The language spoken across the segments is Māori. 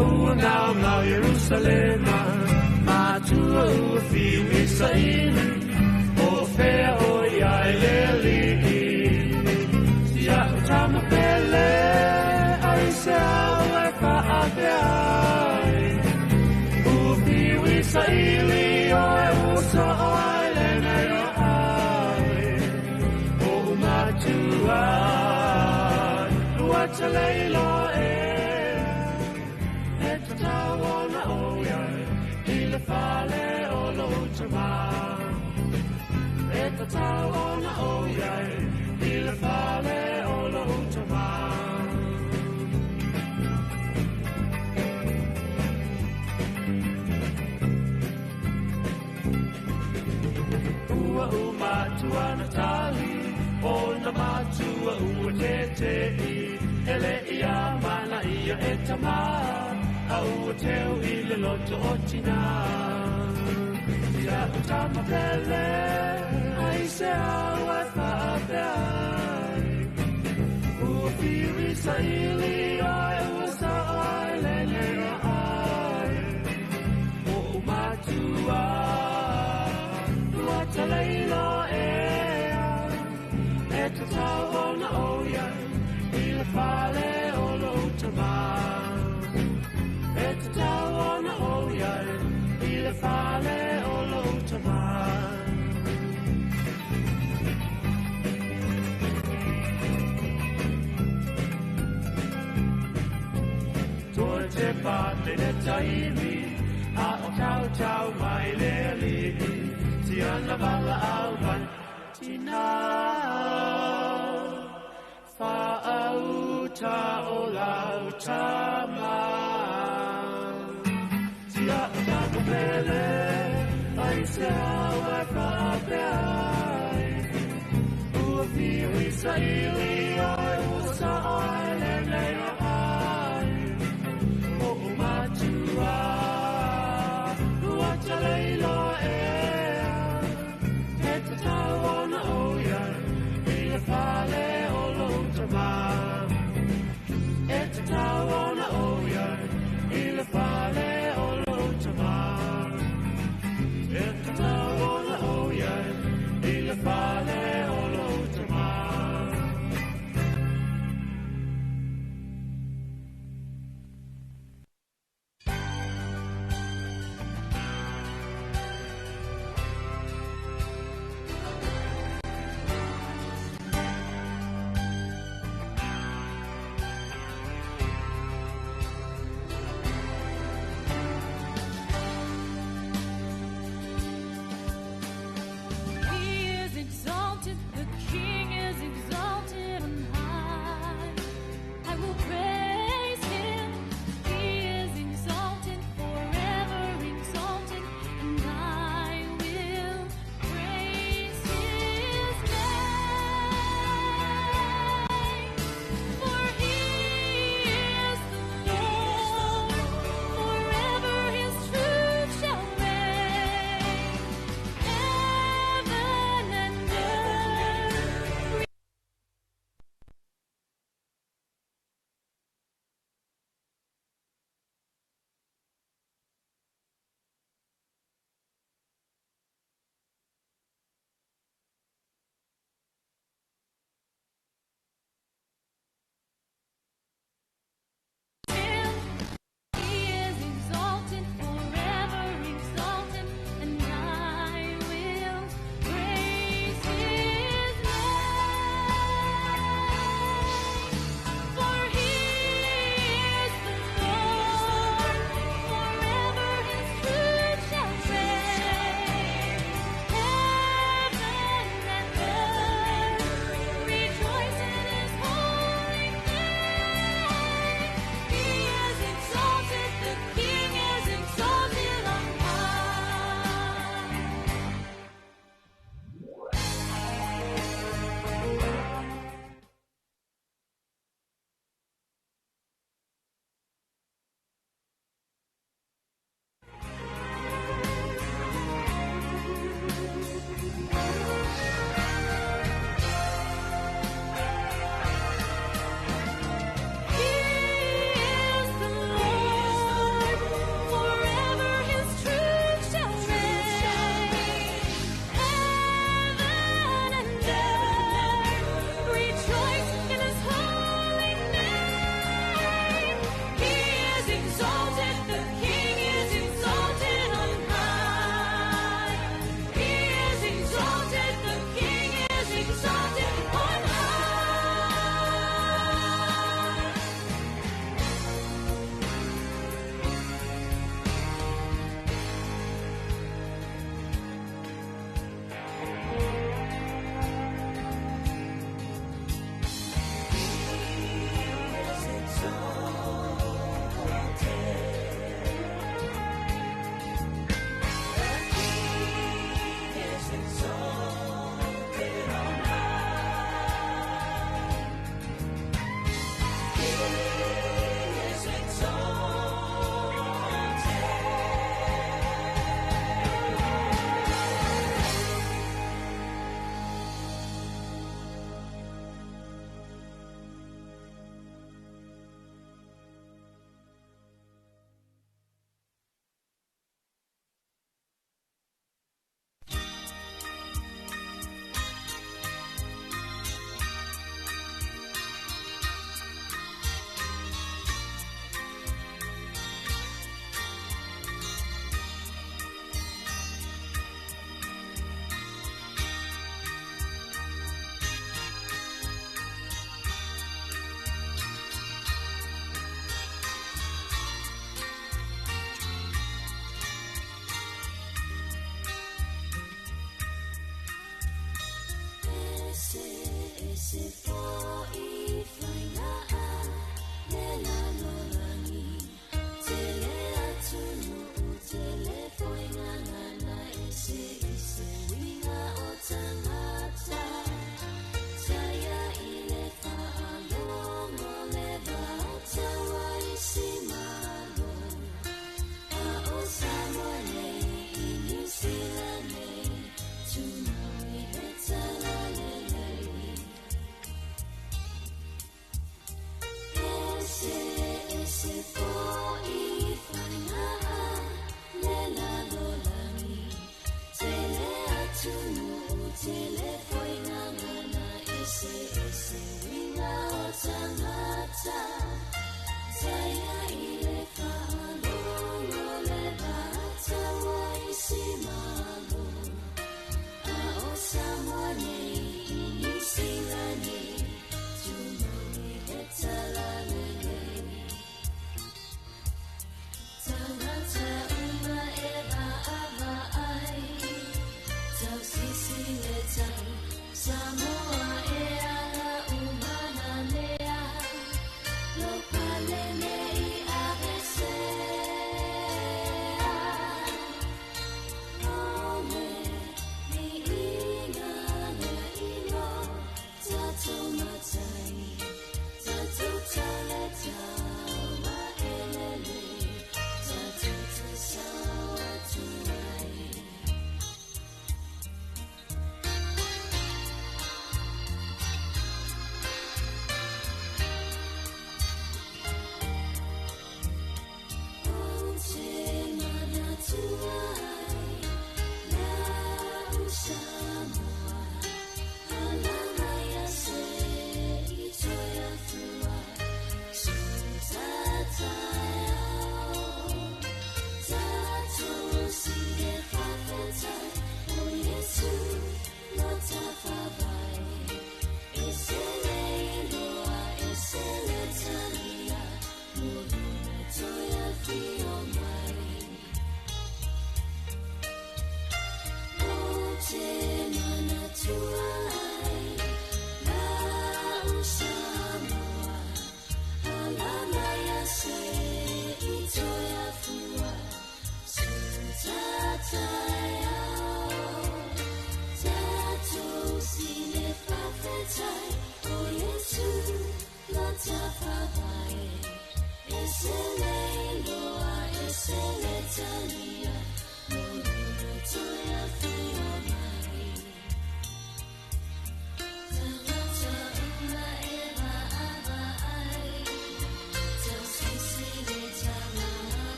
ua ngao ngao Jerusalema Matua ua fiwi saili O fea o iai leli Sia utama pele Ai se au e whaapeai Ua fiwi saili O e usa o ai lena o ai O umatua Ua te leilo Tawana oya, ile fale olo utama. Eta tawana oya, ile fale olo utama. Ua umatua natali, ona matua ua tetei. Ele ia mana ia etama. Au teo I le loto o tina Ia utama pele Ai se au e whaapeai Ua fiwi saili Ai ua sa ai lele o ai O umatua Ua ta leilo ea E ta tau ona oia I le whale o lo utama Et tawana oia I le fale o lo utama Toi te pate ne taimi A o tau tau mai le ali'i Si ana wala au man Tina Whaauta o lau tama Pele, ai se au e whaapeai Ua fiwi saili ai usa ai lene o ai O umatua Ua te leilo ea He te tawana oia I le whale o lo utama He te tawana oia I le whale o lo utama Et tawana oia I le whale o lo utama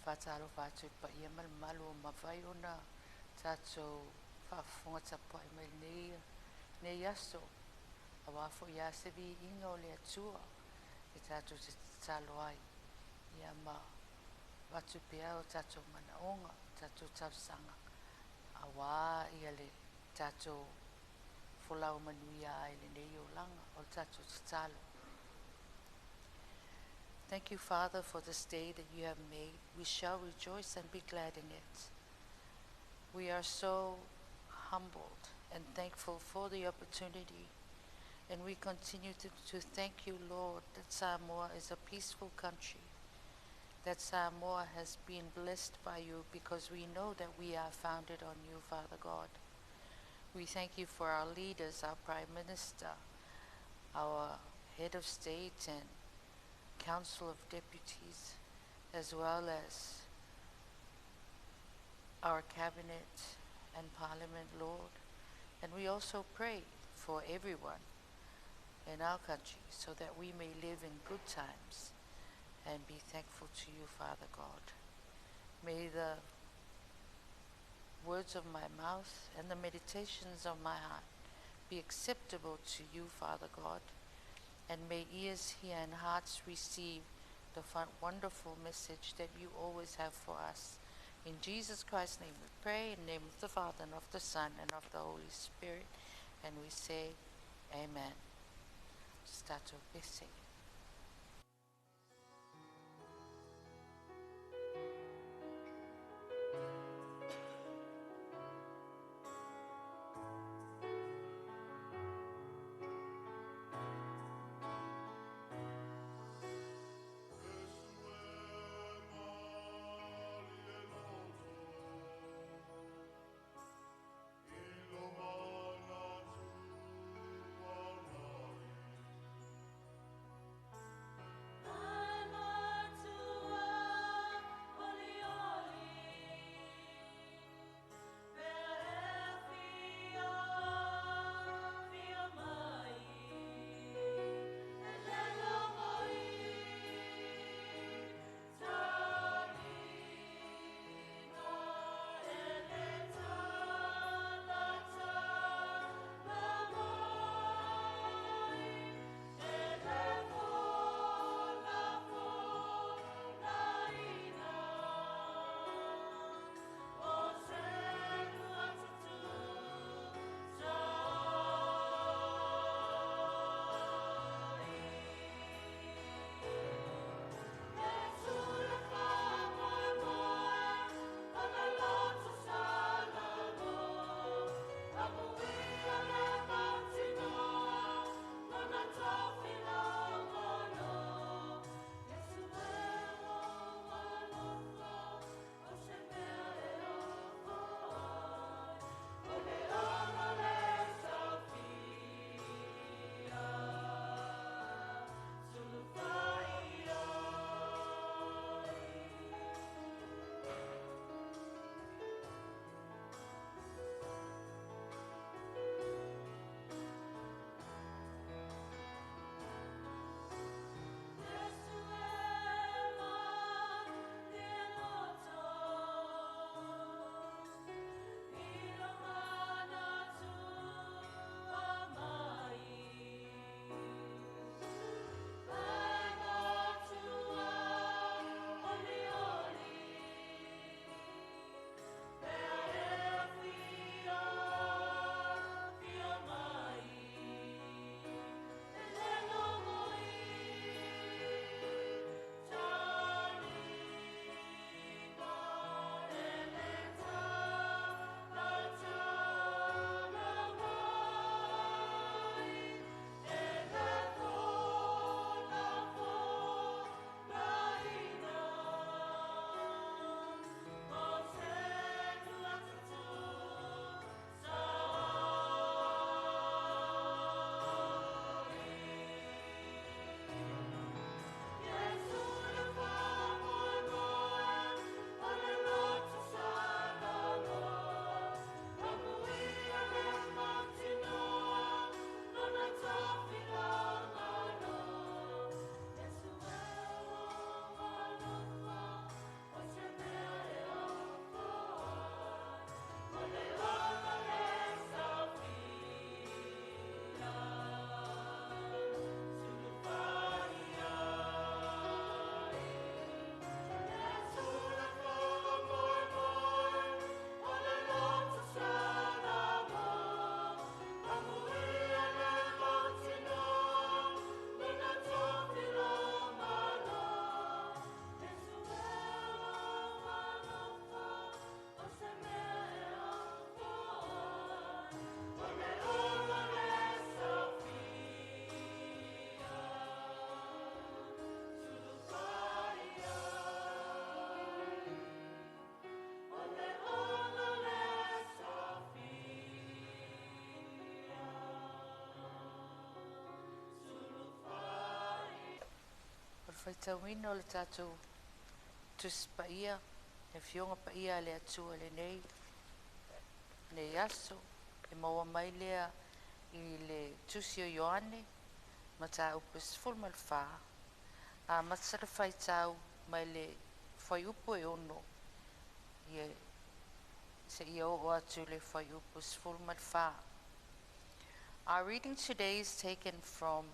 whatalofa atu pa ia malu o mawhai o na tātou whaafonga tapa i mai nei aso. A wafo ia sevi inga o le atua e tātou te talo ai. Ia ma watu pia o tātou manaonga, tātou tausanga. A wā ia le tātou folau manuia ai le nei o langa o tātou te talo. Thank you, Father, for this day that you have made. We shall rejoice and be glad in it. We are so humbled and thankful for the opportunity, and we continue to thank you, Lord, that Samoa is a peaceful country, that Samoa has been blessed by you because we know that we are founded on you, Father God. We thank you for our leaders, our Prime Minister, our Head of State and Council of Deputies, as well as our Cabinet and Parliament, Lord. And we also pray for everyone in our country so that we may live in good times and be thankful to you, Father God. May the words of my mouth and the meditations of my heart be acceptable to you, Father God, and may ears hear and hearts receive the wonderful message that you always have for us. In Jesus Christ's name we pray, in the name of the Father, and of the Son, and of the Holy Spirit, and we say, Amen. Stato Bese. Whaitawina o le tātou tus pa ia, e fionga pa ia le atua le nei, le aso, e maua mai lea I le tusi o Ioane, ma tā upes fulma le whā, a matsara whai tāu mai le whai upo e ono, se ia o atu le whai upes fulma le whā. Our reading today is taken from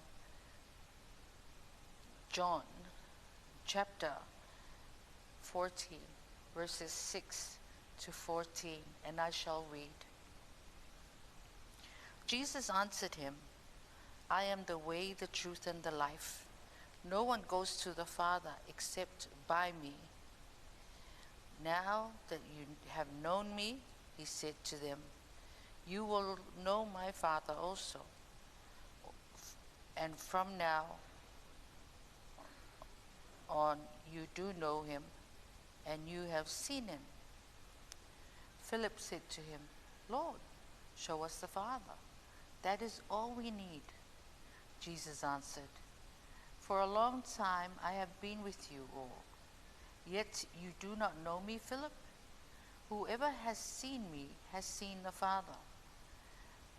John chapter 14, verses 6 to 14, and I shall read. Jesus answered him, I am the way, the truth, and the life. No one goes to the Father except by me. Now that you have known me, he said to them, you will know my Father also. And from now on you do know him, and you have seen him. Philip said to him, Lord, show us the Father. That is all we need. Jesus answered, for a long time I have been with you all, yet you do not know me, Philip? Whoever has seen me has seen the Father.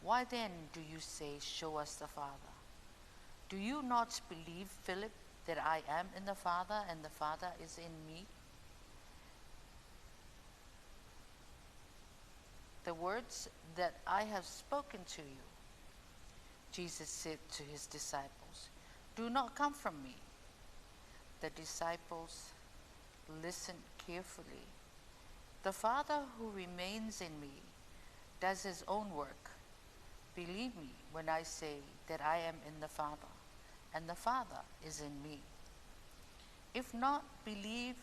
Why then do you say, show us the Father? Do you not believe, Philip, that I am in the Father and the Father is in me? The words that I have spoken to you, Jesus said to his disciples, do not come from me. The disciples listened carefully. The Father who remains in me does his own work. Believe me when I say that I am in the Father, and the Father is in me. If not, believe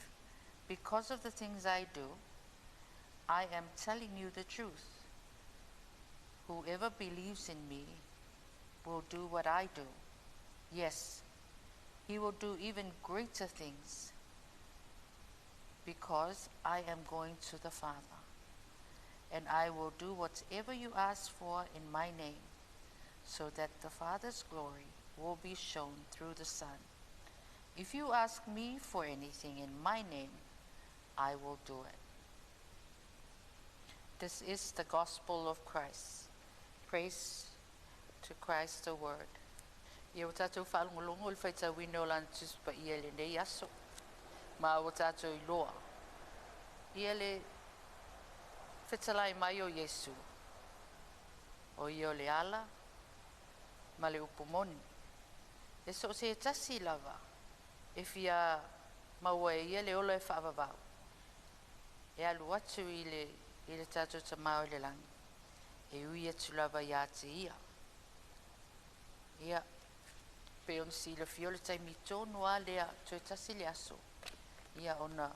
because of the things I do. I am telling you the truth. Whoever believes in me will do what I do. Yes, he will do even greater things, because I am going to the Father. And I will do whatever you ask for in my name, so that the Father's glory will be shown through the Son. If you ask me for anything in my name, I will do it. This is the gospel of Christ. Praise to Christ the Word. Ia o tātou whaalongolongo le whaitawina o lana tuspa ia le nei aso. Ma o tātou I loa. Ia le whetalai mai o Yesu. O ia o le ala, ma le upomoni. E so se tasi lava, e fia maua e ia le ola e whaavavau. E alu atu I le tātou tamau le langi. E ui atu lava ia te ia. Ia, pe on si le fiole taimi tonu a lea toi tasi le aso. Ia ona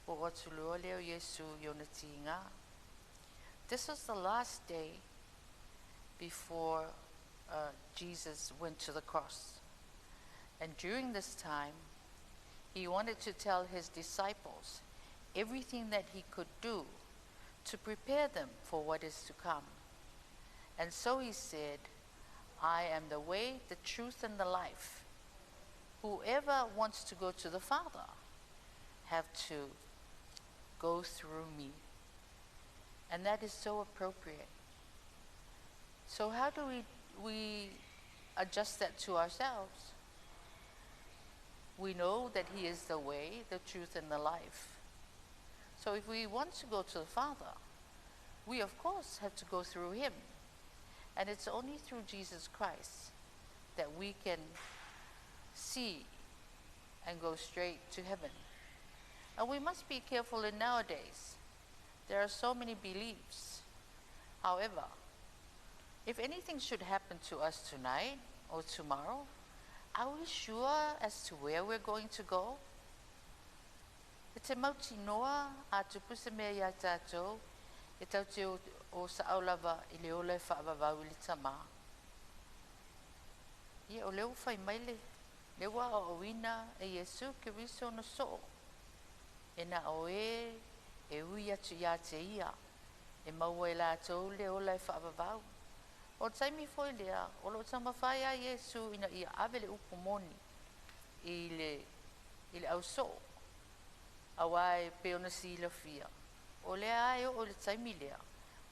o atu lua leo Yesu I ona ti ngā. This was the last day before Jesus went to the cross. And during this time, he wanted to tell his disciples everything that he could do to prepare them for what is to come. And so he said, I am the way, the truth, and the life. Whoever wants to go to the Father have to go through me. And that is so appropriate. So how do we adjust that to ourselves? We know that he is the way, the truth, and the life. So if we want to go to the Father, we of course have to go through him. And it's only through Jesus Christ that we can see and go straight to heaven. And we must be careful in nowadays. There are so many beliefs. However, if anything should happen to us tonight or tomorrow, are we sure as to where we're going to go? E te mauti noa a tupuse mea ia tātou, e tau te o saaulava I le ole whaavavau I le tama. Ia o leo whai maile, lewa o wina e Yesu ke riso no so. E na o e ui atu ia te ia, e maua e la tau le ole whaavavau. O taimi foi lea, o lo tama whai a Yesu ina ia ave le upomoni. i le au so. Awai pe ona sila fia. O le ai o le taimi lea.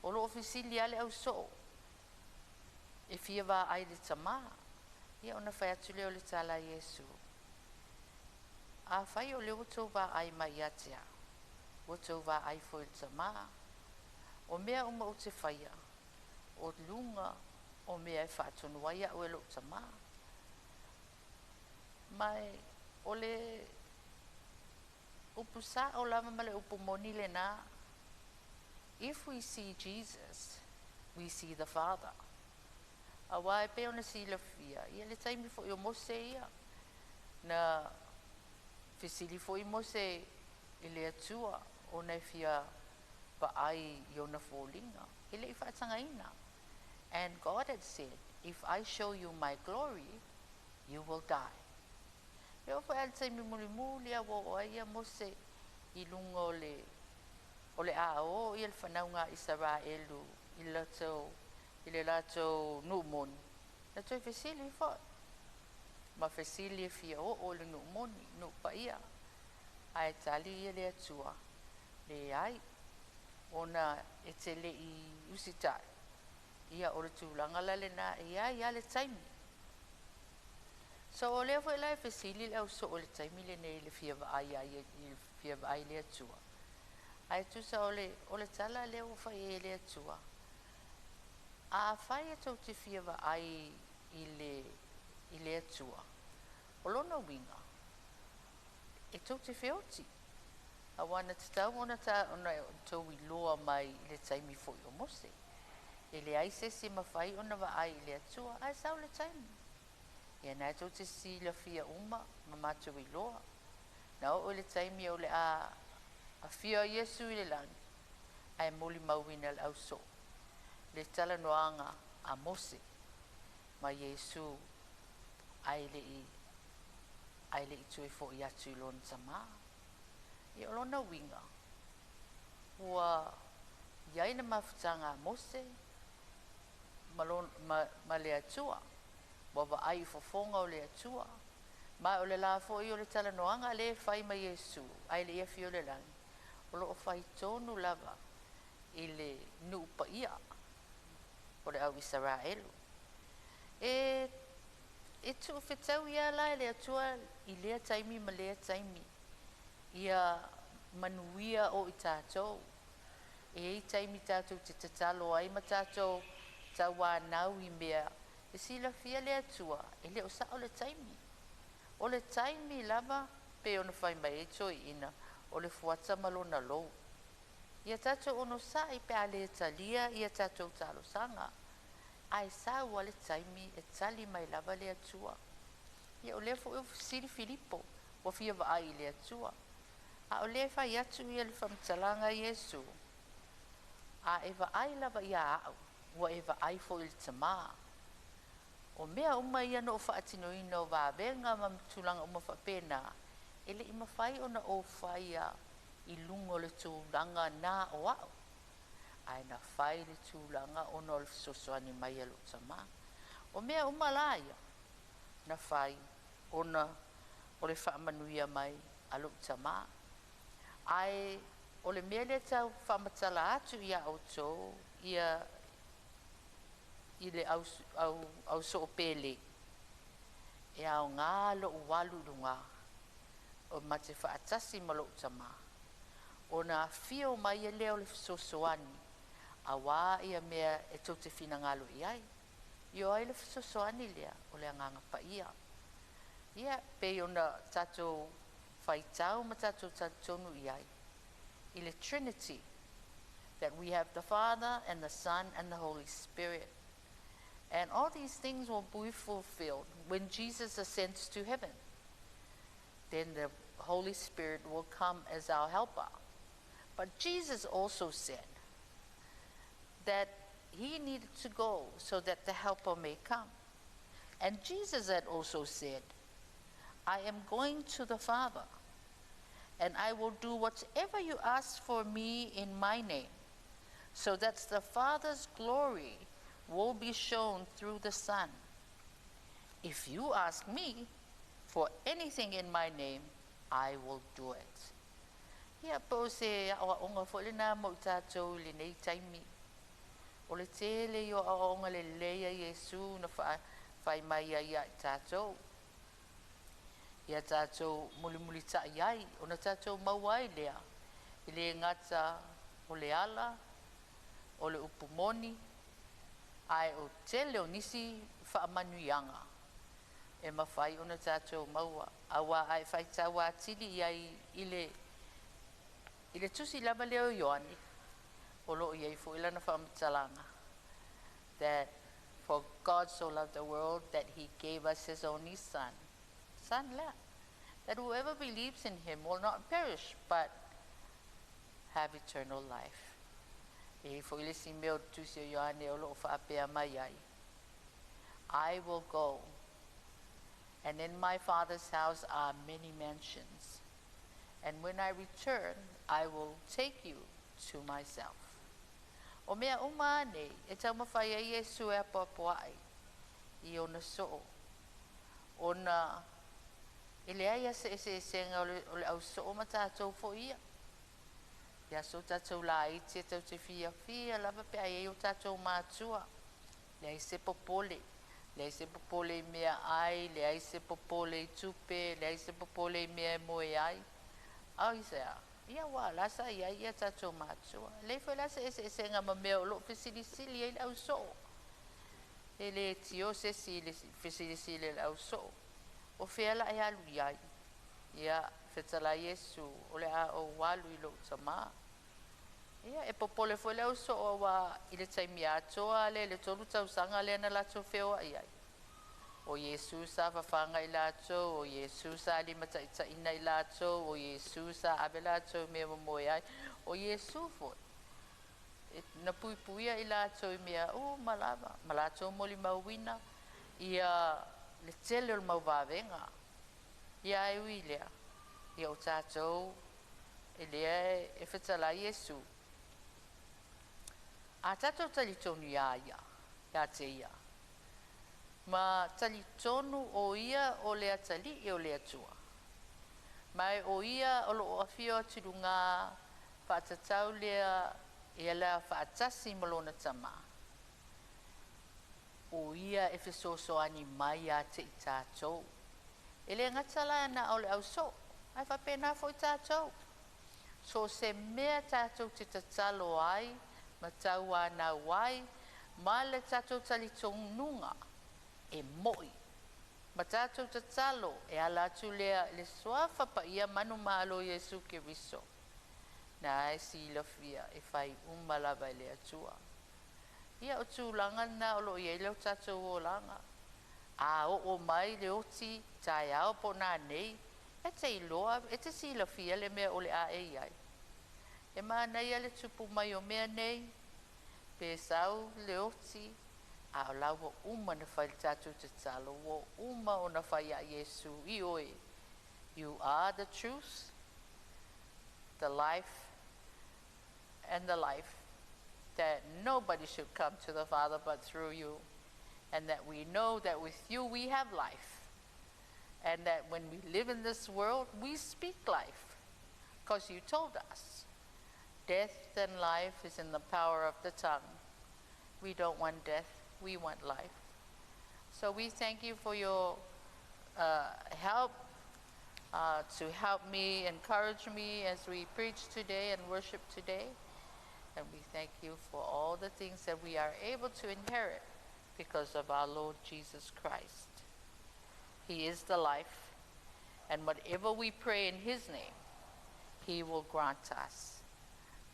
O lo ofisili ale au so. E fia wa ai le tama. Ia ona fai atu leo le tala Yesu. A fai o le woto wa ai mai atia. Woto wa ai fo il tama. O mea uma o te faia. O lunga o mea e whaatonu waia o e lo tama. Mai o le upusa o lama male upumoni le na. If we see Jesus, we see the Father. Awai pe ona sila fia. Ia le taimi fo i mose ia. Na fisili fo i mose i le atua o na fia pa ai i ona fōlinga. Ile i whaatanga ina. And God had said, if I show you my glory, you will die. Ia fa al taimi muli muli a wo ia mose i lunga o le a o i le whanaunga Israelu i le lato nuumoni. Na toi fesili fo. Ma fesili e fia o le nuumoni, nu pa ia. Ai tali i le atua. Le ai. Ona e te le i usitai. Ia o le tūlanga lale na ia le taimi. So o le fo lai fesili le au so o le taimi le nei le fia wa ai i le fia wa ai le atua. Ai tu sa o le tala le o fai e le atua. A fai e tau te fia wa ai i le atua. O lona winga. E tau te feoti. A wana te tau ona tau i loa mai i le taimi fo i o mose. E le aise si mawhai ona wa ai i le atua. Ai sao le taimi. Ia nai tau te si la fia uma ma mātou i loa. Na o le taimi o le a fia Yesu i le langi. Ai moli mauina le au so. Le tala noanga a mose. Ma Yesu ai le i tui fo i atu i lona tamaa. I o lona winga. Ua iai na mawhitanga a mose. Ma le atua. Wawa ai fofonga o le atua. Ma o le la fo i o le tala noanga le fai ma Yesu. Ai le ia fi o le langi. O lo o fai tonu lava. I le nuupa ia. O le au Israelu. E tu whetau ia la le atua i lea taimi ma lea taimi. Ia manuia o i tātou. E taimi tātou te tatalo ai ma tātou ta wānau i mea. E sila fia le atua. E le o sa o le taimi. O le taimi lava pe ona whai mai e toi ina. O le fuata malona lou. Ia tātou ono sa i pe a le talia ia tātou talo sanga. Ai sa ua le taimi e tali mai lava le atua. Ia o le fo siri Filipo. Wa fia wa ai le atua. A o le fai atu ia le whamtalanga Yesu. A e wa ai lava ia au. Wa e wa ai fo il tamaa. O mea uma ia no whaatino ino wa venga ma tulanga uma whapena. Ele ima whai ona o whaia i lungo le tūlanga nā o au. Ai na whai le tūlanga o no le sosoani mai alu tama. O mea umalaya na whai ona o le whaamanuia mai alu tama. Ai o le mea le tau whaamatala atu ia au tō ia i le au so pele. E au ngā lo walu runga o mate whaatasi ma lo tama. O na fio mai e leo le sosoani. A wā ia mea e tau te whina ngalo i ai. Io ai le sosoani lea o le anganga pa ia. Ia pe o na tatou whaitau ma tatou tatonu i ai. I le Trinity. That we have the Father and the Son and the Holy Spirit. And all these things will be fulfilled when Jesus ascends to heaven. Then the Holy Spirit will come as our helper. But Jesus also said that he needed to go so that the helper may come. And Jesus had also said, I am going to the Father, and I will do whatever you ask for me in my name, so that the Father's glory will be shown through the Son. If you ask me, for anything in my name, I will do it. Ia po se aʻoaʻoga foʻi lenā mo i tatou i lenei taimi. O le tele i o aʻoaʻoga lelei a Iesu na fai mai ia i tatou. Ia tatou mulimuli taʻi ai, ona tatou mau ai lea. I le ngata o le ala, o le upumoni, ai o tele o nisi whaamanuianga. E mawhai ona tātou maua. Awa ai whai tawa atili iai i le tusi lava leo Ioani. O loo iai fu ilana whaamatalanga. That for God so loved the world that he gave us his only son. Son lea. That whoever believes in him will not perish, but have eternal life. E fu ile si meo tusi o Ioani o loo whaapea mai ai. I will go. And in my Father's house are many mansions. And when I return, I will take you to myself. O mea uma nei, e tau mawhai a Iesu e apapuai. I ona soo. Ona, i le aia se senga o le au soo ma tātou fo ia. Ia so tātou la iti e tau te fia lava pe ai o tātou mātua. Le ai se popole. Le ai se popole mea ai, le ai se popole i tupe, le ai se popole mea moe ai. Au isea, ia wā, lasa ia tātou mātua. Le fai lasa e ngā mamea o lo whesilisili e au so. E le tio se si le whesilisili e au so. O wheala e alu iai. Ia, whetala Iesu, o le a o walu i lo tamā. Ia, e popole foi leo so o wa i le taimi atoa le tolu tau sanga le na lato feo ai ai. O Iesu sa whawhanga i lato, o Iesu sa limata ina i lato, o Iesu sa abe lato mea moe ai, o Iesu foi. Na puipuia i lato i mea, malava, malato moli mauina, ia le tele o mau wawenga. Ia e uilea, ia o tātou, e lea e whetala Iesu. A tātou talitonu ia te ia. Ma talitonu o ia o lea tali i o lea tua. Mai o ia o lo afio atu ngā whaatatau lea e lea whaatasi malona tama. O ia e whesoso ani mai a te i tātou. E lea ngatala na o le au so. Ai whapena fo i tātou. So se mea tātou te tatalo ai, ma tau ana wai, ma le tātou talitonunga e moi. Ma tātou tatalo e ala atu lea le swafa pa ia manu malo Iesu ke riso. Na e si lofia e whai umalava e le atua. Ia o tūlanga na o lo ia leo tātou o langa. A o mai le oti tai ao po nā nei, e te iloa, e te si lofia le mea o le a e iai. E mana ia le tupu mai o mea nei, pe sau le oti, a o lau o uma na whai tātou te talo, o uma o na whai a Iesu, i oe. You are the truth, the life, and the life, that nobody should come to the Father but through you, and that we know that with you we have life, and that when we live in this world, we speak life, because you told us. Death and life is in the power of the tongue. We don't want death, we want life. So we thank you for your help to help me, encourage me as we preach today and worship today. And we thank you for all the things that we are able to inherit because of our Lord Jesus Christ. He is the life, and whatever we pray in his name, he will grant us.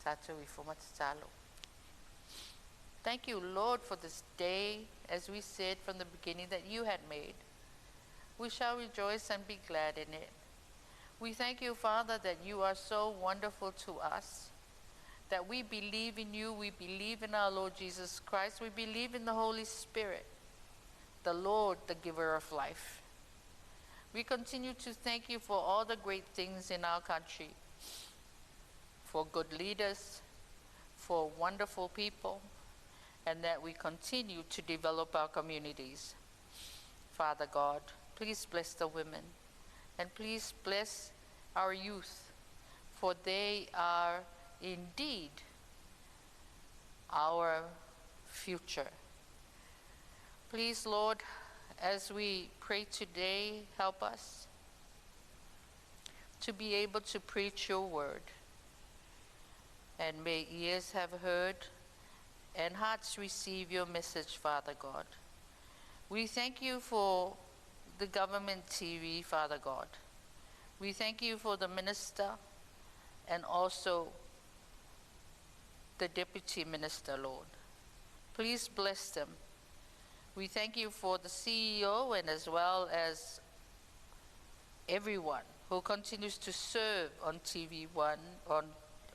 Tātou I whomatatalo. Thank you, Lord, for this day, as we said from the beginning, that you had made. We shall rejoice and be glad in it. We thank you, Father, that you are so wonderful to us, that we believe in you, we believe in our Lord Jesus Christ, we believe in the Holy Spirit, the Lord, the giver of life. We continue to thank you for all the great things in our country, for good leaders, for wonderful people, and that we continue to develop our communities. Father God, please bless the women. And please bless our youth, for they are indeed our future. Please, Lord, as we pray today, help us to be able to preach your word. And may ears have heard and hearts receive your message, Father God. We thank you for the government TV, Father God. We thank you for the minister and also the deputy minister, Lord. Please bless them. We thank you for the CEO and as well as everyone who continues to serve on TV1,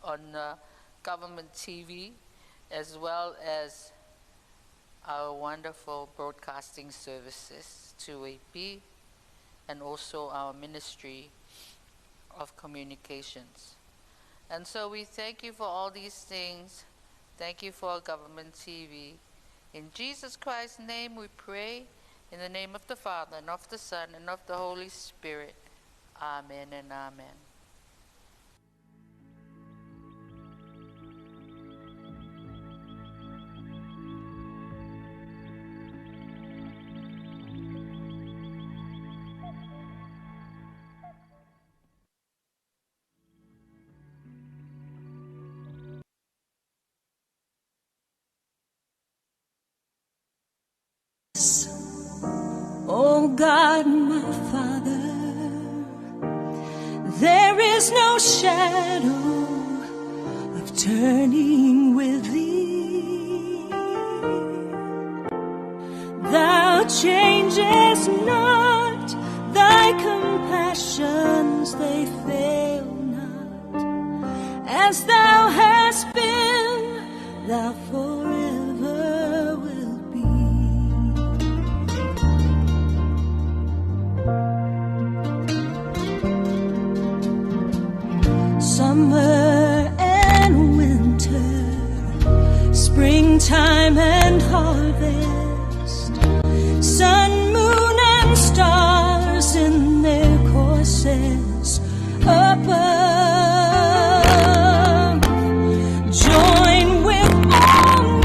on government TV, as well as our wonderful broadcasting services, 2AP, and also our Ministry of Communications. And so we thank you for all these things. Thank you for our government TV. In Jesus Christ's name we pray, in the name of the Father, and of the Son, and of the Holy Spirit. Amen and amen. Oh God, my Father, there is no shadow of turning with thee. Thou changest not, thy compassions, they fail not. As thou hast been, thou forever wilt be. Summer and winter, springtime and harvest, sun, moon, and stars in their courses above, join with all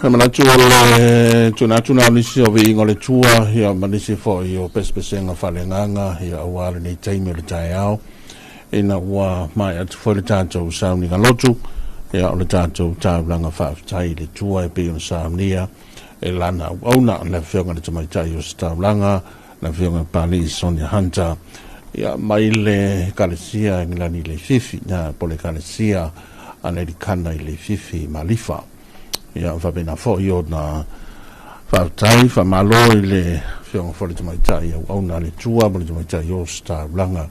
Mana tua le tuna nisi o vi ngole tua ia manisi fo io pespesenga falenganga ia wale nei taimi le tai au ina wa mai at fo le tato sauni ngalotu ia o le tato taulanga fa tai le tua e pe on saunia e lana ona na fionga le tamai tai o taulanga na fionga pali Sonia Hunter ia mai le kalesia ngilani le fifi na pole kalesia ana kana le fifi malifa ia fa bena fo io na fa tai fa malo le fiong fo le mai tai au na le tua mo le mai tai o sta blanga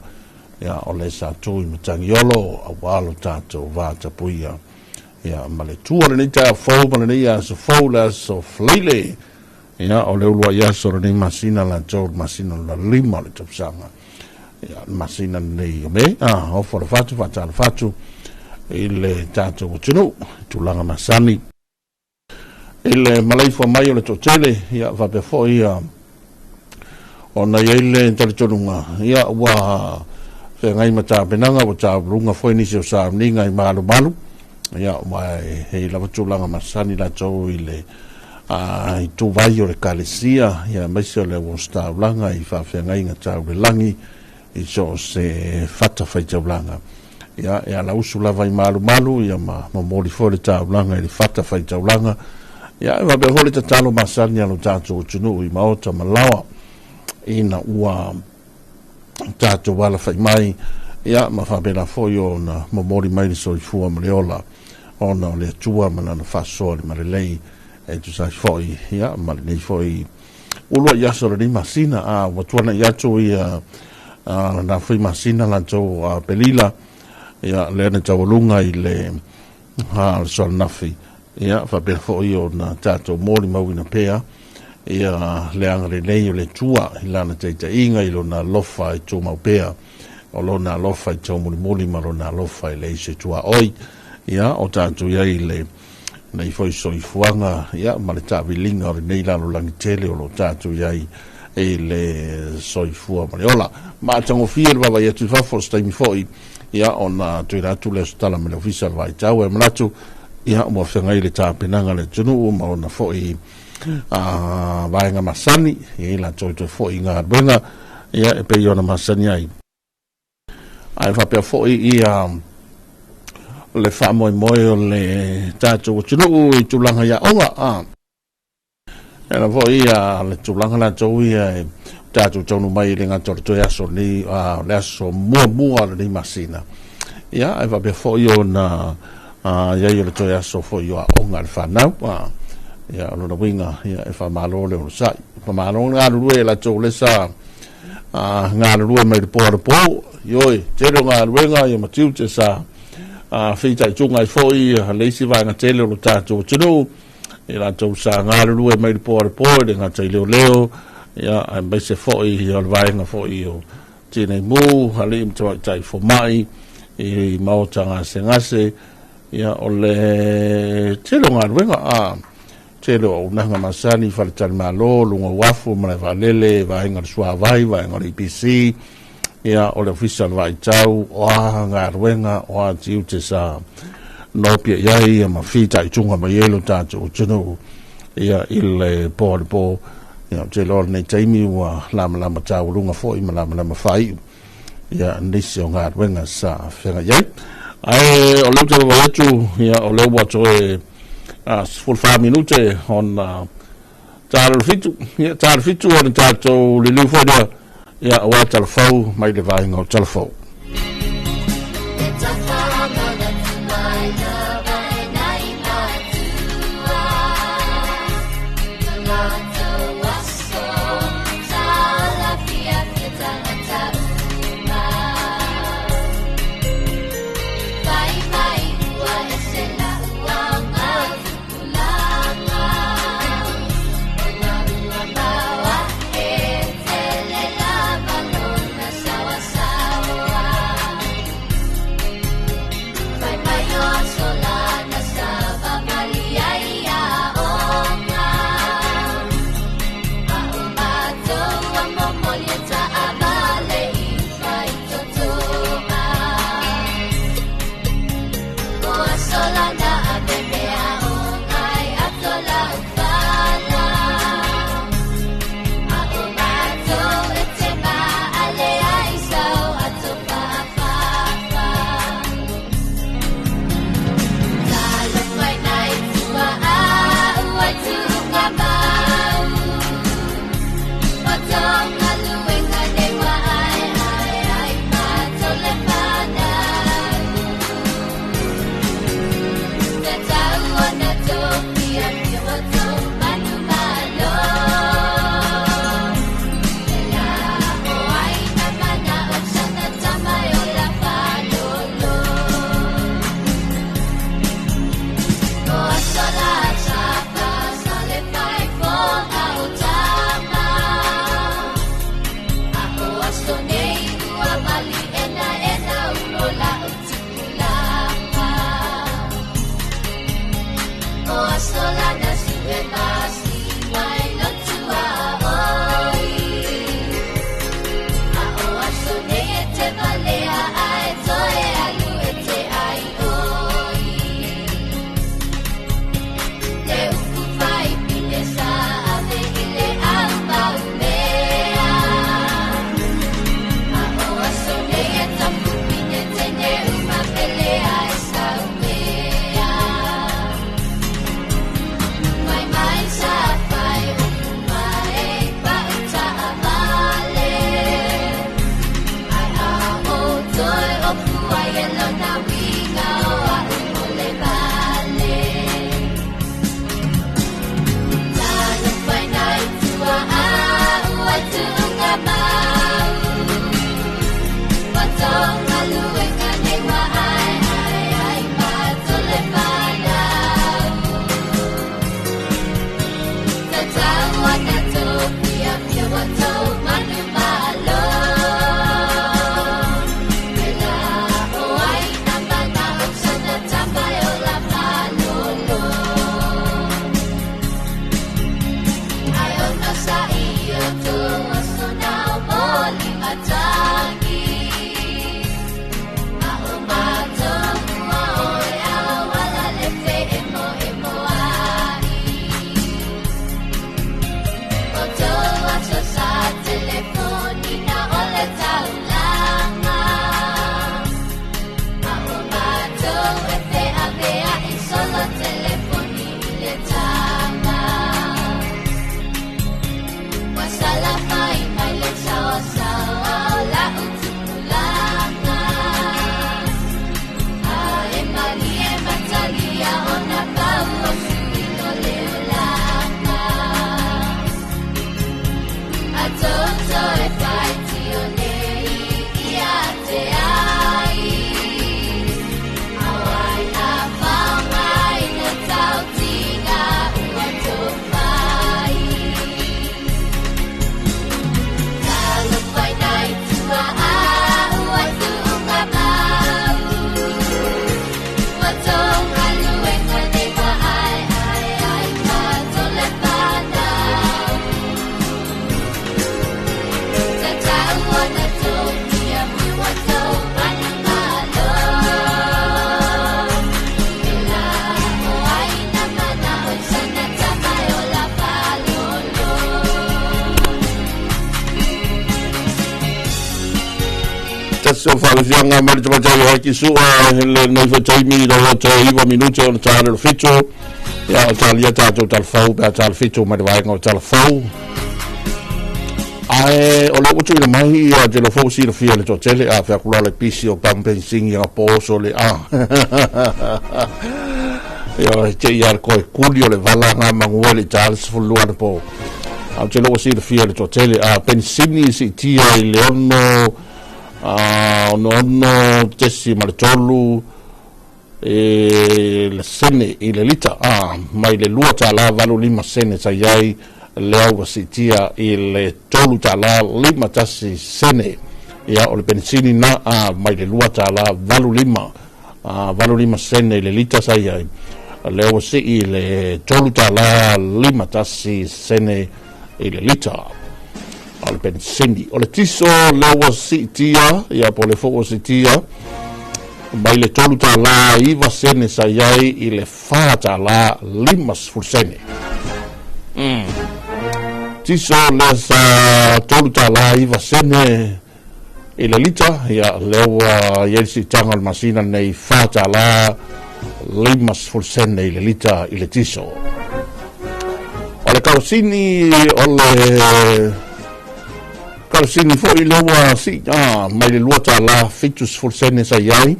ia o le sa tu i mtangiolo a walo tato va tapuia ia ma le tua le ta fo ma le ia so fo la so flile ia o le ulua ia so le masina la jo masina la lima le topsanga ia masina nei me o fo le fatu ile tato tunu tulanga masani ile malai fo mai o le totele ia va pe fo ia ona ile intertonunga ia wa fe ngai mata penanga o ta runga fo ni se sa ni ngai malu ia mai he la tulanga masani la to ile i tu vai o le kalesia ia mai se le wosta langa i fa fe ngai ngata le langi i so se fata fa langa ia la usula vai malu ia ma moli fo le ta langa i fata fa langa ia va be hole talo masani alo tato tunu i maota malawa ina ua tato wala fai mai ia ma fa bela foio na momori mai so i fua maleola ona le tua mana na faso le malei e tu sai foi ia ma le foi ulo ia so le masina a watuana ia tu ia na foi masina la to pelila ia le na tawalunga i le ha so nafi ia fa per fo io na tato mori mau ina pea ia le angre nei le tua ilana taita inga ilo na lofa i tu mau pea o lo na lofa i tu mori ma lo na lofa i le se tua oi ia o tato ia i le nei foi so i fuanga ia ma le tavi linga o nei la lo langitele o lo tato ia i e le so i fua ma le ola ma tango fiel va ia tu fa fo stai foi ia ona tu ra tu le stala me le official vai tau e manatu ia mo fengai le tapenanga le tunu ma ona foi vaenga masani ia la toto foi nga benga ia e pe ona masani ai fa pe foi ia le fa moi le tato tunu i tulanga ia onga era foi ia le tulanga la to ia tato tonu mai le nga torto ia so ni le so mo le masina ia fa pe foi ona ia le toia so fo yo onga le fanau ia lo winga ia e fa malo le sai fa malo nga lu la to le sa nga lu mai le po yo te lo nga wenga ia matiu te sa fi tai tunga fo ia le si va nga te lo tato tunu ia to sa nga lu mai le po le nga te leo ia ai be se fo ia le vai nga fo io te nei mu halim to tai fo mai i mautanga se ngase ia ole telo ngarwenga telo nanga masani fa tal malo lunga wafu ma valele va inga sua vai va inga IPC ia ole official vai tau o ngarwenga o tiu te sa no pia ia ma fita i tunga ma yelo tato tunu ia ile po ia telo nei taimi wa lama tau lunga fo i ma lama fai ia nisi o ngarwenga sa fenga ia ai o leo te watu ia o leo watu e full 5 minute on tar fitu on tato le liu foda ia o telefon mai le vai no telefon sawa so whawhianga mari te matai haki sua hele nei whataimi rau to iwa minute o na tāre lo whito ia o tālia tātou talfau pēr tāle whito mari waenga o talfau ai o le utu ina mai ia te lo fau si le fia le to tele a whiakula le pisi o pampensingi a pōso le a ia te ia le koe kuli o le vala ngā mangua le tāle sifulua na po au te loa si le fia le to tele a pensini si tia i le ono ono tesi ma le tolu le sene i le lita mai le lua tala valu 5 sene sa iai le au si tia i le tolu tala 5 tasi sene ia o le pensini na mai le lua tala valu 5 sene i le lita sa iai le au si i le tolu tala 5 tasi sene i le lita o le pensini o le tiso le au si tia ia po le fo si tia mai le tolu tala 5 sene sa iai i le fa tala 5 sene tiso le sa tolu tala 5 sene i le lita ia le au iai si tanga le masina nei fa tala 5 sene i le lita i le tiso o le karosini o le karosini fo i le ua si mai le lua tala fitus sene sa iai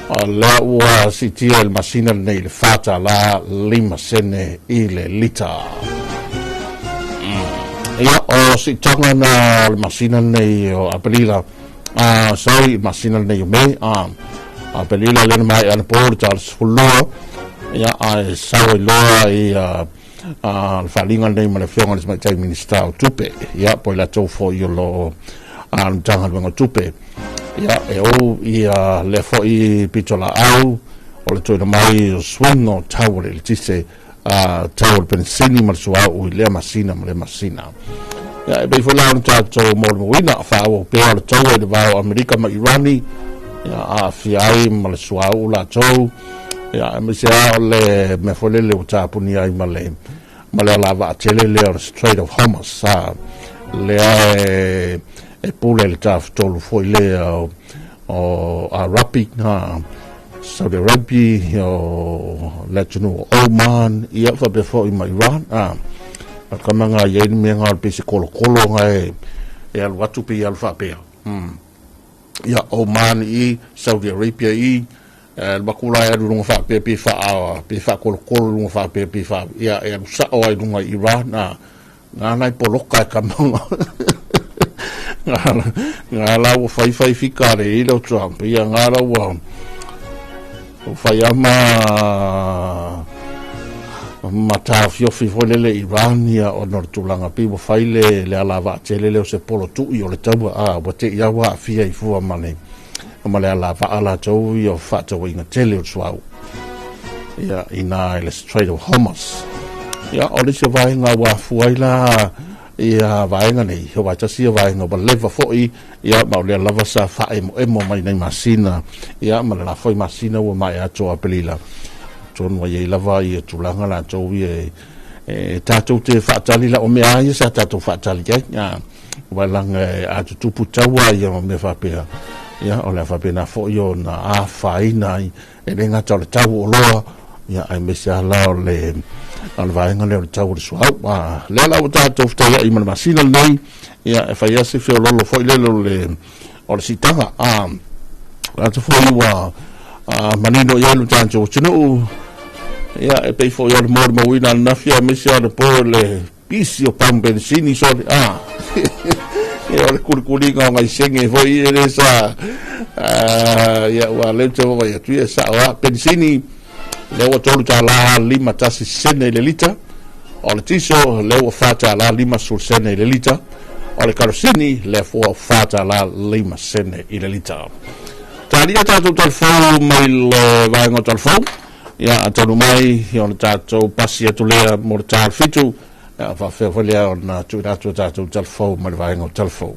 o le ua si tia il masina nei le fa tala 5 sene i le lita ia o si tanga na le masina nei o apelila sorry masina nei o me apelila le mai ana por tals fulua ia ai sawe loa i al falinga nei ma le fionga le mai minister o tupe ia po la to fo yo lo an tanga vengo tupe ia e o ia le fo i pitola au o le to mai swingo tawle le tise tawle pensini ma sua o le masina ia e be fo la to mo wina fa o pe o to de va America ma Irani ia fiai ma sua o la to ia me sia le me fo le uta puni ai male lava tele le Strait of Hormuz le e pule le taf tolu foi le o Arabi Saudi Arabia o letunu Oman ia fa be foi ma Iran kama nga ye ni me nga pe se kolo nga e al watu pe al fa pe ia Oman i Saudi Arabia i el bakula ya lunga fa pe fa kolo lunga fa pe fa ia e sa o ai lunga Iran nga nai poloka kama nga la o fai ficare i lo Trump ia nga la o fai ama mata fio le Iran ia o nortulanga pe fai le ala va tele le se polo tu i o le tabu bote ia wa fia i fu amane male ala fa ala tau yo fa tau inga tele o suau ia ina le Strait of Hormuz ia o le se vai nga wa fuaila ia vai nga nei ho vai tasi vai nga ba leva foi ia ma le lava sa fa emo mai nei masina ia ma la foi masina o mai ato apelila ton wa ye lava ia tulanga la tau e tatou te fa tali la o me ai sa tatou fa tali ia walanga atu tupu taua ia me fa pea ia o le fa pena fo yo na a faina e le ngata le tau o loa ia ai me sa la le al vaenga le tau le sua le la uta to fta ia i masina nei ia e fa ia se fio lo fo le o le sitanga la to fo wa manino ia lu tanto chino ia e pe fo yo le mo wina na fia me sa le po le pisio pambensini so ia le kurikuringa ngai senge foi ele sa ia wa le te wa ia tu sa wa pensini le wa tolu tala 5 tasi sene le lita o le tiso le wa fata la 5 sene le lita o le karosini le fo fata la 5 sene le lita talia tatu talfo mai le vaenga talfo ia atanu mai o le tatu pasi atu lea mo le tal fitu fa feolia ona tu tatu talfo mai vaenga talfo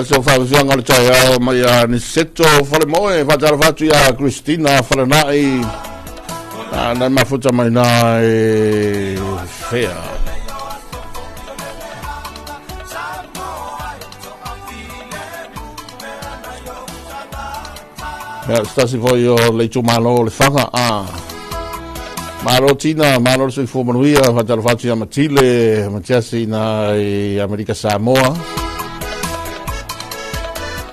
so whawhianga le tai au mai a ni seto whale moe whatara whatu ia Christina wharanai nai mafuta mai nā e whea stasi foi o le tumalo le whanga Maro tina, maro sui fumanuia, whatara whatu ia matile, matiasi na Amerika Samoa.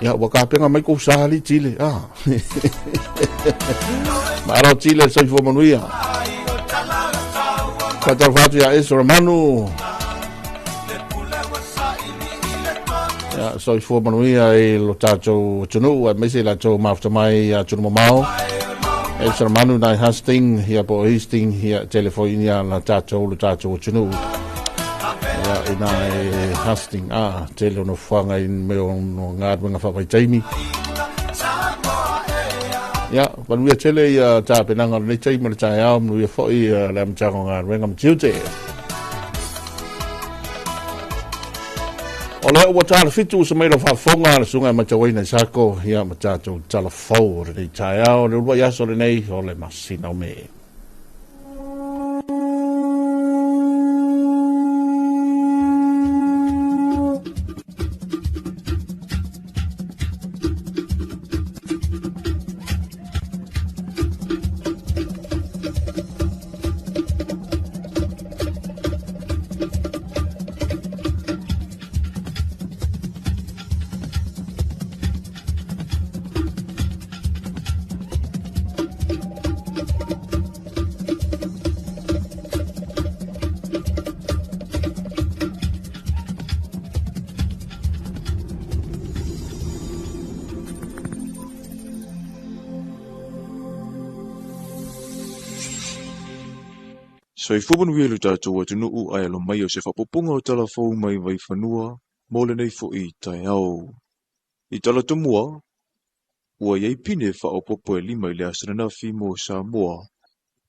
Ia, wakapenga mai kou sahali Chile. Maro Chile sui fumanuia. Whatara whatu ia Esra Manu. Ia, sui fumanuia e lo tātou tunu, a mese la tō maftamai a tunu mamao. Esra Manu nai Hastings, hia po Hastings, hia telefonia la tātou lo tātou tunu. Ia ina e Hastings, tele no whanga in meo no ngād mga whapaitaimi. Ia, panuia tele ia tā penanga nei taimi le tai au, mnuia whoi le amtango ngād mga mtiute. O leo ua tāna fitu sa meira whaafonga le sunga matawaina sako hia matatou talafou le tai au le ua yaso le nei o le masina o me. So I fubun wielu tātou atu nuu ai alo mai o se whapopunga o talafou mai vai whanua, mole nei fo I tai au. I tala tumua, ua iei pine whaopopo e lima I le asranawhi mo Samoa,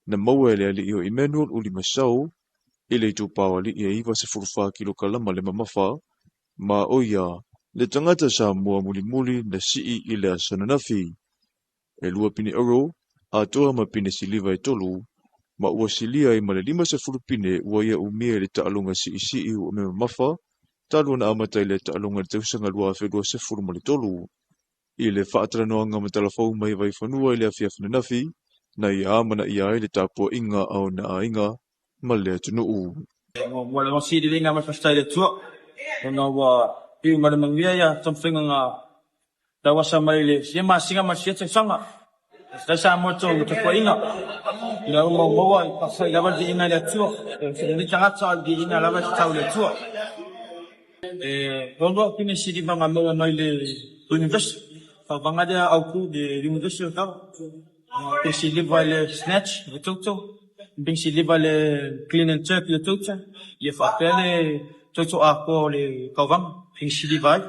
na maua e le ali o Emmanuel uli masau, I le tu pawa li I iwa se furuwha kilo kalama le mamafa, ma oia, le tangata Samoa muli muli na sii I le asranawhi, e lua pine oro, a toa ma pine siliva e tolu, ma ua silia I ma le lima se fulupine ua ia umia le taalonga si isi o me mafa, talua na amatai le taalonga le tausanga lua whedua se fulu ma le tolu. I le whaataranoanga ma talafau mai vai whanua I le awhiafina nafi, na I amana I ai le tāpua inga au na a inga, ma le atunuu. Wala mo sidi ringa ma fastai le tua, ona wa piu ma le mangia ia, tamwhinga ngā tawasa mai le, siya masinga ma siya tausanga. Stai sa mo to te ko inga. Ila mo mo I pasai lava di inga le tua. Se ni tangata di inga lava tau le tua. Rondo kini sidi banga mo mai le university. Fa banga dia au ku di university ta. Pe si liva le snatch le toto. Pe si liva le clean and jerk le toto. Ye fa pele toto a ko le kawang. Pe si liva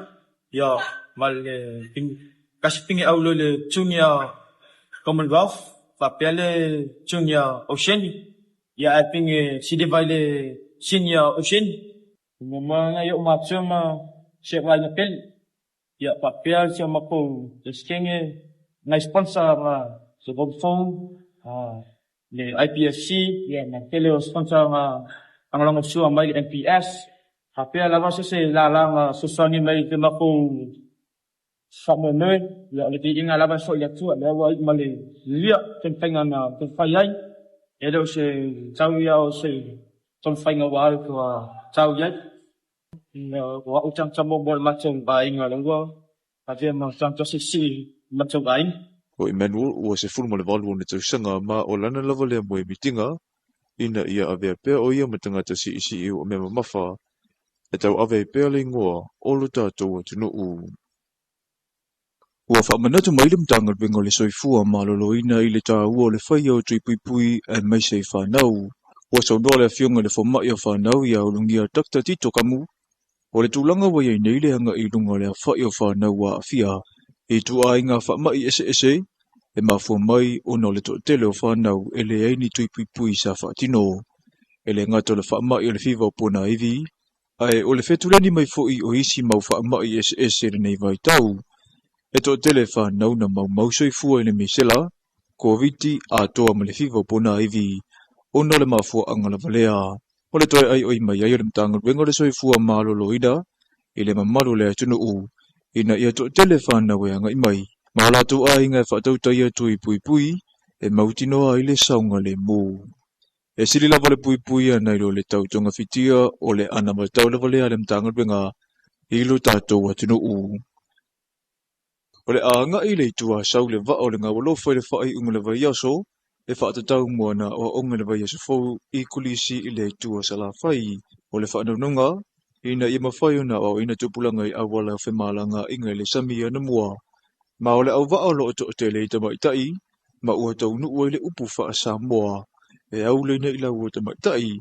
ya mal kaspingi au le tunia Commonwealth, Papele Junior Ocean, ya aping Sidivale Senior Ocean, mga yung matsuma siya wala pel, ya papel siya mako, deskengi na sponsor sa Bobfong, le IPSC, ya nagtele sponsor ang lang suwa may MPS, papel lawas siya lalang susani may mako Samoa, ya le ti inga lava so ya tu le wa male lia ten fenga na ten fayai e lo se tau ya o se ton fenga wa ko tau ya wa utang chamo bol macam ba inga lo ave ma tang to se si macam ba O Emmanuel ua se fulu ma le walu o ne tausanga ma o lana lava le moe mitinga, ina ia ave pea o ia matangata si isi o me mamafa, e tau ave pea le ngoa o lo tātou atunuu. Ua whaamanatu mai le mtangal bengo le soifua maloloina I le tāua o le whaia o tui pui pui e maise I whanau. Ua saunoa le awhionga le whamai o whanau I aulungia takta tito kamu. O le tūlanga wa iei nei le hanga I lunga le whai o whanau wa awhia. I tua inga whamai ese ese. E mafua mai o no le tele o whanau e le eini tui pui pui sa whaatino. E le ngata le whamai o le whiwa o pona iwi. Ai o le fetuleni mai fo'i o isi mau whaamai ese nei vai tau. E to tele whanau na mau soifua i le misela, COVID a toa ma le fifa pona iwi ona le mafua anga la valea. O le toi ai oi mai ai o le mtanga wenga le soifua malo loida, i le mamalu le atunu u, ina ia to tele whanau e anga i mai. Mahalatu a inga e whaatau taia tui pui, e mautinoa i le saunga le mū. E sili lava le pui anai lo le tau tonga fitia o le ana matau lava lea le mtanga wenga ilo tātou atunu u. O le anga i le itua sau le vaa o le ngawalofa i le whai unga le vai aso, e whaatatau moana o onga le vai aso fau i kulisi i le itua salawhai o le whaanunga, ina i mawhai ona o ina tupulanga i awala o whemalanga inga le sami ana mua. Ma o le au vaa lo o to te le ita maitai, ma ua tau nuu i le upu wha Samoa, e au leina i lau o te maitai.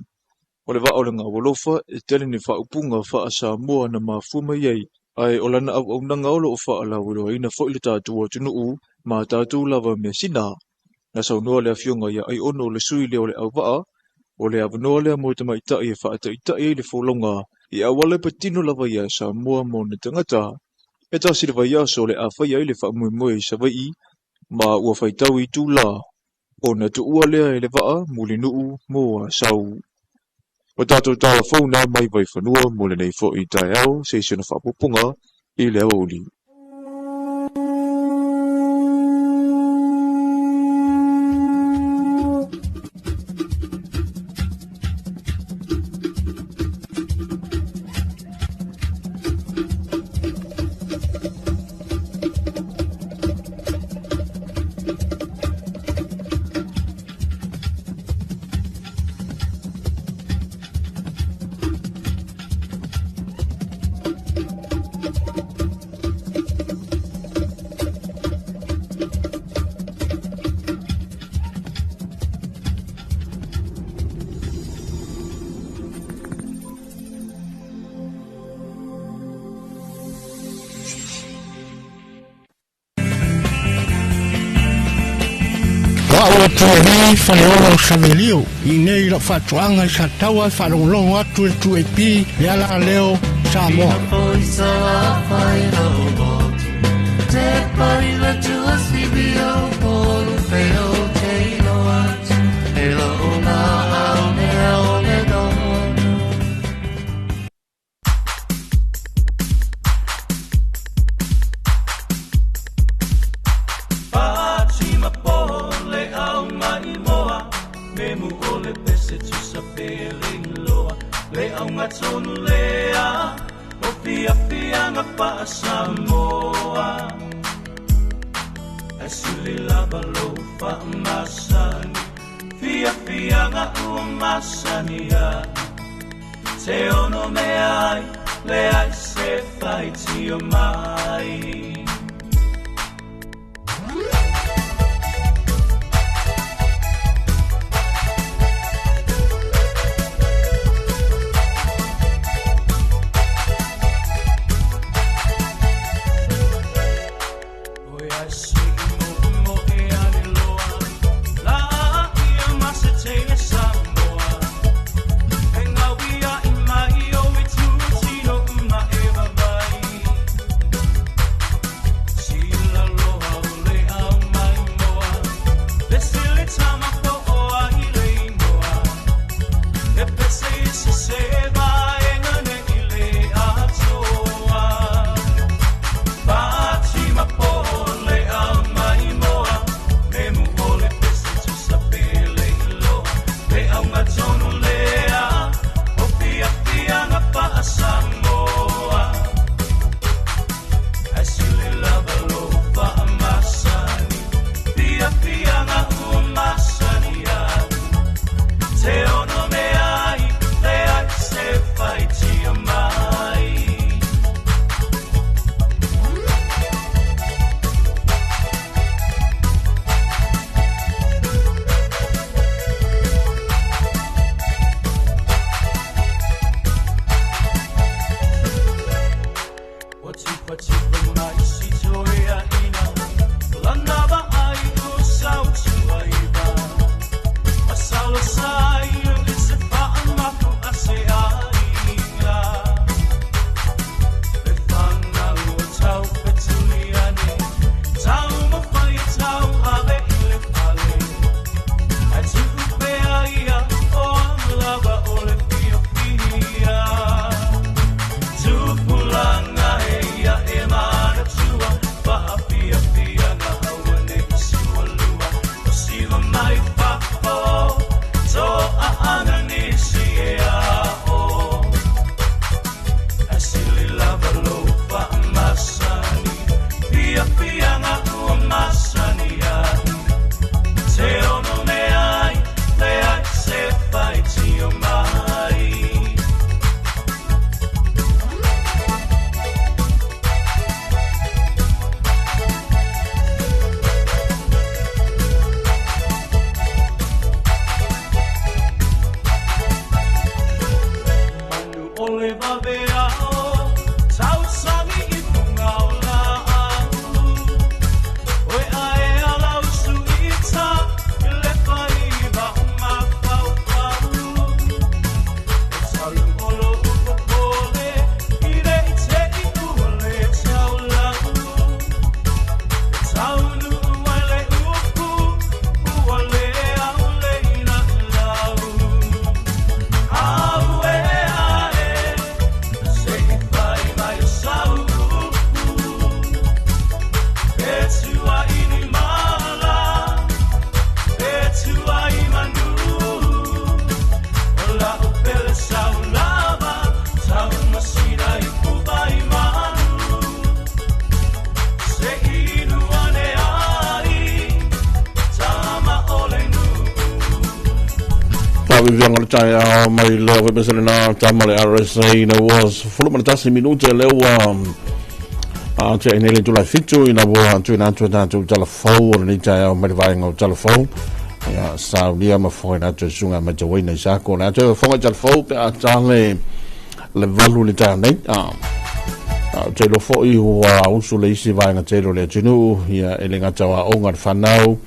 O le vaa o le ngawalofa e tele ni wha upunga wha Samoa na mafuma iei, ai o lana au nanga olo o wha ala wiro ina fo ili tātua tunu u, ma tātua lava me sina. Na sau noa le afionga ia ai ono le sui leo le au vaa, o le avanoa lea mo te maitai e wha ata itai e le folonga, i awale patino lava ia Samoa mo na tangata. E tasi le vai aso le awhai ai le wha mui sa vai, ma ua whaitau i tū la. O na tu ua lea e le vaa, muli nuu, moa sau. O tātou tāla whauna mai vai whanua mole nei fo i tai au, seisiona whapopunga i leo uli. o tuenei whaneolo savelio I nei la whatuanga sa taua whalonglongo atu e tu e pi le ala leo Samoa. Te paila tua sibio polu feo te iloat e la ona au ne au ne dono. Pātima pole au mai moa me mu ole pese tu sa pele loa le au ngatonu lea o pia pia nga pa Samoa. Asuli lava lo fa masani fia fia nga u masani ya te ono me ai le ai se fai ti o mai. Vivian on the my love representative Tamale RSA was full of Matasi Minute Lewa Nearly July Fitu in a war to telephone and Nita Medivang of telephone. Saudi Amafoin at Sunga Majawina Sako, and I phone telephone at Charlie Levalu Litane. Talofa you are also lazy vine a tailor let you know, here, Elingatawa Ongar Fanau.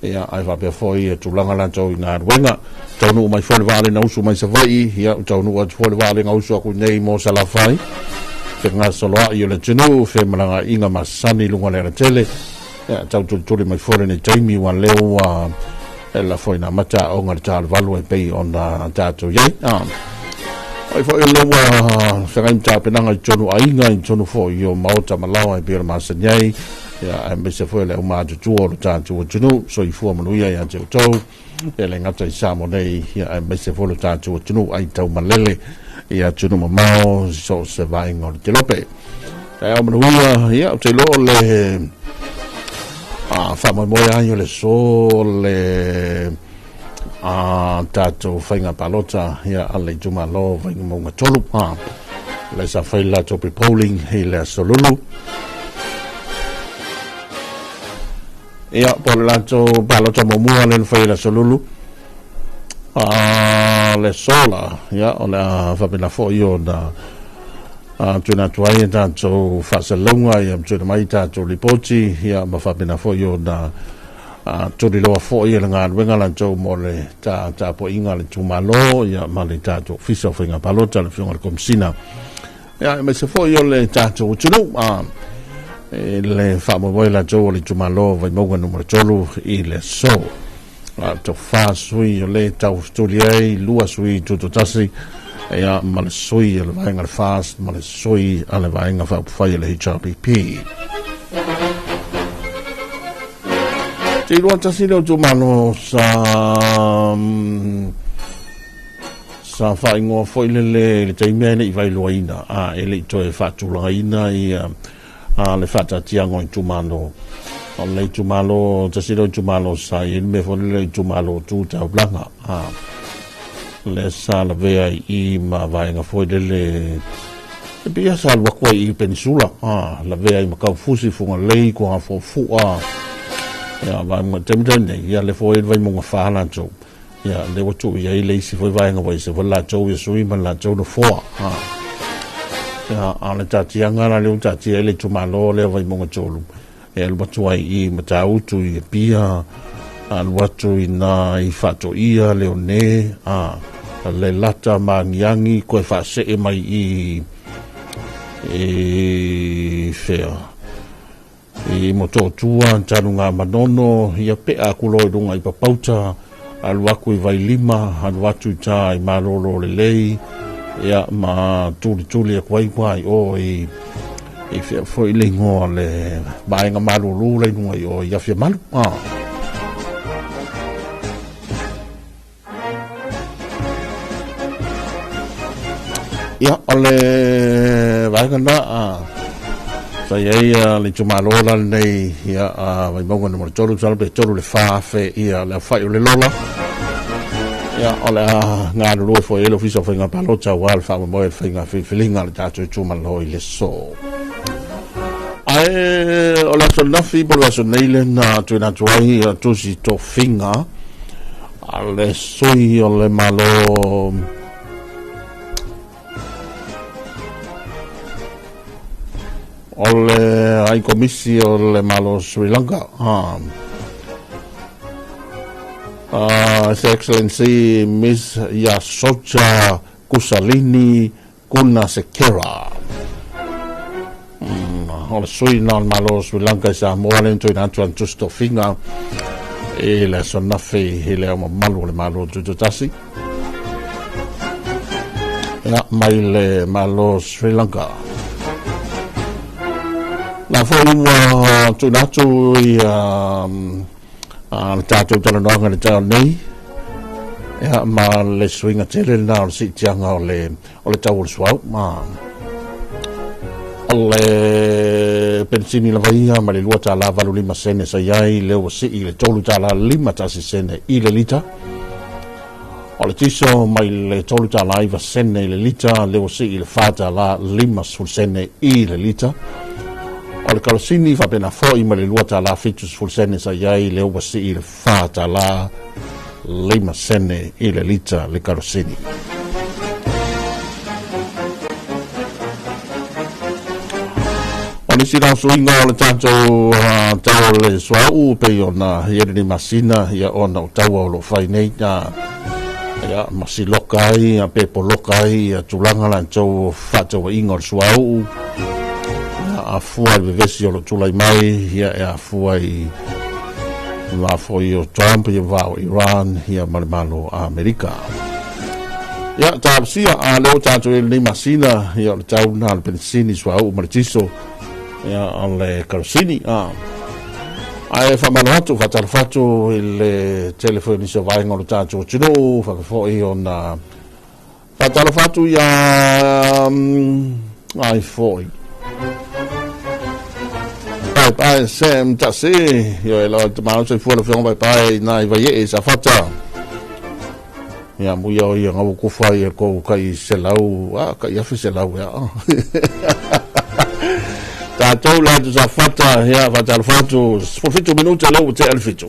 I have before here to Langalanto in Adwenga. Tonu my phone valley also my Savai, here Tonu what for valley also could name more Salafai. Fenga Sola, you let you know, Femala Inga Masani Lunga Tele. Tautu my phone and Jamie one leo Ella Foina Mata Ongar Value pay on the Tato Yay. I for a lower Ferranta Penanga Jonu Ainga in Jonu for your Mauta Malawa and Beer Masanyay. I'm Mr. Fuel Omar to all the time to what you know, so you form Luya and Joto, yelling after Samoa, here I'm Mr. Full of time to what you know, I told Malele, here to know Mao, so surviving on Tilope. I'm here to Lole Fama Moya, you so Tato Fanga Palota, here I'll to my love and Monga Tolupa. Let's a fail to be polling, Hila Solulu. Por lato balota momua len faila solulu le sola ona fa bela fo yo da tuna tuai tanto fa salonga tuna mai tanto ripoti ma fa bela fo yo da tuli lo fo yo nga wenga lanto mole ta po inga le tumalo male tanto fiso finga balota le finga komsina me se fo yo le tanto tunu le famo voi la giovane Giumalo vai moga numero giolo il so to fa sui le tau studiei lua sui tutto tassi ma le sui le vai al fast ma le sui alle vai a fare le HRPP ti lo tassi lo Giumalo sa fa ingo foi le taimene i vai loina e le to fa tu loina le fata tiango in Tumalo le Tumalo tasiro Tumalo sai me fo le Tumalo tu ta blanga le sala vea I ma vai nga foi le bia salva qua I peninsula la vea I ma ka fusi fu le ko fo fu va ma temtene ya le foi vai mo fa la jo ya le wo tu ya le si foi vai nga vai se la jo ya sui ma la jo no fo ana tati angana le tati ele Tumalo le vai monga tolu el batuai I matau tu I pia al watu ina I fato ia le one le lata mangiangi ko fa se mai I fea I moto tua tanunga manono ia pe akulo dunga I papauta al waku I vai lima al watu ta I malolo le lei ya ma tuli kwai o I foi le ngole bai nga malulu le ngoi o ya fia malu ya ole bai nga saya le Tumalo la nei ya vai bongo no tolu salbe tolu le fa fe ia le fa le lola ya ola nga lo fo ele fiso fa nga palota wal fa mo e fa feelinga le tato Tumalo le so ola so nafi por la sonile na tu na tuai tu si to finga ale soi ole malo o le ai komisi o le malo Sri Lanka. His Excellency Miss Yasocha Kusalini Kunasekera. O le sui na malo Sri Lanka Samoa le tui na tuan tusto finga e le sonafi e le malo tututasi. Ya mai le malo Sri Lanka. La fo tu na tu tātou talanoanga le tau nei ea ma le swinga tele na o le si tianga o le tau o le suau o le pensini la vaia ma le lua tā la valu 5 sene sa iai leo si i le tolu tā la 5 tasi sene i le lita o le tiso mai le tolu tā la 5 sene i le lita leo si i le fata la 5 sene i le lita o le kalosini fa pena foi ma le lua ta la fitus full sene sa iai le uwa si i le fa ta la 5 sene i le lita le kalosini. O nisi rao suinga o le tātou tau le suau pe o na hiere ni masina ia o na tau o lo fai nei na ia masi lokai a pepo lokai a tulanga lan tau fatau inga o le suau a fuai vevesi o lo tulai mai ia e a fuai la foi o Trump ia vao Iran ia malemalo a Amerika ia tāpsia a leo tātou e ni masina ia o le tau na le pensini sua u maritiso ia o le karosini a e whamano atu whatarafatu i le telefoni sa vaenga o le tātou tino whakafoi o na whatarafatu ia ai foi Pai sem tasi yo elo tomao se fuera fiong pai nai vai e sa fata ya mu yo yo ngabu ku fai ko kai selau kai afi selau ya ta to la sa fata ya fata al fatu for 5 minutos lo te al fitu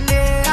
Le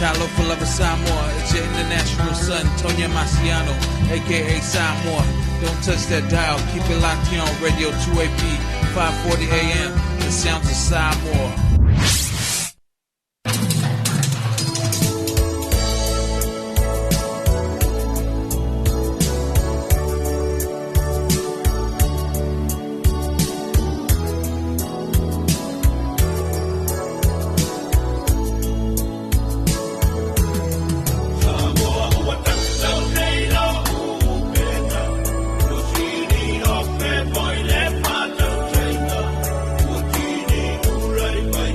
Talofa Samoa, it's your international son, Tonya Marciano, aka Samoa. Don't touch that dial, keep it locked here on Radio 2AP, 540 AM, the sounds of Samoa. Bye.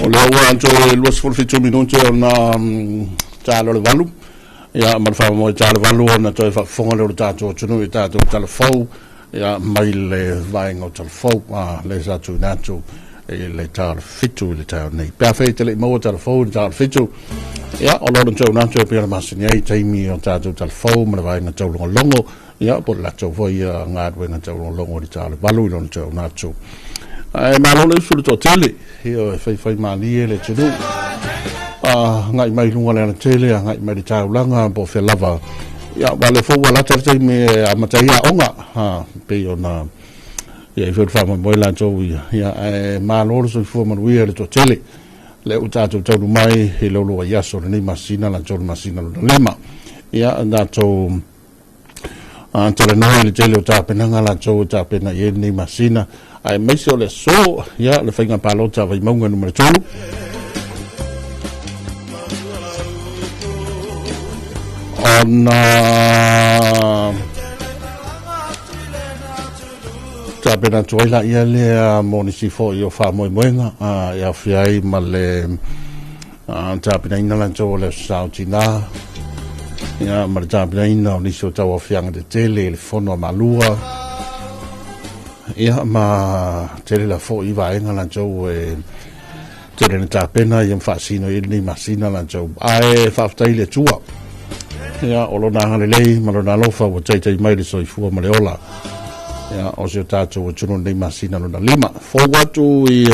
O le ua anto e luas fulfitu minuti o na talo le valu. Ia marfa mo talo valu o na toi fonga le tato tunu i tato telefou. Ia mai le vainga o telefou le satu natu e le talo fitu le tau nei. Pea feite le mo telefou le talo fitu. Ia o loro tau natu e pia masini ai taimi o tato telefou ma le vainga tau longo longo. Ia po la tau foi ngadwenga tau longo le talo valu i loro tau natu. Ma lo le sul to tele io fai mali le tunu ngai mai lunga le tele ngai mai tau langa po fe lava ya vale fo wala tarte me amatai onga pe ona ia fo fa mo la to ya ma lo sul fo mo le to tele le utato to mai e lo ya so ni masina la to masina lo lema ya na to tele no le tele ta pena la to ta pena ye ni masina ai mai se le so ya le fainga palota vai maunga numero 2 ona ta pena toila ia le monisi fo io fa mo moenga ya fiai male ta pena ina la to le sautina ya ma ta pena ina ni so ta o fianga de tele le fono malua ia ma tele la fo i vaenga la tau tele na tapena i fa sino i ni masina la tau ai fa ftai le tua ia o lona agalelei ma lona alofa ua taitai mai le soifua ma le ola ia o se o tatou tunu nei masina lona 5 fou atu i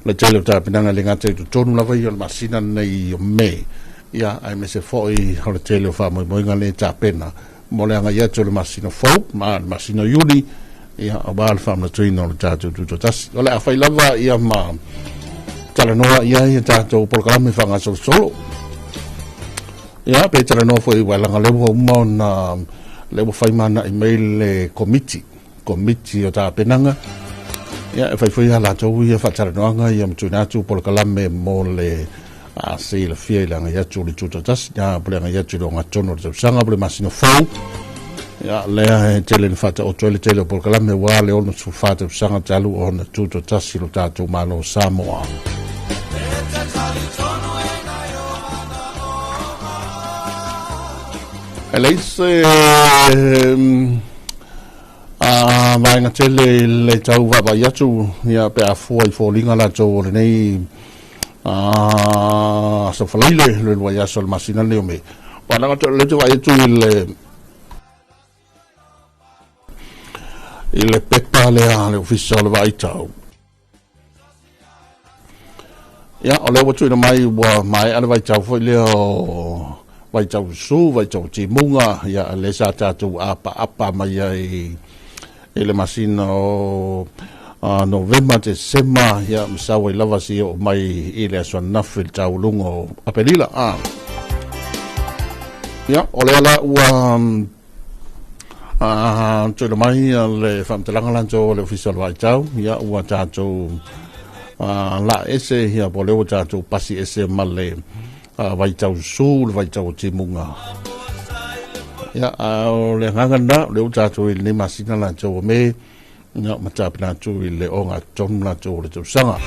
le taile o tapinaga le gata i totonu lava i o le masina nei o me ia ai me se foʻi o le taile o faamoemoega le tapena mo le agai atu o le masina fou ma le masina iuli ia auā le faamanatuina o le tatou tutotasi o le afai lava ia ma talanoa ia tatou polokalame fagasolosolo ia pe talanoa foʻi uailaga leua uma ona le fai mana email le committee o tapenaga ia e faifai a latou ia faatalanoaga ia matuina atu polokalame mo le seilafia i le agai atu o le tutotasi ia po le agai atu i le ogatono o le tausaga po le masino fou ia lea e tele ni faataoto ai le tele o polokalame ua le ono fatausaga talu o na tutotasi lo tatou malo Samoa Elise vainga tele le tau vava yatu ia pe afua i fōlinga la tau ore nei sa whalaile le lua yaso le masina leo me wananga le tau yatu i le pepa le ofisa le vai tau ia o le watu ina mai wa mai ana vai tau fo leo vai tau su vai tau timunga ia le sa tatu apa mai ai ele masina o November December ia msawa i lava si o mai ile aswa nafil tau lungo apelila ia ole ala ua tōle mai le whamtalanga lanto le official vai tau ia ua tātou la ese ia po leo tātou pasi ese male vai tau su vai tau timunga ia o le nganganda le tātou i le masina lanto me ia matapina tu i le onga tom lanto le tausanga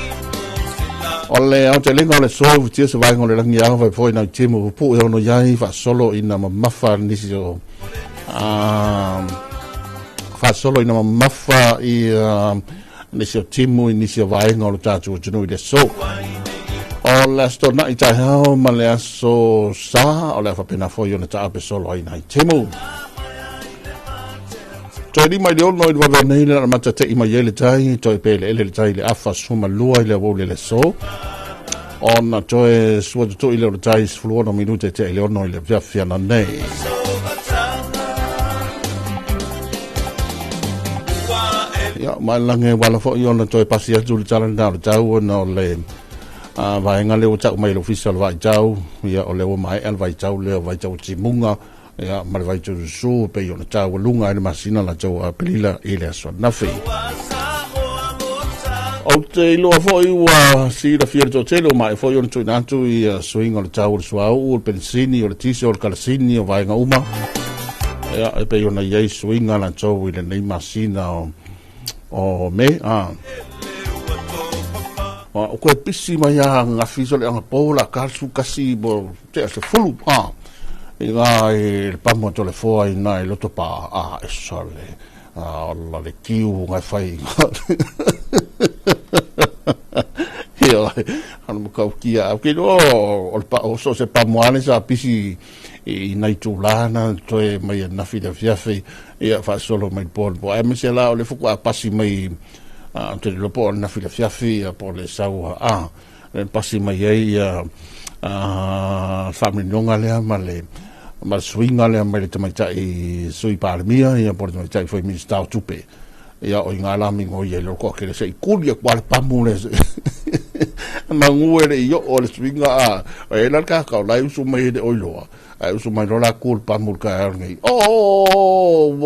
o le au te lenga o le sovu tia se vai ngole rangi au vai foi na timu pu e ono iai fa solo ina mamafa nisi o fa solo ina mamafa i nisi o timu i nisi o vai ngole tātou tunu i le so o le asto na i tai hao ma le aso sa o le awhapena foi o na taape solo ai na i timu toi li mai le ono i le wawa nei le mata te ima ye le tai toi pe le tai le afa suma lua i le wau le so ona toi sua tu i le tai sfluono minute te le ono i le viafia na nei ya mai lange wala fo i ona toi pasi atu le talanda le tau ona le vaenga le o tau mai le official vai tau ia o le o mai al vai tau le vai tau timunga ia ma le vai tau su pe ona tau lunga le masina la tau pelila ile so nafi o te ilo fo i wa si la fier to telo mai fo ona tu nantu i swing o le tau so au pensini o le tisi o le kalsini o vaenga uma ia pe ona ia swing ala tau ile nei masina o me o koe pisi mai a ngafiso le anga pola kalsu kasi bo te ase fulu i ngā i pamo to le foa i nai loto pa e sole ala le kiu ngai fai heo anu mukau kia au kino o le pa o so se pamoane sa pisi i nai tūlana toe mai a nafi da fiafe ia fa solo mai pon po e mese la o le fuku a pasi mai te le lopo na fila fiafi po le sau le pasi mai ai family nonga le ma swinga le ma le tamaita sui parmia ia por tamaita foi minister tupe ia o ngala mingo ia lo ko ke se kulia kwal pamule ma nguere io o le swinga e la ka la usu mai de oilo ai usu mai la kul pamul ka ngai wo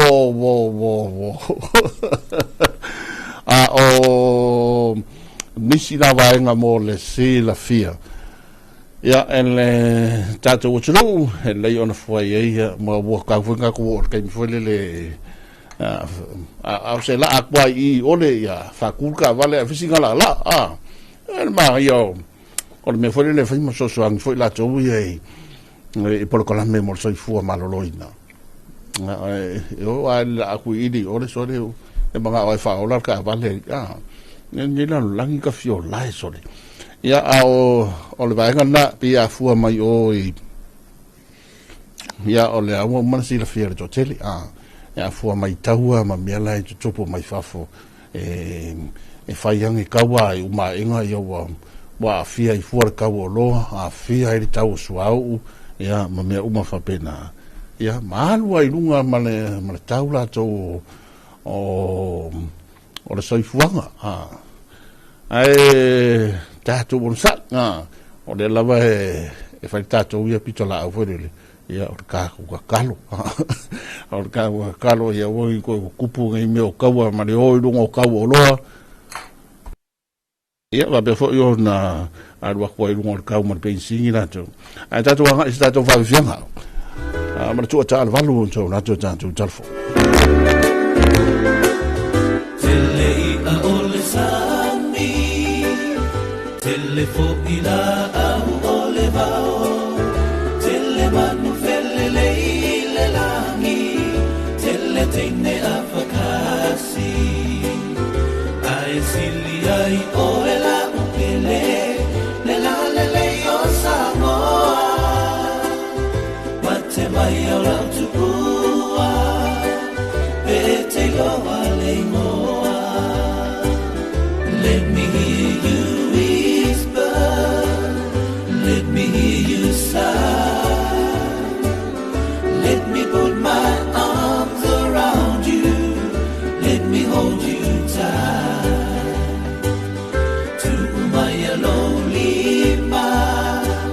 o nisi la vaenga mo le se la fia ia ele tato utulu ele ona foi ia mo wo ka funga ko ke mi foi le a se la akwa i ole ia fa kulka vale fisinga la el ma io o me foi le fai mo so so foi la to e por con la memo so fu maloloina io al akuidi ole so le e manga o fa ola ka vale ni la langi ka fio lai sole ia o le vaenga na pia fua mai o i ia o le aua mana sila fia le totele ia fua mai taua ma mea lai tutupu mai fafo e whaiangi kaua i umaenga ia wa fia i fua le kaua o loa a fia i tau suau ia ma mea uma whapena ia maalua i lunga ma le tau la tau o le soifuanga ai tātou o sa o le lava e whai tātou ia pito la au wherele ia o le kalo o le kalo ia oi ko kupu ngai me o kaua ma le oi lunga o kaua o loa ia va be fo yo na alwa ko i lunga o kaua ma le pensingi la tau ai tātou anga i tātou whawifianga ma le tua ta al valu so na tātou talfo Telefo ila au ole vao Tele manu fele le langi Tele teine a whakasi Ae sili ai o e la upele Le la le o Samoa Mate mai au lau tupua Pe te loa le moa Let me hear you Let me hear you sigh. Let me put my arms around you. Let me hold you tight. To my lonely mind,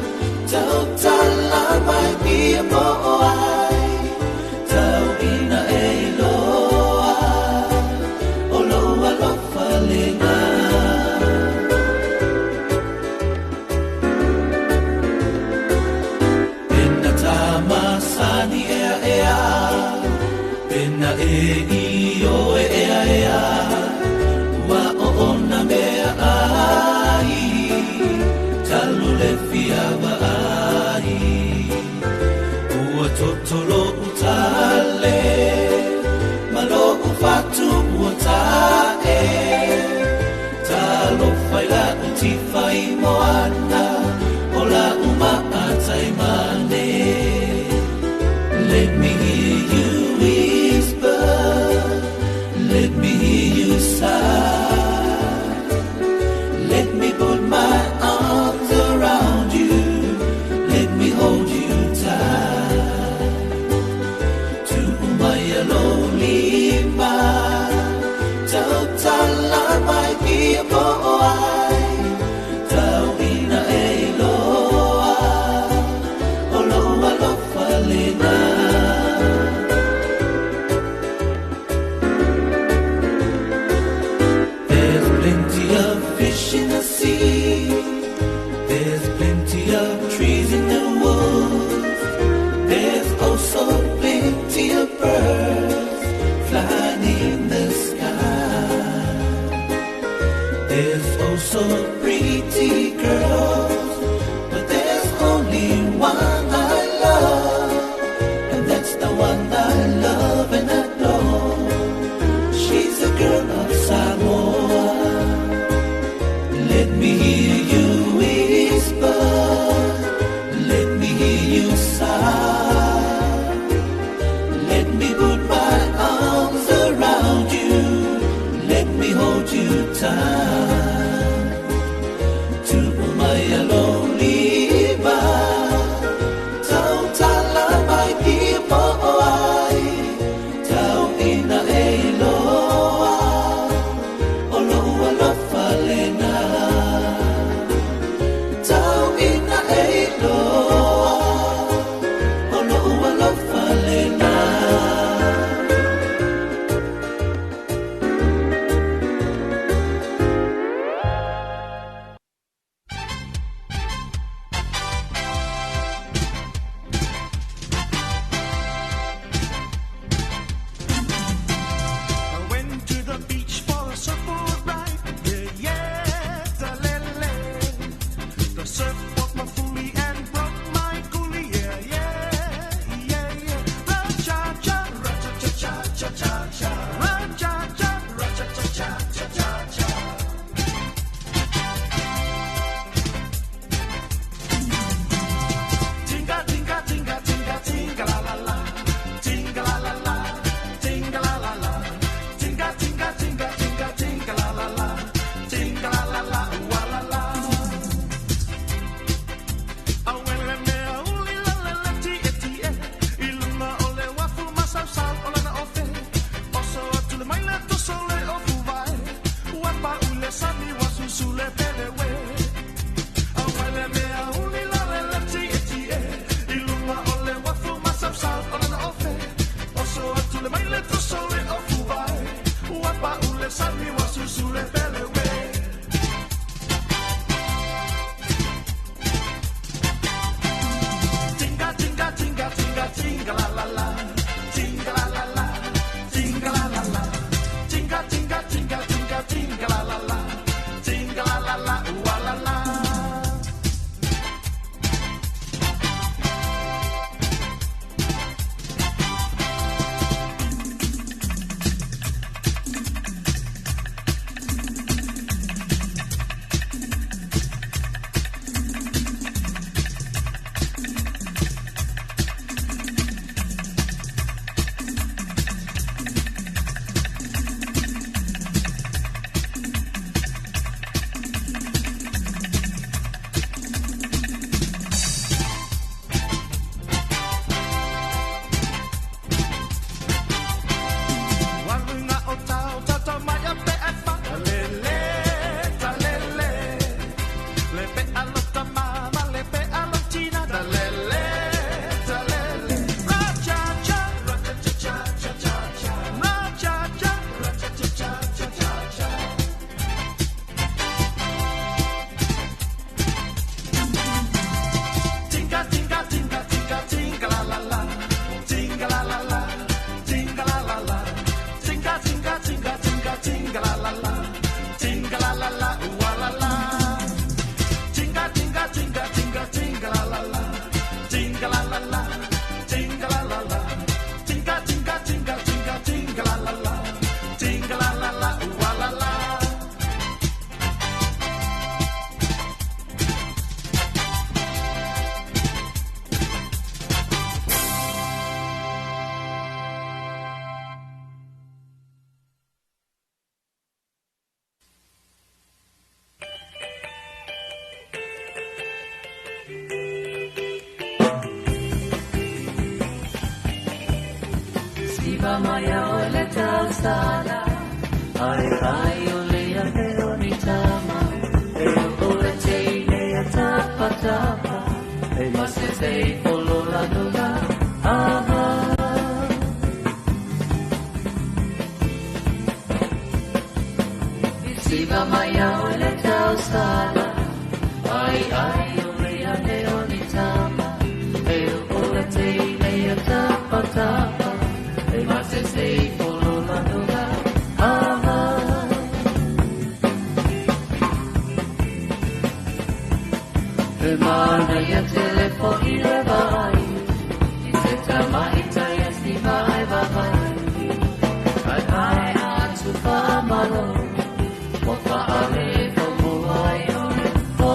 tau tala mai pia moai, tau ina e loa, o loa lofa lenga. Masani ea Pena e o ea Wa o ona mea ai Talu le fiawa ai Ua totolo utale Malo ufatu utae Talofa ila utifai moana Ola umaatai mane Let me hear you whisper. Let me hear you sigh. Let me put my arms around you. Let me hold you tight. To my lonely mind, tau tala mai pia moai, tau ina e loa, o loa lofa lena. In the sea, there's plenty of trees in the woods. There's also plenty of birds flying in the sky. There's also pretty girls, but there's only one I love, and that's the one I love and adore. She's a girl of Samoa. Let me hear you whisper. Let me hear you sigh. Let me put my arms around you. Let me hold you tight. To my Siva maya ole tau sala Ai ai ole a te oni tama E ole te ne a tapa tapa E mase te polo la nuga Aha Siva maya ole tau sala Ai ai ole a te oni tama E ole te ne a tapa tapa E mase te polo la nuga Aha E mana ia telefo I le vai I te tama I taia si vai vai Ai ai atu whamalo Mo whaale whamu ai o le fo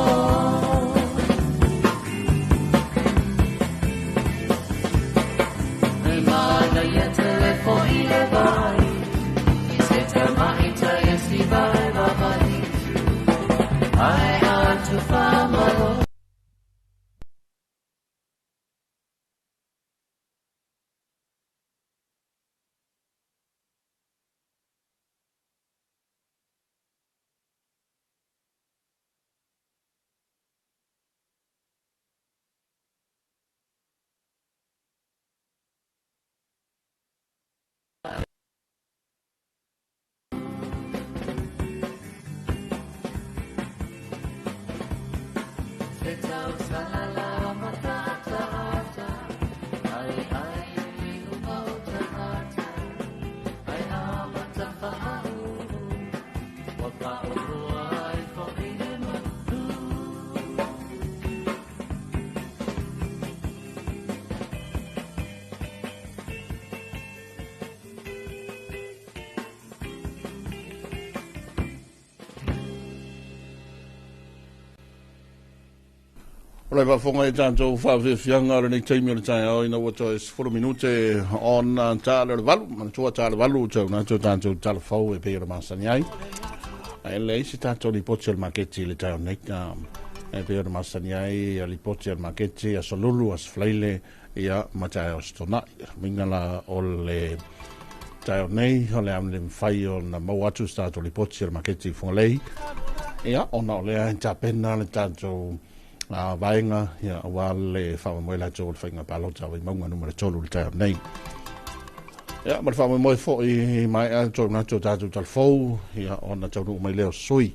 E mana ia telefo I le vai I te tama I taia si vai vai Ai atu whamalo Ole va fonga e tanto fa fianga le nei taimi o le tai o ina wato es 4 minute on tale le valu man tua tale valu tau na tau tanto tale fau e pe o masani ai e lei si tanto li pochi al maketti le tai o nei e pe o masani ai li pochi al maketti a solulu as flaile ia matai o stona minga la o le tai o nei o le am le fai o na mau atu stato li pochi al maketti fonga lei ia ona o le a intapena le tanto vaenga ia wale fa mo la tol fainga palota we mo nganu le tolu ta nei ia ma fa mo fo I mai a tol na tol ta tol fo ia ona tolu mai leo sui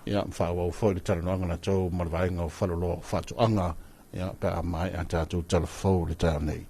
ia fa wo fo le tala no na tol ma vaenga fa lo fa tu anga ia pa mai a ta tol fo le ta nei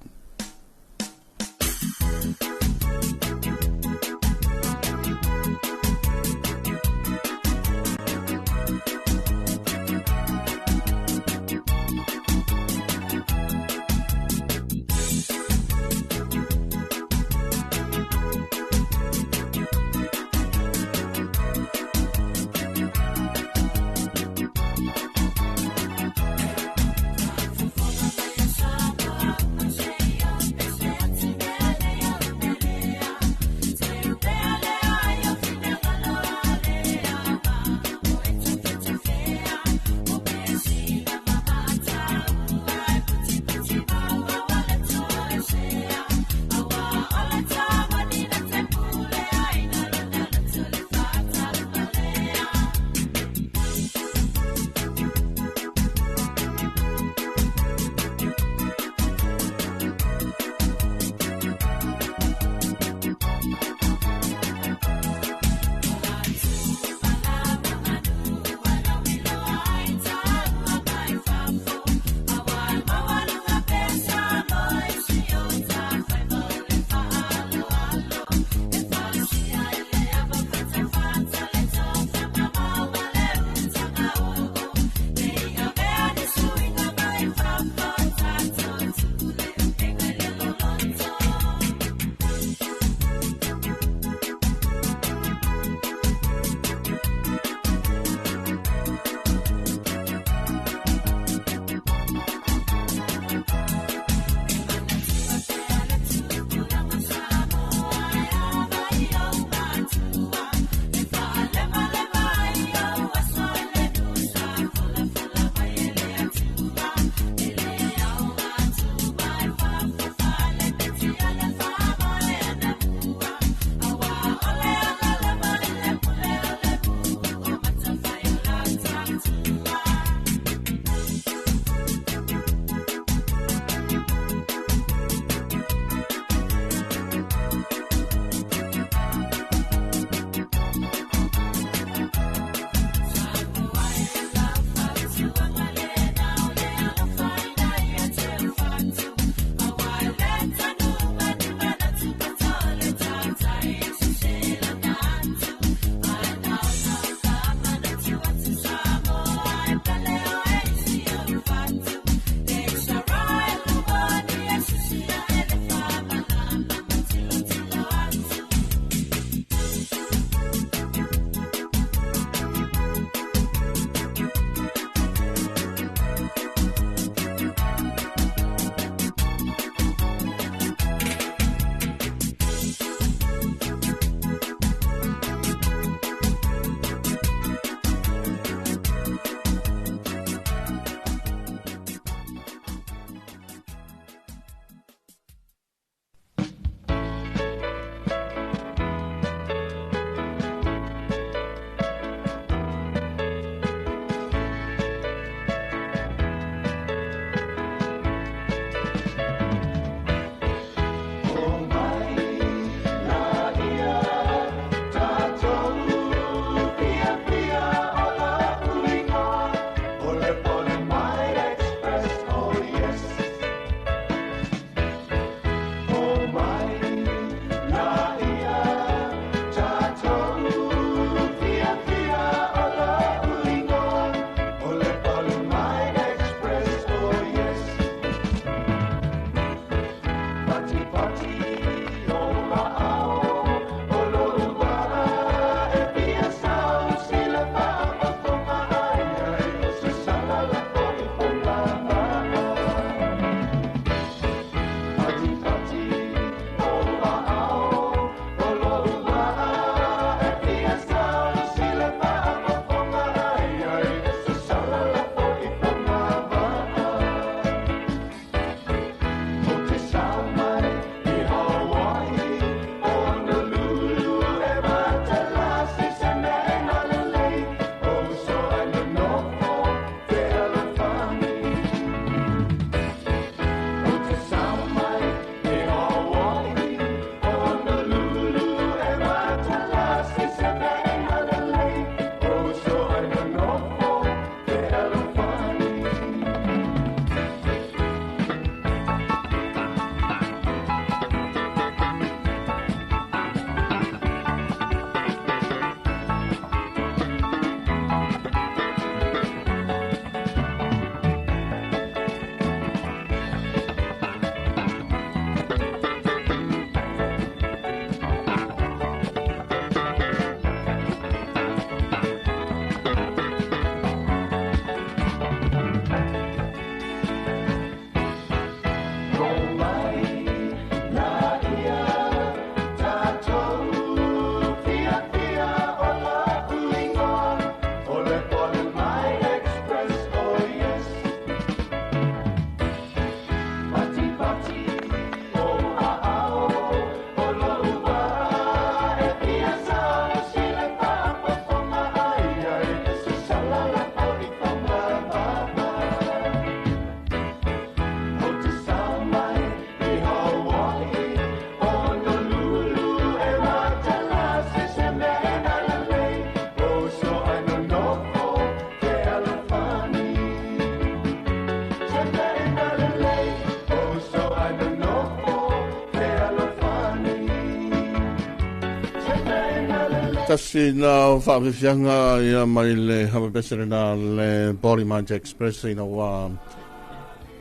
Kasi na whaawiwhianga ia mai le hawa besere na le Body Mind Express ina wa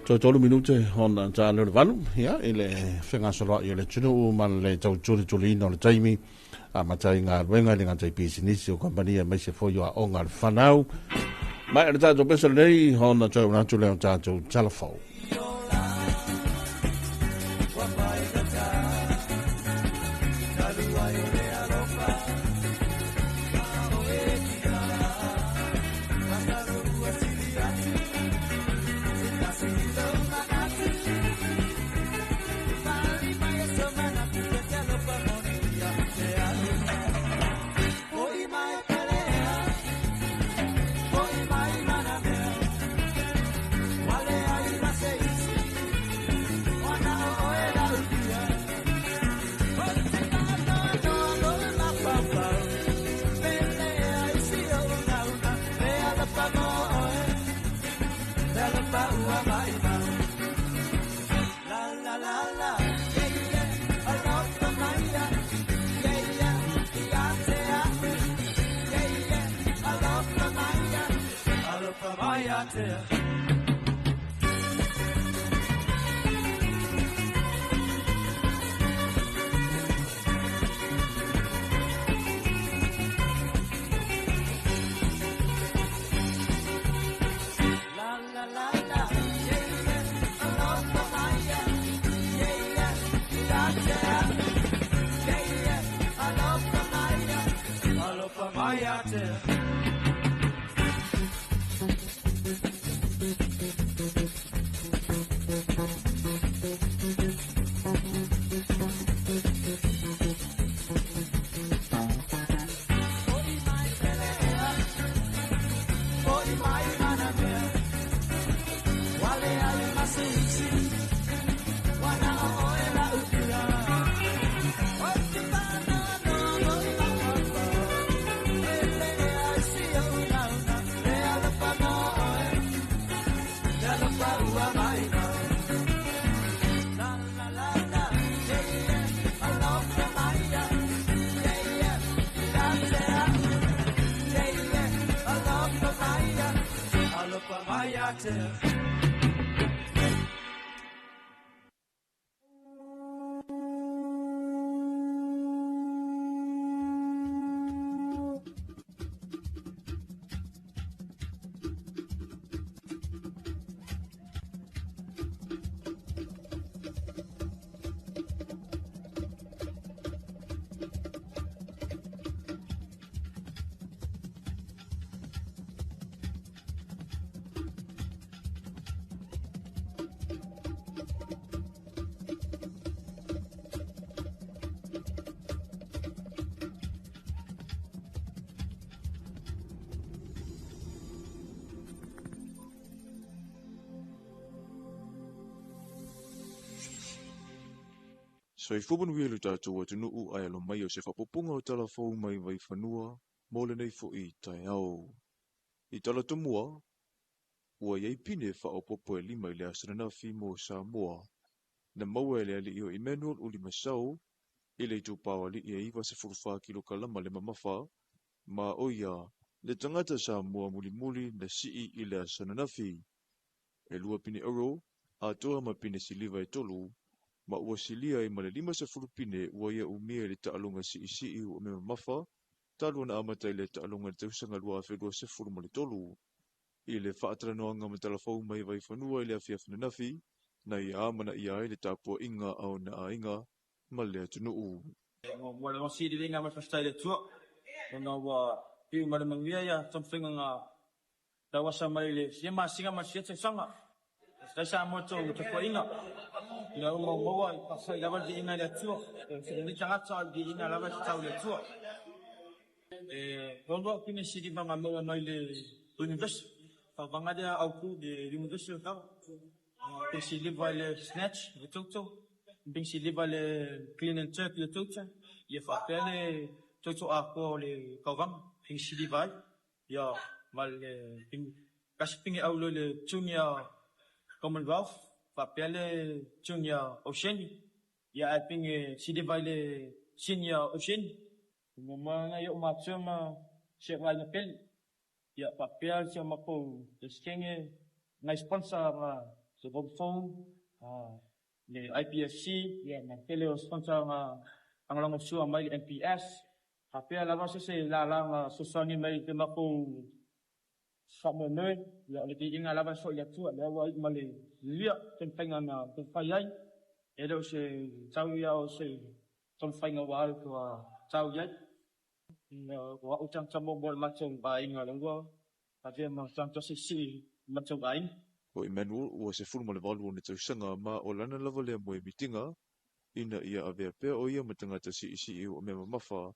tolu minute hona ta le valu ia ile whenga soloa i le tunu man le tau tuli ina le taimi a matai ngā ruenga le ngā tai pisinisi o kompania mai se fo a o ngā whanau mai le tātou besere nei hona tau natu leo tātou Talofa. So I whubun wielu tātou atunu u ai alo mai o se whapopunga o Talofa mai vai whanua, mole nei fo I tai au. I Talatumua, ua iei pine wha popo e lima I le asrana mo Samoa, na maua e le ali o Emmanuel uli masau, I le tūpāwa li I iwa se 4 kilo kalama le mamafa, ma oia, le tangata Samoa muli na sii I le asrana e lua pine euro, a toa ma pine siliva e tolu, ma ua silia I male 5 pine ua ia umia le taalunga si o me mafa, talu na amata I le taalunga le tausanga lua awhedua 10 ma le tolu. I le whaatranoanga ma Talofa mai vai whanua I le awhiafina nafi, na I amana I ai le tāpua inga au na ainga, ma le atunuu. Wale wa sidi vinga ma fastai le tua. Ona wa piu ma le mangia ia tamwhinga ngā tawasa mai le siema singa ma siete sanga. Stai sa moto te ko inga. Ina uma maua I pasai lava di inga le tua. Ni tangata di inga lava tau le tua. Rondo pine sidi ma maua mai le university. Whawanga dea au ku de university o tau. Pesi liva le snatch le toto. Pesi liva le clean and jerk le toto. Ia whapele toto a ko le kauranga. Pesi liva ia mal kasi pingi au le junior Commonwealth. Whapele junior Oceania. Ia pingi si liva le senior Oceania. Mga yung matsuma siya nga napil. Ya papel siya mako skenge na sponsor sa phone ni IPSC ya na tele sponsor ang lang su may MPS. Papel la sa lalang susani may mako sa monoy ya lagi inga la so ya tu la wa mali lia tenga na tufayay edo se chau yao se tufayng wa ko chau yai wa utang sa mobile macam baing lang go tapi macam tu sisi macam baing o Emmanuel o se full mole valu ne tsanga ma o lana lava le mo mitinga ina ia ave pe o ia matanga ta si o me mafa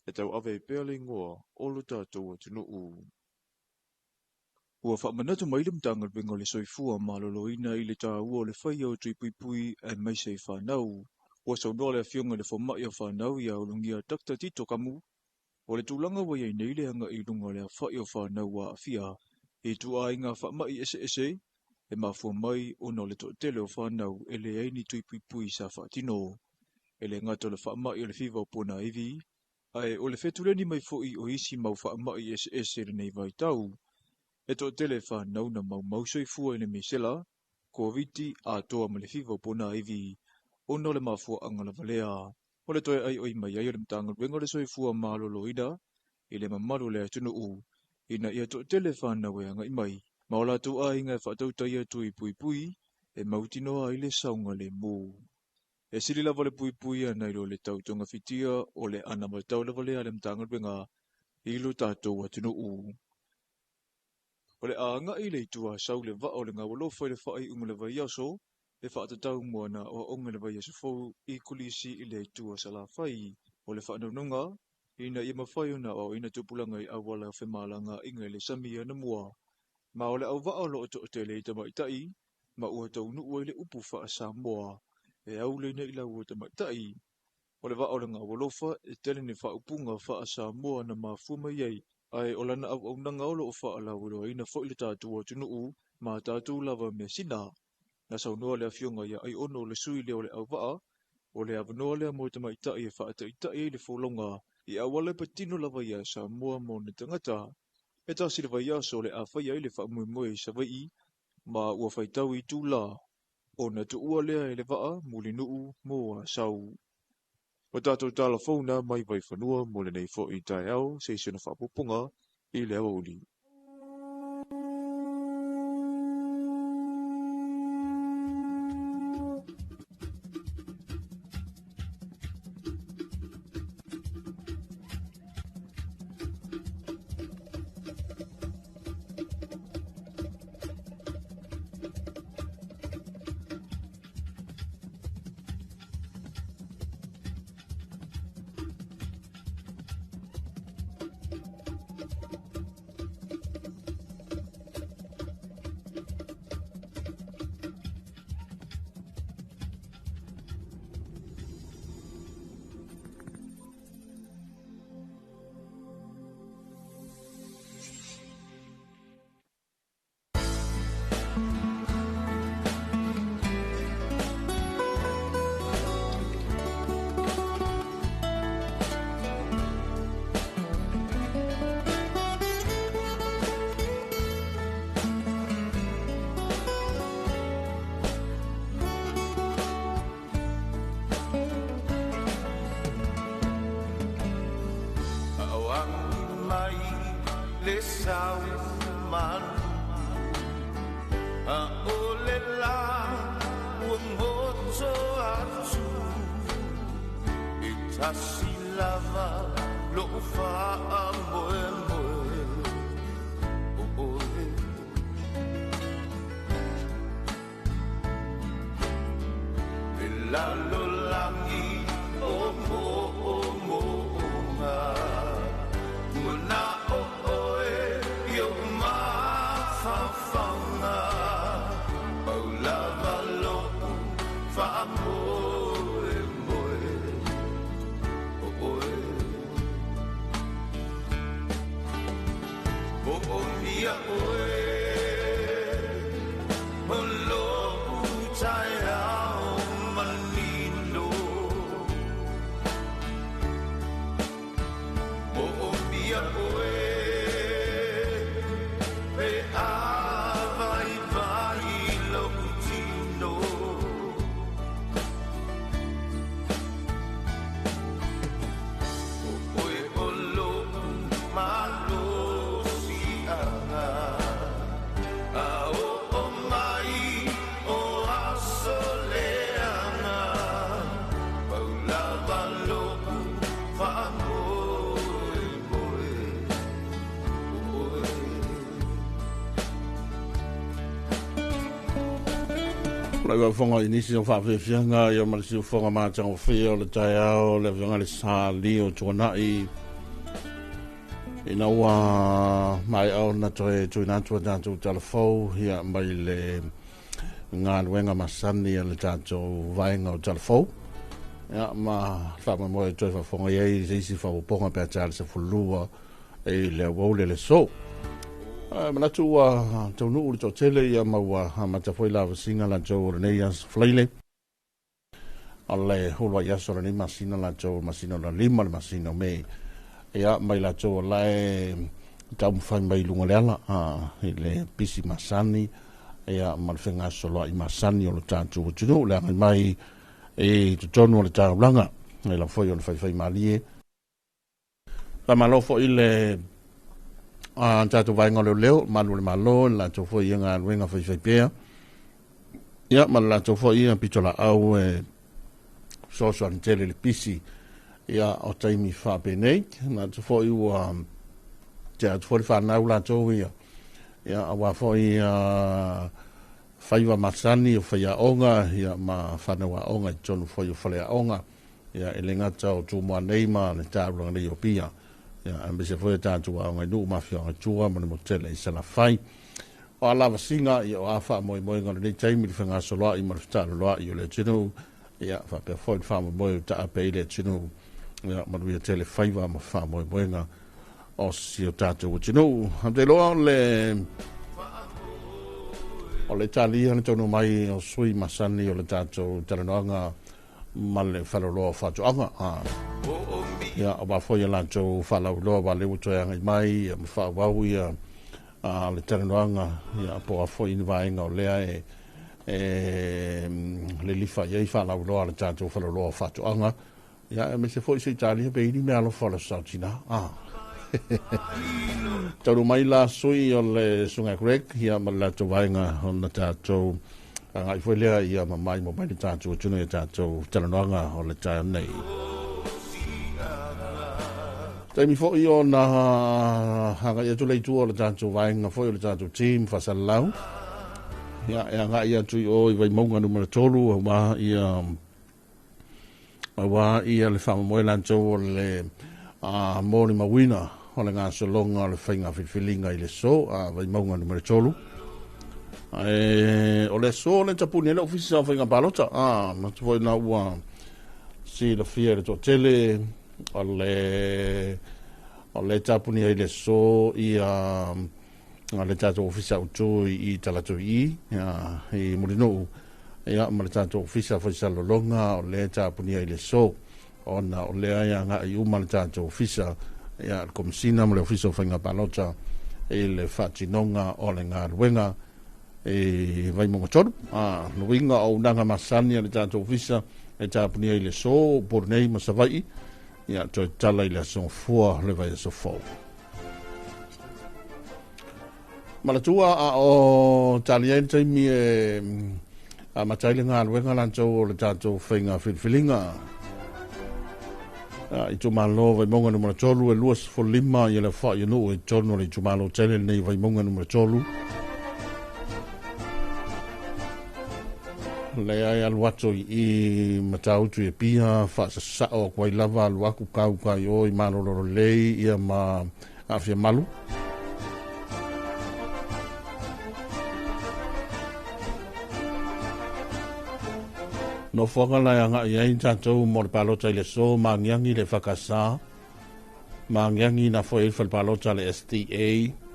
e tau ave pe lingoa o luta to tunu u ua fa manatu mai lim tangal bengo le soifua maloloina i le tāua o le whaia o tui pui e mai sei whanau. Ua sau noa le fionga le whamai a whanau ia o lungia takta tito kamu. O le tūlanga wa iei nei le hanga i lunga le whai o whanau a awhia. E tu a inga whamai ese e mafua mai o no le to tele o whanau e le eini tui pui sa whaatino. E le ngato le whamai o le whiwa o pona iwi. Ai o le whetuleni mai fo i o isi mau whamai ese le nei vai tau. E to tele whanau na mau soifua ina misela, koviti a toa ma le whiwa pona iwi, ono le mafua angala valea. O le toi ai oi mai ai o le mtanga wengo le soifua malolo ida, i le mamaru le atunu u, ina ia to tele whanau e anga imai, maola tu a inga whatau taia tui pui, e mautinoa i le saunga le mu. E siri lava le pui ana ilo le tautonga fitia o le ana matau le valea le mtanga wenga, ilo tatou atunu u. O le anga i le itua sau le vaa o le ngawalofa i le whai unga le vai aso, le whaatatau moana o onga le vai aso fau i kulisi i le itua sa la whai, o le whaanunga, ina i mawhai ona o ina tupulanga i awala whemalanga inga le samia na mua. Ma o le au vaa o lo o to te le itamaitai, ma ua tau nuu i le upu wha Samoa, e au le ina i lau o tamaitai. O le vaa o le ngawalofa e tele ni wha upunga wha Samoa na mafuma iei, ai o lana au nanga olo o wha ala wuro ina fo ili tātua o tunu u, ma tātua lava mea sina. Na sau noa lea fionga ia ai ono le sui leo le au vaa, o le avanoa lea mo tama itai e wha ata itai e le fōlonga, i awale patino lava ia sa mua mo na tangata. E tāsi le vai aso le awhai ai le wha mui sa vai, ma ua whaitau i tū la, o na tu ua lea e le vaa muli nuu mo a sau. O tātou tāla fauna mai vai whanua mo le nei fo i tai au, se isona whapopunga i le awa uli. Hello, child, money. Lai fonga inisi o whawhiwhianga ia marisi o fonga mātang o whia o le tai ao le vionga le sāli o tuanai ina ua mai au na toe tuinantua tātou talafou ia mai le ngā luenga masani le tātou vaenga o talafou ia ma whama moe toe whafonga iei isi whapoponga pēr tāle sa fulua e le waule le so manatu wa tonu uli to tele ia maua mata foi lava singa la jo nei as fleile alle hulwa yaso ni masina la jo masina la lima le masina me ia mai la jo lai tam fai mai lunga lela ile pisi masani ia malfenga solo i masani o lo tatu tunu la mai e tonu le tau langa nei la foi o fai malie la malofo ile tātou vaenga leo manu le malo la tau fo ia ngā ruenga whai pēr ia ma la tau fo ia pitola au soso an tele le pisi ia o taimi whāpenei la tau fo iua te atu fo le whanau la tau ia awa fo ia whaiwa masani o whai aonga ia ma whanau aonga i tonu fo iu whale aonga ia ele ngata o tūmua neima le tāuranga nei o pia ya ambese foi tanto a ngai no mafia a tua mo mo tele i sala fai o ala vasinga i o afa mo ngol nei taimi fanga solo i mo sta lo i le tino ya fa pe foi fa mo ta pe le tino ya mo vi tele fai va mo fa mo nga o si o tato o tino ande lo le tali an tono mai o sui masani o le tato tarananga male falolo fa to anga ya aba foi la jo fala lo ba le uto yang mai fa wa wi le teranga ya po foi ni vai nga le le lifa ya fala lo ala jo fala lo fa to anga ya me se foi se tali be ni me alo fala sa china tau mai la sui o le sunga grek ya ma la to vai nga on ta jo ai foi le ya ma mai mo mai ta jo chuno ta jo teranga o le ta nei Taimi fo i o na hanga ia tu leitu o le tātou vaenga fo i o le tātou team whasalau. Ia ngā ia tu i o i vai maunga numera tolu a wā ia le whama moe lantou o le mōni mawina o le ngā solonga o le whainga whiwhilinga i le so a vai maunga numera tolu. O le so le tapuni ele ofisa o whainga palota ma tu foi na ua si la fia le to tele o le tapuni ai le so i le tatou ofisa utu i talatu i murino ia ma le tatou ofisa faisa lolonga o le tapuni ai le so ona o le ai nga i uma le tatou ofisa ia komisina ma le ofisa o whainga palota le whatinonga o le ngā ruenga vai mongo tonu nuinga o unanga masani le tatou ofisa e tapuni ai le so pornei ma savai ia toi tala i le son fua le vai so fo malatua o talian taimi a mataile ngā ruenga lantou o le tātou whainga whiwhilinga i tu malo vai monga numera tolu e luas fo lima i le wha i no e tono le tu malo tele nei vai monga numera tolu le ai aluato i matautu e pia fa sa o kwai lava aluaku kau kai o i malolo lei ia ma afia malu no foga la nga i tatou mo le palota i le so mangiangi le fakasa mangiangi na foi il palota le STA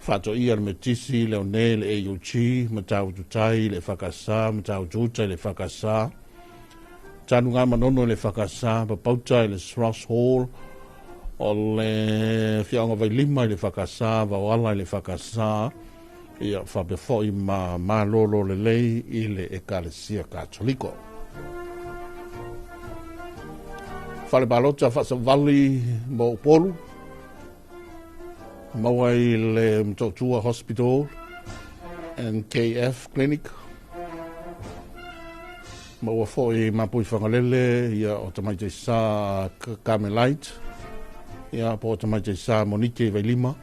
fato ia me tisi le onel e yuchi matau tutai le fakasa matau tutai le fakasa tanu nga manono le fakasa pa pauta le Ross Hall o le fianga vai lima le whakasā, wawala le whakasā, ia whapefo i ma lolo le lei i le ekalesia katoliko. Whale balota whasawali mo upolu, maua i le Mtotua Hospital and KF Clinic, maua fo i mapui whangalele ia o tamaite sa Carmelite, ia po tamaite sa Monique vai lima.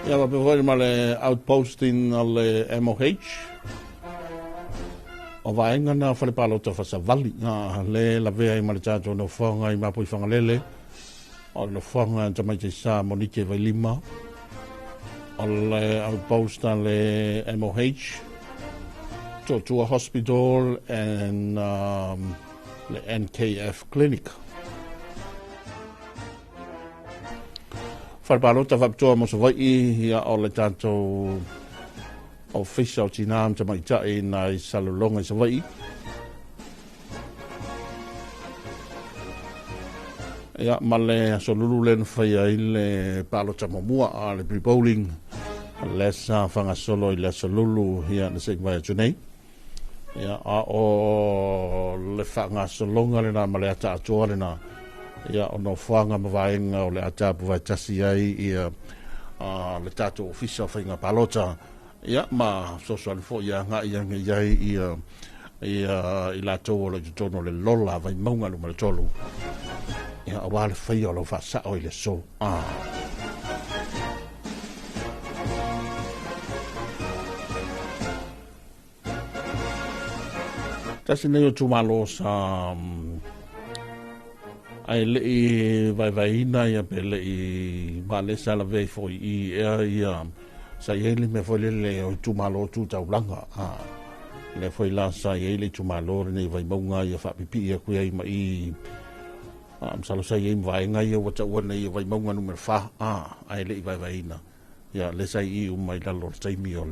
Ia wa pe ma le outposting le MOH. O vaenga na whale palota whasawali le la vea i male tātou no whanga i mapui whangalele. O le whanga tamaite sa Monique vai lima. O le outpost le MOH. To a hospital and the NKF clinic. Wharbalota whaptoa mo sa vai ia o le tātou official tinām te maitai na i salolonga sa vai. Ia male so lulu len whaia i le palota mamua a le pre-bowling. Lesa whangasolo i le salulu ia na se vai atunei. Ia a o le whangasolonga le na male ata atoa le na ia o no whanga mawaenga o le ata puwai tasi ai ia le tātou ofisa whainga palota ia ma sosuali fo ia ngā ia ngai iai i la tau o le tutono le lola vai maunga lu ma le tolu ia a wale whaia o lo whasa o i le so tasi nei o tumalo sa ai le i vai ina ia pe le i vale sala vei foi i ia sa ele me foi le o tumalo tu taulanga le foi la sa ele tumalo nei vai monga ia fa pipi ia ku ia i salo sa ia vai nga ia wata wana ia vai monga numero fa ai le i vai ina ia le sa i mai la lor taimi o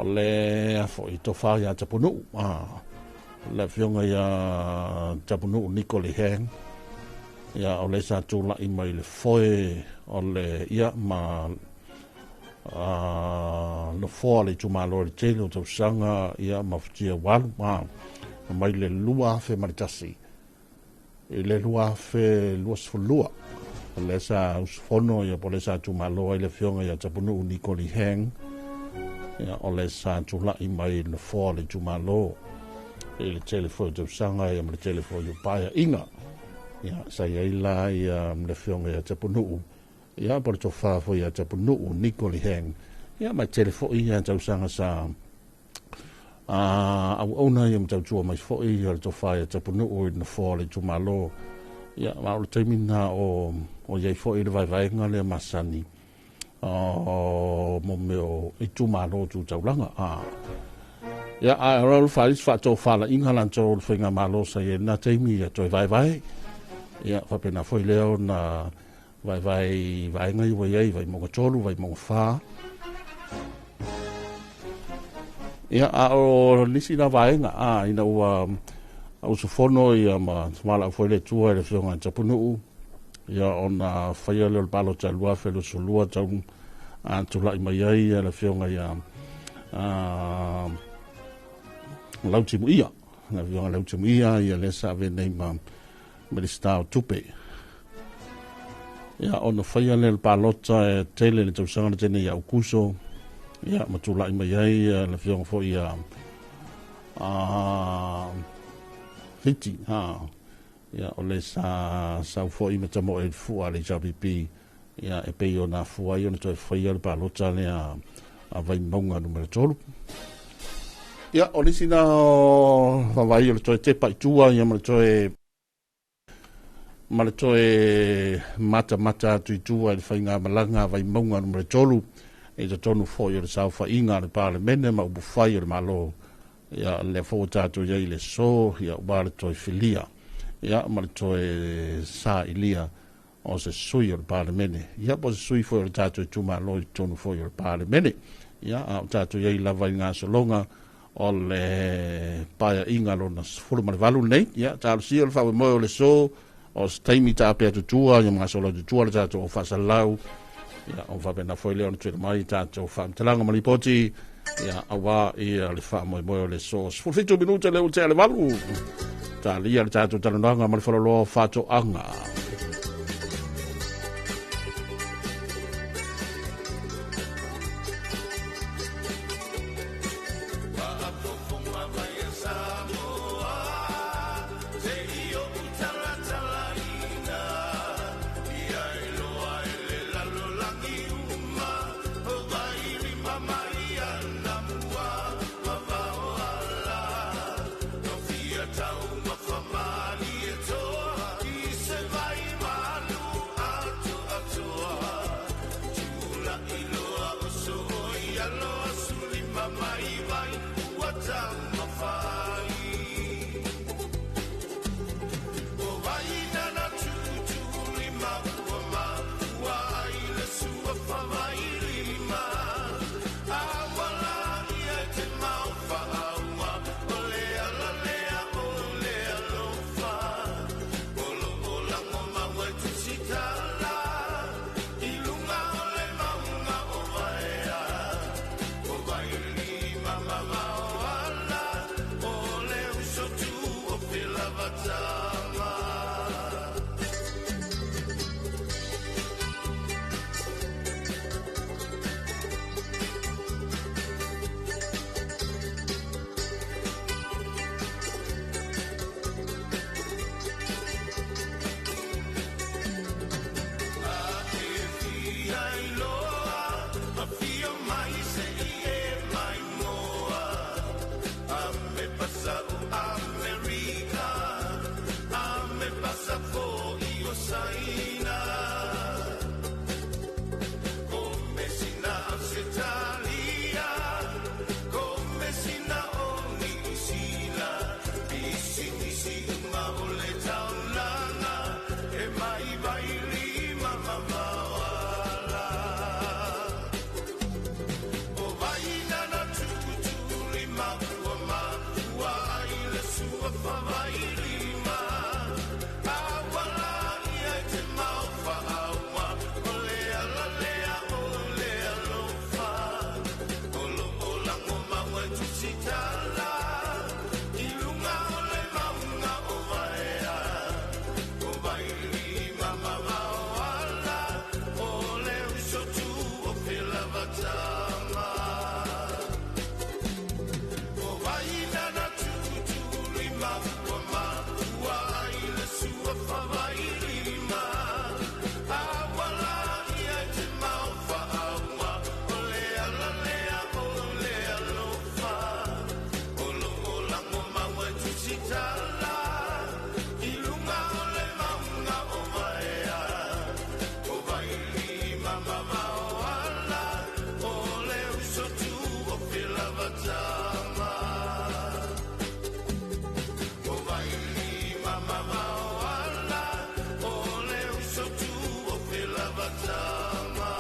le foi to fa ia tapunu la fionga ia tapunu Nicole Heng ia o le sa tula i mai le foe o le ia ma no fo le tumalo le tele o tausanga ia ma futia walu mai le lua fe maritasi i le lua fe luas fulua le sa usfono ia po le sa tumalo i le fionga ia tapunu Nicole Heng ia o le sa tula i mai le fo le tumalo le telefone de sanga ia le telefone yo paia inga ia sa ia ia le fionga ia tapunu ia por to fa fo ia tapunu Nicole Heng ia ma telefone ia tau sanga sa au ona ia tau tua mai fo ia to fa ia tapunu in fo le tumalo ia ma o termina o ia fo ia vai ngale masani mo meo i tumalo tu taulanga ia a rol falis fa to fala ingalan to finga malo sa ye na taimi ya to vai ia fa pena foi leo na vai ngai vai mo tolu vai mo fa ia a o lisi na vai nga ina o so fono ia ma mala foi le tua le fionga tapunu ia ona faia le palo talua felo solua tau tu la mai ia le fionga ia lauti muia na vionga lauti muia ia le sa ve nei ma me sta tupe ia ono faia le palota tele le tausaga tene ia ukuso ia matula'i mai ai le vionga fo ia fiti ia o le sa fo i matamo e fu ale JPP ia e pe ona fu ai ona to faia le palota le a vai monga numero 3 ia o lisi na vai o le toe te paitua ia ma le toe mata tuitua le whainga malanga vai maunga numero 3 e te tonu fo i o le sau whainga le pāle mene ma ubu whai o le malo ia le fo tātou ia i le so ia ua le toe filia ia ma le toe sa ilia o se sui o le pāle mene ia po se sui fo i o le tātou i tu malo i tonu fo i o le pāle mene ia a tātou iei lava i ngā solonga o le paia inga lona fulu ma le valu nei ia tālu sia le whawe moe o le so o taimi tā pia tutua ia mga sola tutua le tātou o whasalau ia o whapena foi leo na tuira mai tātou whamtalanga malipoti ia awa ia le wha moe moe o le so fulfitu minuta leo te ale valu tā lia le tātou talananga ma le whalaloa whato anga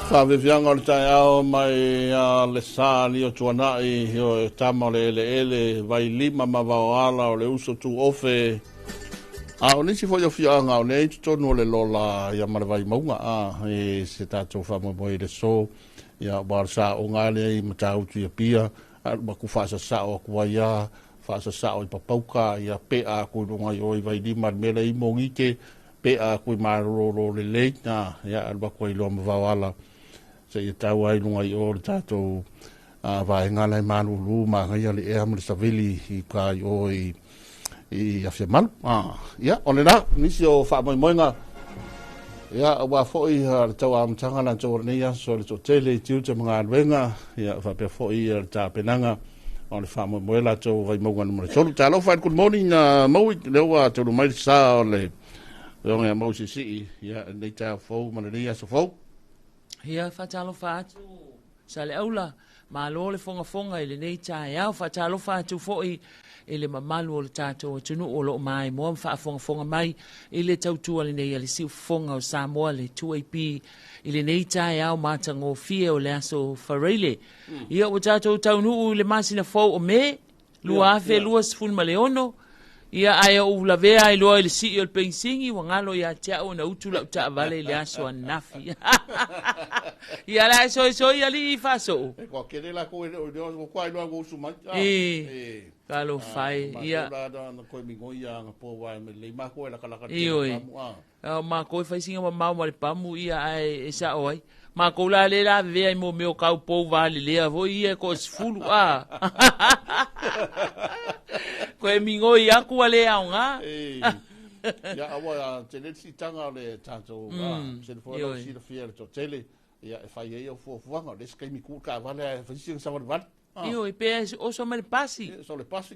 Whawewianga o le tai ao mai le sāli o tuanai o tama le ele vai lima ma waoala o le uso tu ofe a o nisi foi o fianga o nei tonu o le lola ia mara vai maunga e se tātou whamoe le so ia warsa o ngāle i matautu ia pia a maku whasa sao a kuaia whasa sao i papauka ia pea kui runga i oi vai lima mele i mongike pea kui maroro le leina ia alba kui loa ma waoala se ia tau ai lunga i o le tātou vai ngālai manulu ma ngai ale ea mle savili i ka i o i afia malu ia o le na nisi o wha moi moinga ia wa foi le tau amtanga na tau rania so le totele i tiu te mga alwenga ia wha pia foi le tā penanga o le wha moi moela tau vai maunga numere tolu Talofa good morning maui lewa tau mai sa o le ronga mau sisi ia nei tā fau manania so fau Ia Talofa atu sa le aula Malo le fonga ile nei tai au fa talofa tu foi ele mamalu o le tatou tunu o lo mai mo fa fonga mai ile tautua le nei le si fonga o Samoa le 2AP ile nei tai au matango fie o le aso farele ia o tatou taunu le masina fo o me lua fe lua sfun maleono ia ai o la vea i loa le si o le pensingi wa ngalo ia tia o na utu la uta vale le aso anafi ia la so ia li fa so ko kele la ko o ko ai lo su mai kalo fai ia na ko mi go ia nga po wa me le ma ko la kala ma ko fai singa ma ma le pamu ia ai sa oi ma ko la le la vea mo me o ka po vale le vo ia ko sfulu ko e mingo ia ku ale aunga ya awa tele si tanga le tanto se fo la si le fiel to tele ya fa ye o fo nga le skai mi ku ka vale fa si sa vale io e pe o so me passi so le passi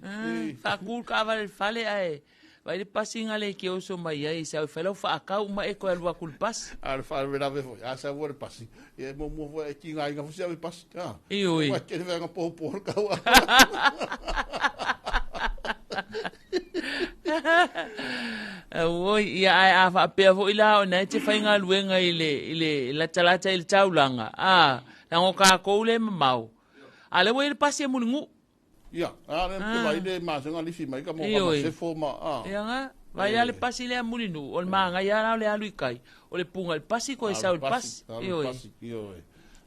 fa ku ka vale fale ai vai le passi ngale ke o so mai ai sa fa fa ka uma e ko alwa kul pas al fa vera ve fo ya sa vo le passi e mo fo e ki ngai nga fo se passi io wa ke venga po ka wa oi ia ai afa pe vo ila o na te fainga luenga ile la talata il taulanga lango ka ko le mau ale we le pasi mulungu ia ale pe vai de ma senga li fi mai ka mo se forma ia nga vai ale pasi le mulinu o manga ia le alu kai o le punga le pasi ko sa le pasi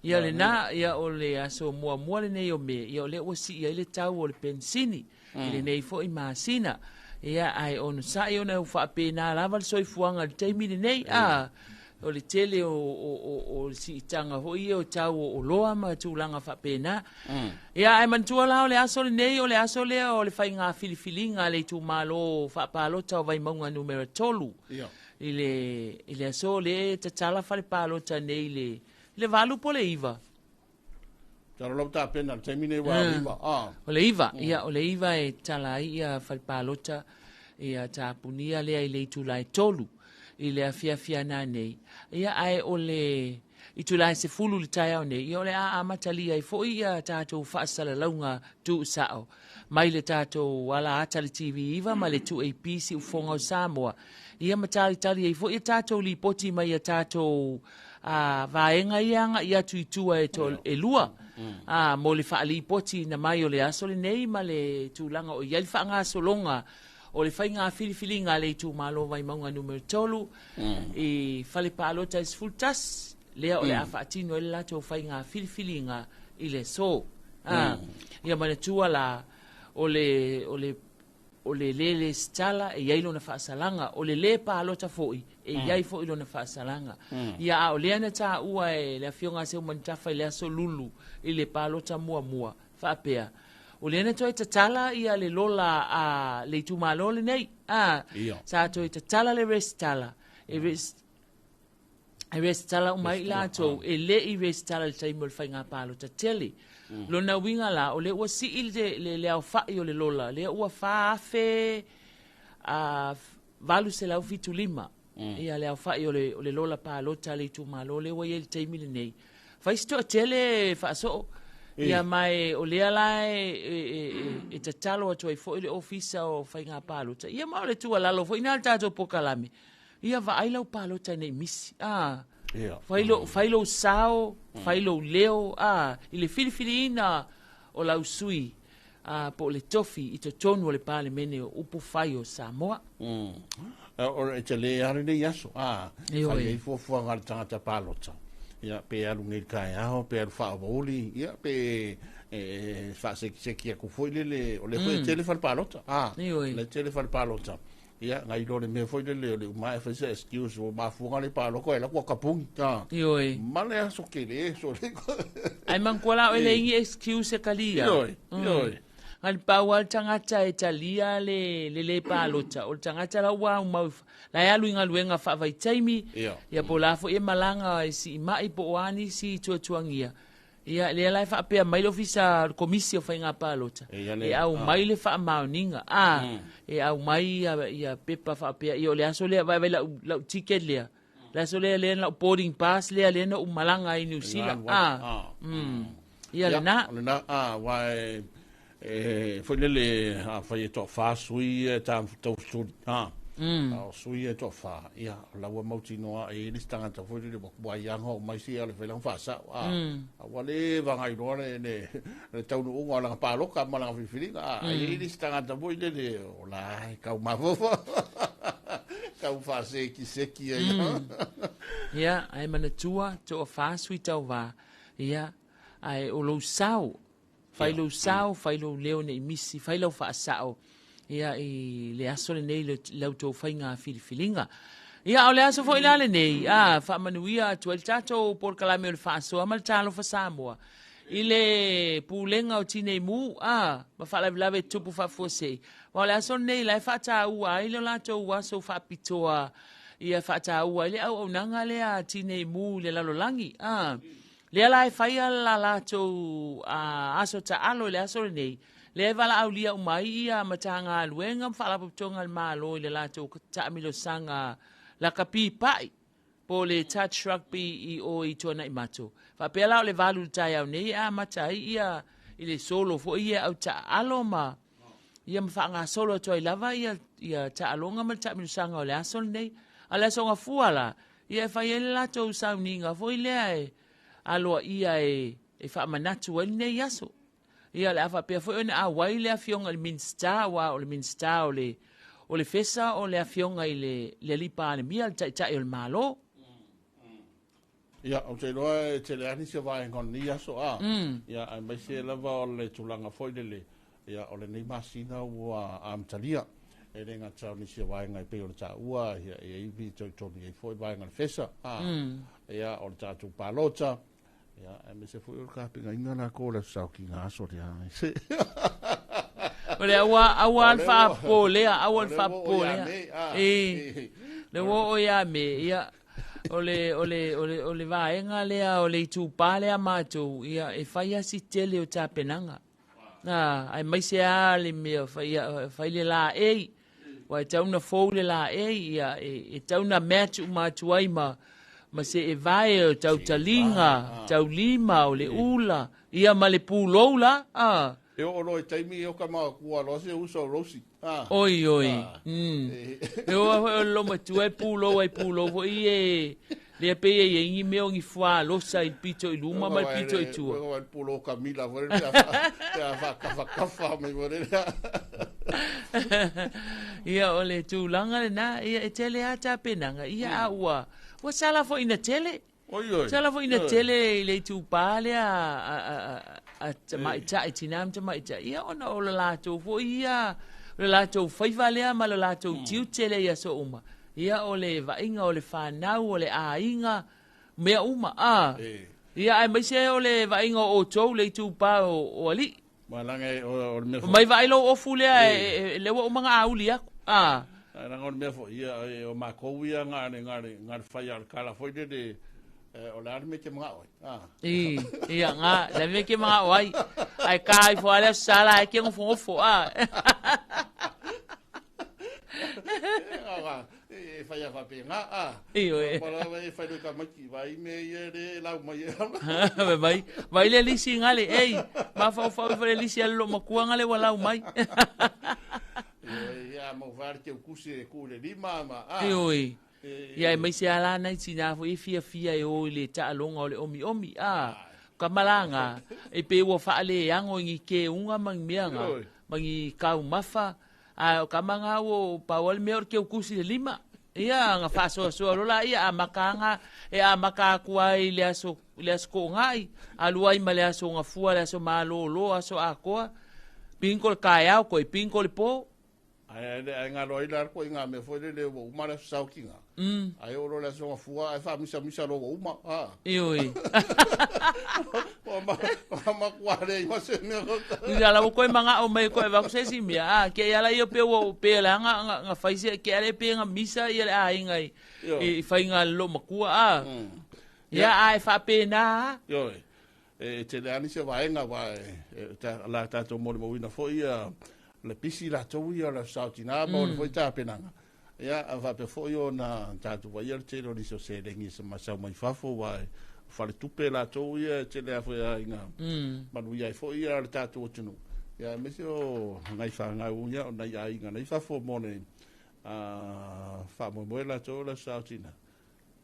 ia le na ia o le aso mua le nei o me ia le o si ia le tau o le pensini ile nei fo i masina ia ai on sa io na fa pena lava so i fuanga le taimi nei o le tele o si tanga ho ia o tau o loa ma tu langa fa pena ia ai man tu la o le aso le nei o le aso le o le fainga filifilinga le tu malo fa palo tau vai maunga numero tolu ile aso le tatala fa le palo ta nei le valu po le iva Tara lau ta pena, taimine wa iwa. O le iva e tala ia falpalota ia tapunia lea i le itulai tolu i le afia nei. Ia ai o le itulai se fulu le tai au nei. Ia o le amatalia i fo ia tātou whaasala launga tu sao. Mai le tātou wala ata le TV iva ma le 2AP si ufonga o Samoa. Ia matali i fo ia tātou li poti mai ia tātou vaenga ianga ia tuitua e lua. Mo le whaali poti na mai o le aso le nei ma le tūlanga o iali whaanga solonga o le whainga filifili ngā le tū malo vai maunga numero tolu i whale pālota is fultas lea o le awhaatino e le lato whainga filifili ngā i le so ia mana tua la o le lele stala e yailo na whaasalanga o le pālota foi e yai foi lo na whaasalanga ia o lea na tā ua e le awhionga se umanitafa i le aso lulu i le pālota mua whaapea o le ana toi tatala ia le lola le tumalo le nei sa toi tatala le restala e restala umai lato e le i restala le taimol whainga pālota tele lo na winga la o le ua si il le au whai o le lola le ua whaafe valu se lau fitu lima ia le au whai o le lola pālota le tumalo le ua i le taimile nei whaisto a tele whaaso ia mai o lea lai e tatalo atu ai fo i le ofisa o whainga pālota ia mao le tua lalo fo ina le tātou pokalame ia va ai lau pālota nei misi Failo sao, failo leo, i le filifili ina o lau sui, po le tofi i to tonu o le pale mene o upu fai o Samoa. O e te le are nei aso, fai e fuafua ngā tangata pālota. Ia, pe alu ngei kai aho, pe alu wha awoli, ia, pe wha seki a kufoi le, o le fai tele wha pālota. Le tele wha pālota. Ia, ngai lore me foi le mai fa se excuse o mafunga le palo ko ela ko kapung ta. Ioi. Male aso ke le so le. Ai man ko la ele ngi excuse kalia. Ioi. Al pawal tangata Italia le palota o tangata la wa mau la ya luinga luenga fa vai taimi. Ia polafo e malanga si mai po ani si tuangia. Ia le lai fa pe mai ofisa komisio fa inga palota e au mai le fa mauninga e au mai ia pepa fa pe io le aso le vai la ticket le la so le la boarding pass le no malanga i New Zealand Ia le na. Le na, wai, foi lele, fai to fa sui, tau suri, sui to fa, ia, la ua mauti noa, ni stangata, foi lele, bua iango, mai si ale felang fa sa, wale, vangai noa, ne tau nu unga, langa paloka, malanga fifilinga, ni stangata, foi lele, olai, kau mafofa, kau fa seki, ia, ai mana tua, to fa sui tau va, ia, ai o lo sau, fai lo sau, fai lo leo nei misi, fai lo fa sao, ia i le aso le nei lau tau fai ngā filifilinga. Ia o le aso fo ilale nei, fa manuia tu el tato por kalame o le fa aso, amal Talofa Samoa. I le pulenga o tine mu, ma fa lave tupu fa fuose. Wa le aso nei lai fa ta ua, i le lato ua so fa pitoa, ia fa ta ua, le au nanga le a tine mu le lalolangi, le ala e fai ala lato aso ta alo le aso nei. Le vala au lia umai ia matanga aluenga mfala putonga al malo le lato ta amilo sanga la kapi pai. Po le touch rugby i o i tona i mato. Fa pela o le valu tai au nei matai ia i le solo fo ia au ta alo ma. Ia mfanga solo to i lava ia ta alonga ma ta amilo sanga o le aso nei. Ala songa fuala. Ia fai ele lato sauninga fo i lea aloa ia e wha manatu ai nei aso. Ia le afa pia foi ona awai le afionga le minsta wa o le minsta o le fesa o le afionga i le lipa ane mia le tai o le malo. Ia, o te loa te le ani se vai ngon ni aso Ia, ai mai se lava o le tulanga foi le ia o le nei masina ua amtalia. E le ngā tau ni se vai ngai pe o le ta ua ia e iwi toni e foi vai ngai fesa. Ia, o le tatu palota. Ya, me se foi o kapinga ingana ko la sau ki nga so dia. Ole awa alfa pole, awa alfa pole. Le wo ya me ya ole va enga le ole tu pale amato ia e faia si tele o tapenanga. Ai mai se ale me fai le la wa tauna fo le la ia e tauna match uma tuaima. Ma se e vai o tau talinga, tau lima o le ula, ia ma le pūloula, E o lo e taimi e o ka maa kua lo se usa o rosi. Oi. E o lo ma tu e pūlo ai pūlo, vo i e le pe e ingi meo ngi fua losa i pito i luma ma pito i tua. Ko el pūlo ka mila, vore le a kafa me vore le. Ia o le tūlanga le na, ia e tele ata penanga, ia a ua. Wa sala fo ina tele. Sala fo ina tele le tu pale a maita itinam te maita. Ia ona o lato fo ia le lato fai vale ma le lato tiu tele ia so uma. Ia o le vainga o le whanau o le ainga mea uma Ia ai mai se o le vainga o tou le tu pa o ali. Malange o le mea. Mai vailo o fule le wa mga auli aku. Nang on mea fo ia o makou ia ngare whai ar kala foi de o le arme ke mga oi. Ia ngā, le me ke mga oi. Ai kai fo ale sala ai ke ngofo E whai a whape ngā Pala e whai do ka maki vai me ia re lau mai e. Vai le lisi ngale ei. Ma fau le lisi alo makua ngale wa lau mai. Ia mo var ke kusi ku le lima ma ia mai se ala na tina fo e fia e o le ta longa o le omi ka malanga e pe wo fa le yango ngi ke unga mang mianga mangi kau mafa ka manga wo pa wal me ke kusi le lima ia nga fa so la ia makanga e maka kuai le aso ko ngai aluai male aso nga fua le aso malo lo aso akoa pinkol kaya ko pinkol po ai ngā roi lar ko inga me foi le wo umara sau kinga. Ai oro le songa fua ai fa misa lo uma. Ioi. Ma kware i se me. Ia la ko manga o mai ko va se si mia ke ia la io pe wo pe la nga faise ke ale pe nga misa ia la inga i fa inga lo makua Ia ai fa pe na. Yo. Te le ani se va inga va la ta to mo ina foi le pisi la tau ia la sautina ma o le foi tapenanga. Ia, a va pe foi o na tatu wa ia te lo niso se lengi se masau mai fafo fale tupe la to ia te le afo ia inga manu ia fo ia le tatu tunu ia me o ngai fa nga unya o nai ai inga nai fa fo mone fa mo la to la sautina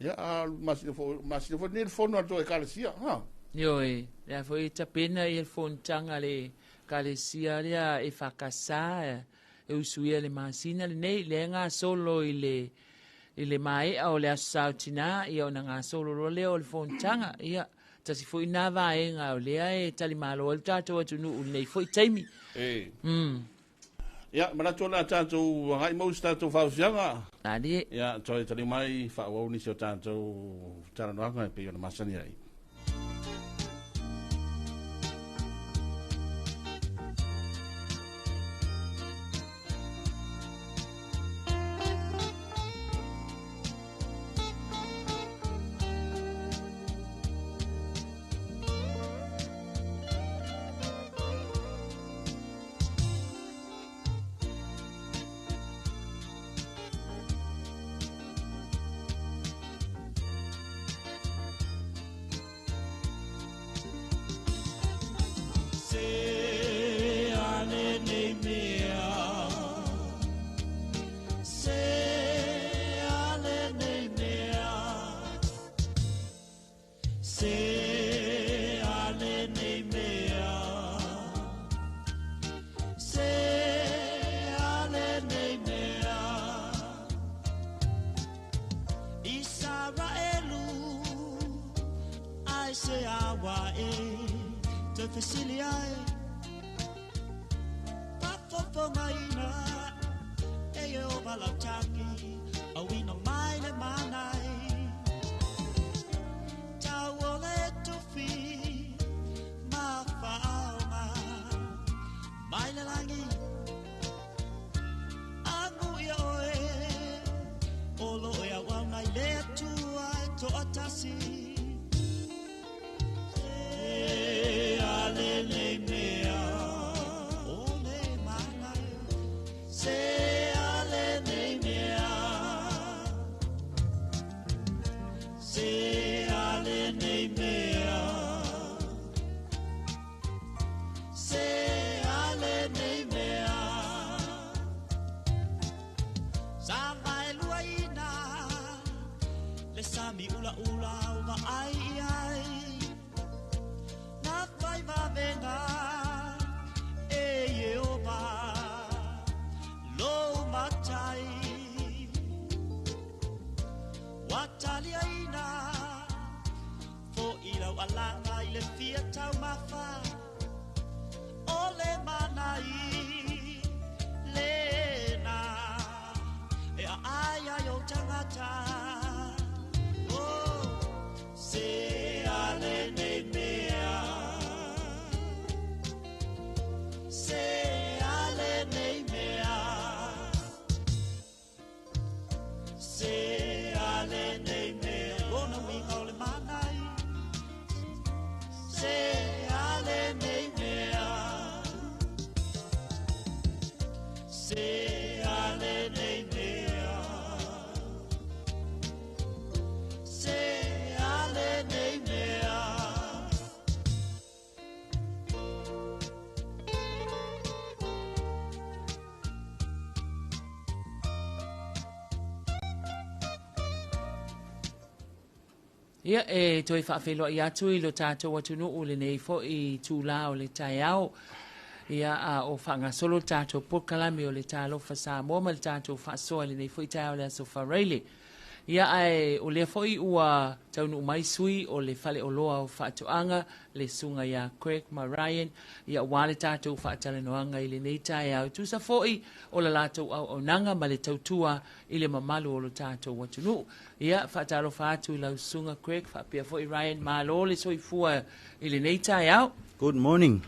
ia mas fo ni fo no to e kalesia ha yo ia fo ita pena il fon tanga le kalesia ia e fakasa e usuia le masina le nei le nga solo ile mai o le sautina ia ona nga solo le o le fon tanga ia tasi foi na vai nga o le ai tali malo o tato atu nu nei foi taimi ya mana tona tato ngai mo tato fa fianga ali ya toi tali mai fa o ni so tato tara no nga pe ona masani ai ia e toi whaafelo i atu I lo tātou atunu o le nei fo I tūla o le taiao. Ia a o whanga solo tātou pokalami o le Talofa Samoa ma le tātou whaasoa le nei fo I taiao le aso whareile. Ia ai o le foi ua taunu mai sui o le fale o loa o whaatuanga le sunga ia Craig Marian ia wale tātou whaatale noanga I le nei taiao. Tusa foi o la lātou au nanga ma le tautua I le mamalu o lo tātou watunu. Ia whaatalo whaatu I lau sunga Craig whaapia foi Ryan malo le soifua I le nei taiao. Good morning.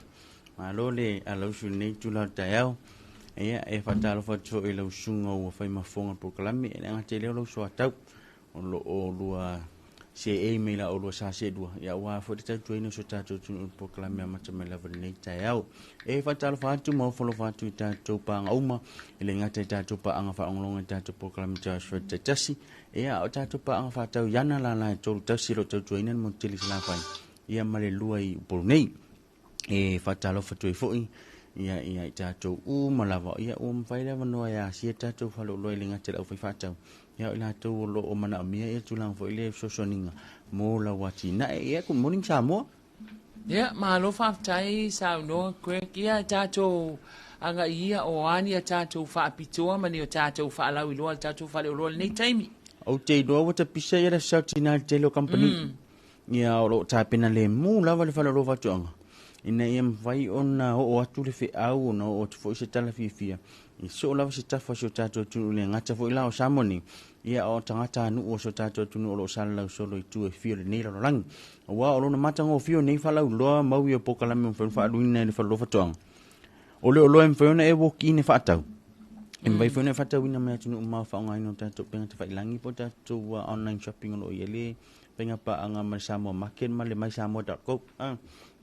Malo le alausu nei tula taiao. Ia e whaatalo whaatu I lau sunga ua whai mafonga pokalami e nga te leo lau soa tau. O lua se e me la o lo sa se dua ia wa fo te tu ina so tatou tu proklame ma te me la nei tai au e fa talo fa tu mo fo lo fa tu tatou pa ngauma ile ngata tatou pa anga fa onglonga tatou proklame ta so te tasi ia o tatou pa anga fa tau yana la to tasi lo tu ina mo tili la fa ia male lua i por nei e fa talo fa tu fo ia tatou malava ia mfai le no ia si tatou fa lo ile ngata la fa tau ia ila tu lo o mana mia ia tulang fo ile so soninga mo la wati na ia ku morning Samoa ia ma lo fa tai sa no kwe ia tato anga ia o ani tato fa pitoa mani o tato fa la ilo tato fa lo nei taimi o te do wata pisa ia sa tina telo company ia o lo ta pena le mu la va le fa lo va tonga ina ia vai ona o atu le fe au no o te fo se tala fia i so lava se tafa so tatou tunu le ngata fo ila o samoni ia o tangata anu o so tatou tunu o lo sala solo i tu e fio le nei lo lang wa o lo na mata ngo fio nei fala lo mau i pokala me fo fa luina le fa lo fa tong o le lo em fo na e wo ki ne fa tau em vai fo na fa tau ina me tunu ma fa ngai no tatou penga te fa ilangi po tatou online shopping lo ile penga pa anga ma Samoa market ma le mai Samoa.com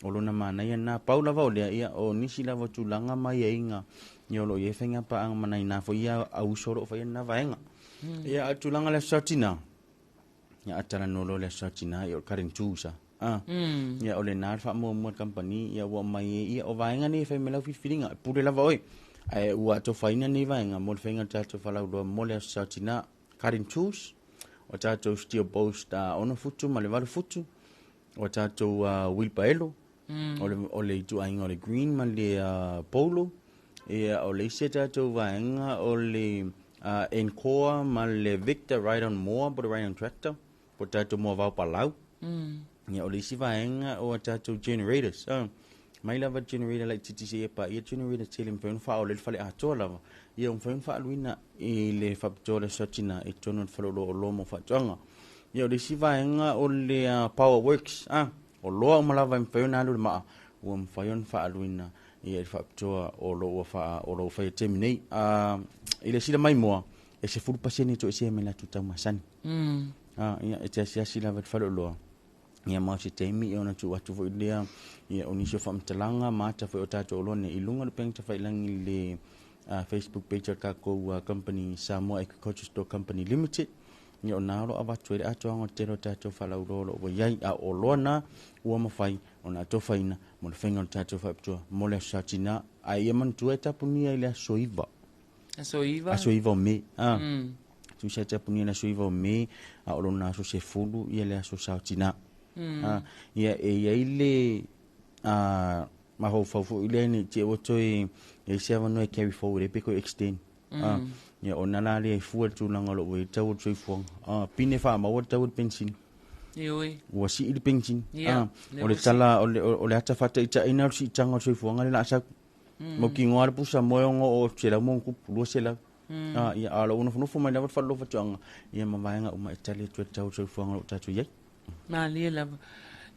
o lo na mana ia na paula va o le ia o nisi lava tulanga mai inga Yolo ye fenga pa ang manay na fo ia au soro fa na vaenga. Ia atulanga le satina. Ia atala nolo le satina yo karin tusa. Ia ole na fa mo company ia wa mai ia o vaenga ni fa mela fi filinga pure la voi. Ai wa to faina ni vaenga mo fenga tato fa la do mo le satina karin tus. O tato steel post ona futu ma le vale futu. O tato wilpaelo. Ole tu ainga ole green ma le polo. Ia o le seta to vaenga o le Encore ma le Victor ride on more but ride on tractor but tato mo va palau ia o le si vaenga o tato generators mai lava generator like TTC pa ia generator telim pen fa o le fale a to lava ia pen fa luina i le fa to le sotina e tono fa lo mo fa tonga ia o le si vaenga o le power works o lo ma lava pen alu ma o mfayon fa luina ia fa toa o lo fa terminate ile sila mai moa e se fulu paseni to se mena tu tau masani ia e te sila va fa lo ia ma se temi ona tu watu fo ile ia oni se fam talanga mata fo tato lo ne ilunga le peng te fa ilangi le Facebook page ka ko company Samoa Agriculture Store Company Limited ia ona lo ava tu ato ngo tero tato fa lo wo yai a o lona o ma fai ona to faina mo le fenga tato fa tu mo le satina ai man tu eta punia ile soiva soiva me tu se eta punia na soiva me a o lona so se fulu ia le so satina ia e ile ma ho fo ile ni te o toi e se va no carry forward e pe ko extend ia ona na le fu tu langa lo we tau tu fu pine fa ma o tau pension Ioi. Wa si il pension o le tala o le ata fata ita ina si tanga tu fu ngale la sa mo ki ngor pu sa mo ngo o tela mo ku pu sela ia ala uno fu mai la fa lo fa tanga ia ma vai nga uma itali tu tau tu fu ngalo tatu ye ma le la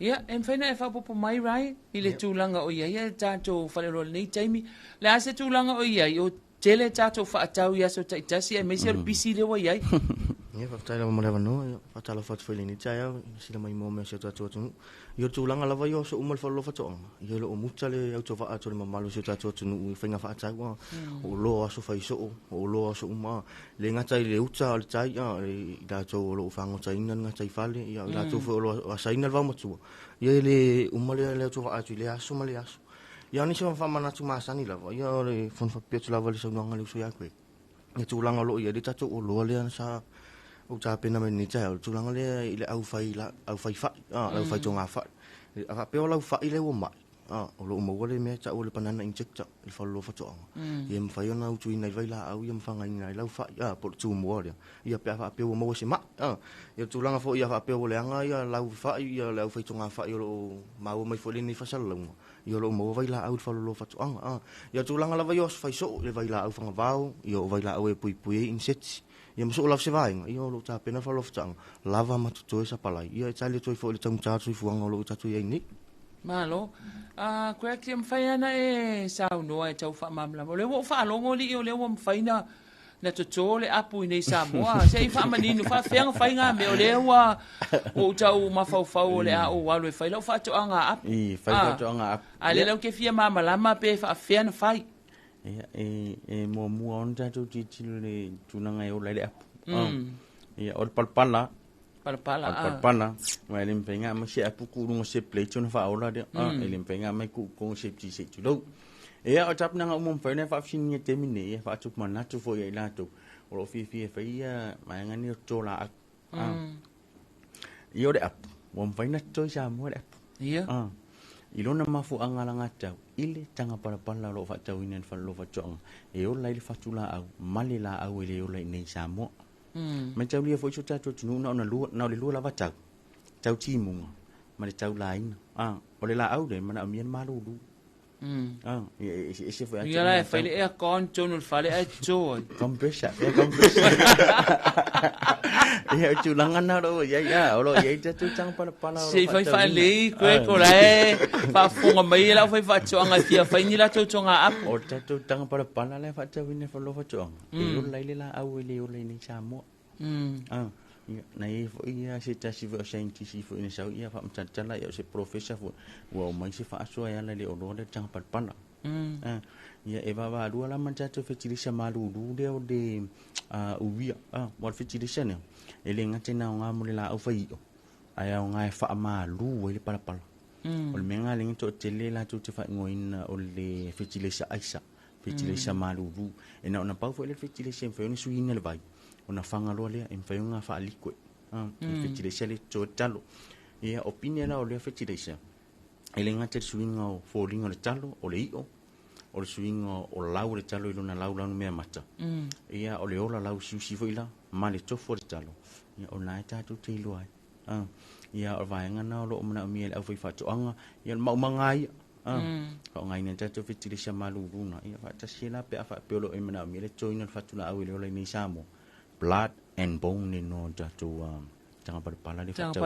ia em fena e fa popo mai rai ile tulanga o ia tato fa lo nei taimi le ase tulanga o ia o tele tato fa tau ia so taitasi e me ser bisi le wa ia ia fa tala mo leva no fa tala fa tfele ni taya sila mai mo me se tato tu yo tulanga lava yo so umal fa lo fa to yo lo mutale au to fa ato le mamalu se tato tu u fenga fa tau o lo aso fa iso o lo aso uma le ngata le uta le tai ya da to lo fa ngo tai nan ngata fale ya da to fo lo asaina va mo tu ye le umale le to fa ato le aso male aso ya ni so fa mana tu masani lava ya le fon fa pe tu lava le so nganga le so ya kwe ni tulanga lo ya di tato o lo le sa o ta pena me ni ta o tulanga le ile au fai fa au fai tonga fa a pe o lau fa ile o ma o lo mo le me ta o le panana inject il fa lo fa to ye m fai ona u tu ina vai la au ye m fa ngai ngai lau fa por tu mo le ia pe fa pe o mo se ma ye tulanga fo ia fa pe o le anga ia lau fa ia lau fai tonga fa yo lo ma o mai fo le ni fa sal lo yo lo mo vai la au fa lo fa to ia tulanga la vai os fai so le vai la au fa ngavau yo vai la au e pui in set ia mo la se vai ia lo ta pena fa lo fa lava ma to esa palai ia tali to fo le tang cha tu fu ngo lo ta tu ia ni malo kwa kiam faina e sau no ai tau fa mamla le wo fa lo ngoli o le wo faina na toto le apu nei Samoa se fa manino fa fenga fainga me o le wa o tau mafau le a o walu fa lo fa to anga apu fa to anga apu ale lo ke fia mama lama pe fa fena fai mo on tatu titilo le tunanga o le apu o palpala ma le mpenga ma se apu ku no se plate no fa ola de le mpenga ma ku ko se ti se tulo o tap nanga umum fa ne fa fini temine fa tu mana tu fo ya lato o fi fa ia ma ngani to la io de apu mo fa na to sa mo de apu ilona mafu angalanga tau ile tanga palapala lo fa tau inen fa lo fa chong o lai fa tula au malila au ile o lai nei Samoa ma tau lia fo chuta to tunu na le lu la va tau timu ma le tau lain o le la au de mana mien malu lu ese foi ia la fa le e con tonul fa le e to compressa ia tulanga na ro ia o lo ia tu tang pala se fa le ko la fa funga mai la fa chonga fia fa ni la to chonga ap o tu tang pala le fa tawine fa lo fa chonga o lai le la au le o le ni Samoa na ia se tasi vo scientist fo ina sau ia fa mtantala ia se professor fo wa mai se fa aso ia le o lo de tang pala ia eva va lu la mancha to fetilisha malu du de o de uia mo fetilisha ne ele ngate na nga mo la o fai aya nga fa malu le pala o le menga le to tele la to te fa ngoina o le fetilisha aisa fetilisha malu du ena ona pa fo le fetilisha fo ni suina le vai ona fanga lo le en fa nga fa liquid fetilisha le to talo ia opinion la o le fetilisha ele ngate suinga o falling o le talo o le io o le suinga o lau le talo iluna lau mea mata ia o le ola lau siusi fo ila ma le tofo le talo ia o nai tatu te ilo ai ia o vaenga na o lo mana o miele au fai fatoanga ia mau mangai o ngai na tatu fitilisha malu runa ia fatasila pe afa peolo e mana o miele toina fatula au ile ola ni Samoa blood and bone no tatu tanga pala le fatau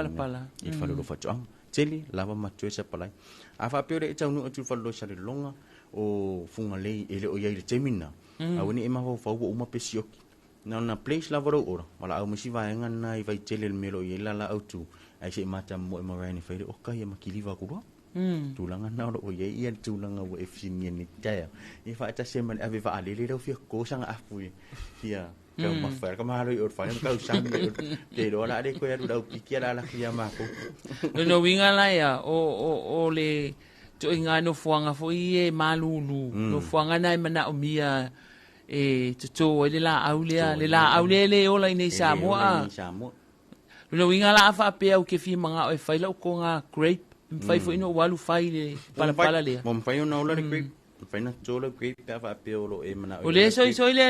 i falo lo fatoanga teli lava matue sa palai afa peolo e tau no tu falo sa le longa o funga lei ele o ia le temina au ni e ma fa uma pesioki na place la voro ora mala au misi va ngana i vai tele melo i la au tu ai se mata mo e marani fa o ka ia makiliva ku tu langa na o ia ia tu langa o efini ni taya i fa ta se man ave va ale le o fi ko sanga afu ia ka ma fa ka ma lo i o fa ka usang ke do la de ko ya do pikia la kia ma ko no winga la ya o le to inga no fuanga fo i malulu no fuanga nai mana o mia to le la aulia le o la nei Samoa no winga la fa pe o ke fi manga o fa la ko nga grape fai fo ino walu fai le pala le mo fai no la grape fai na to la grape fa pe o lo e mana o le so le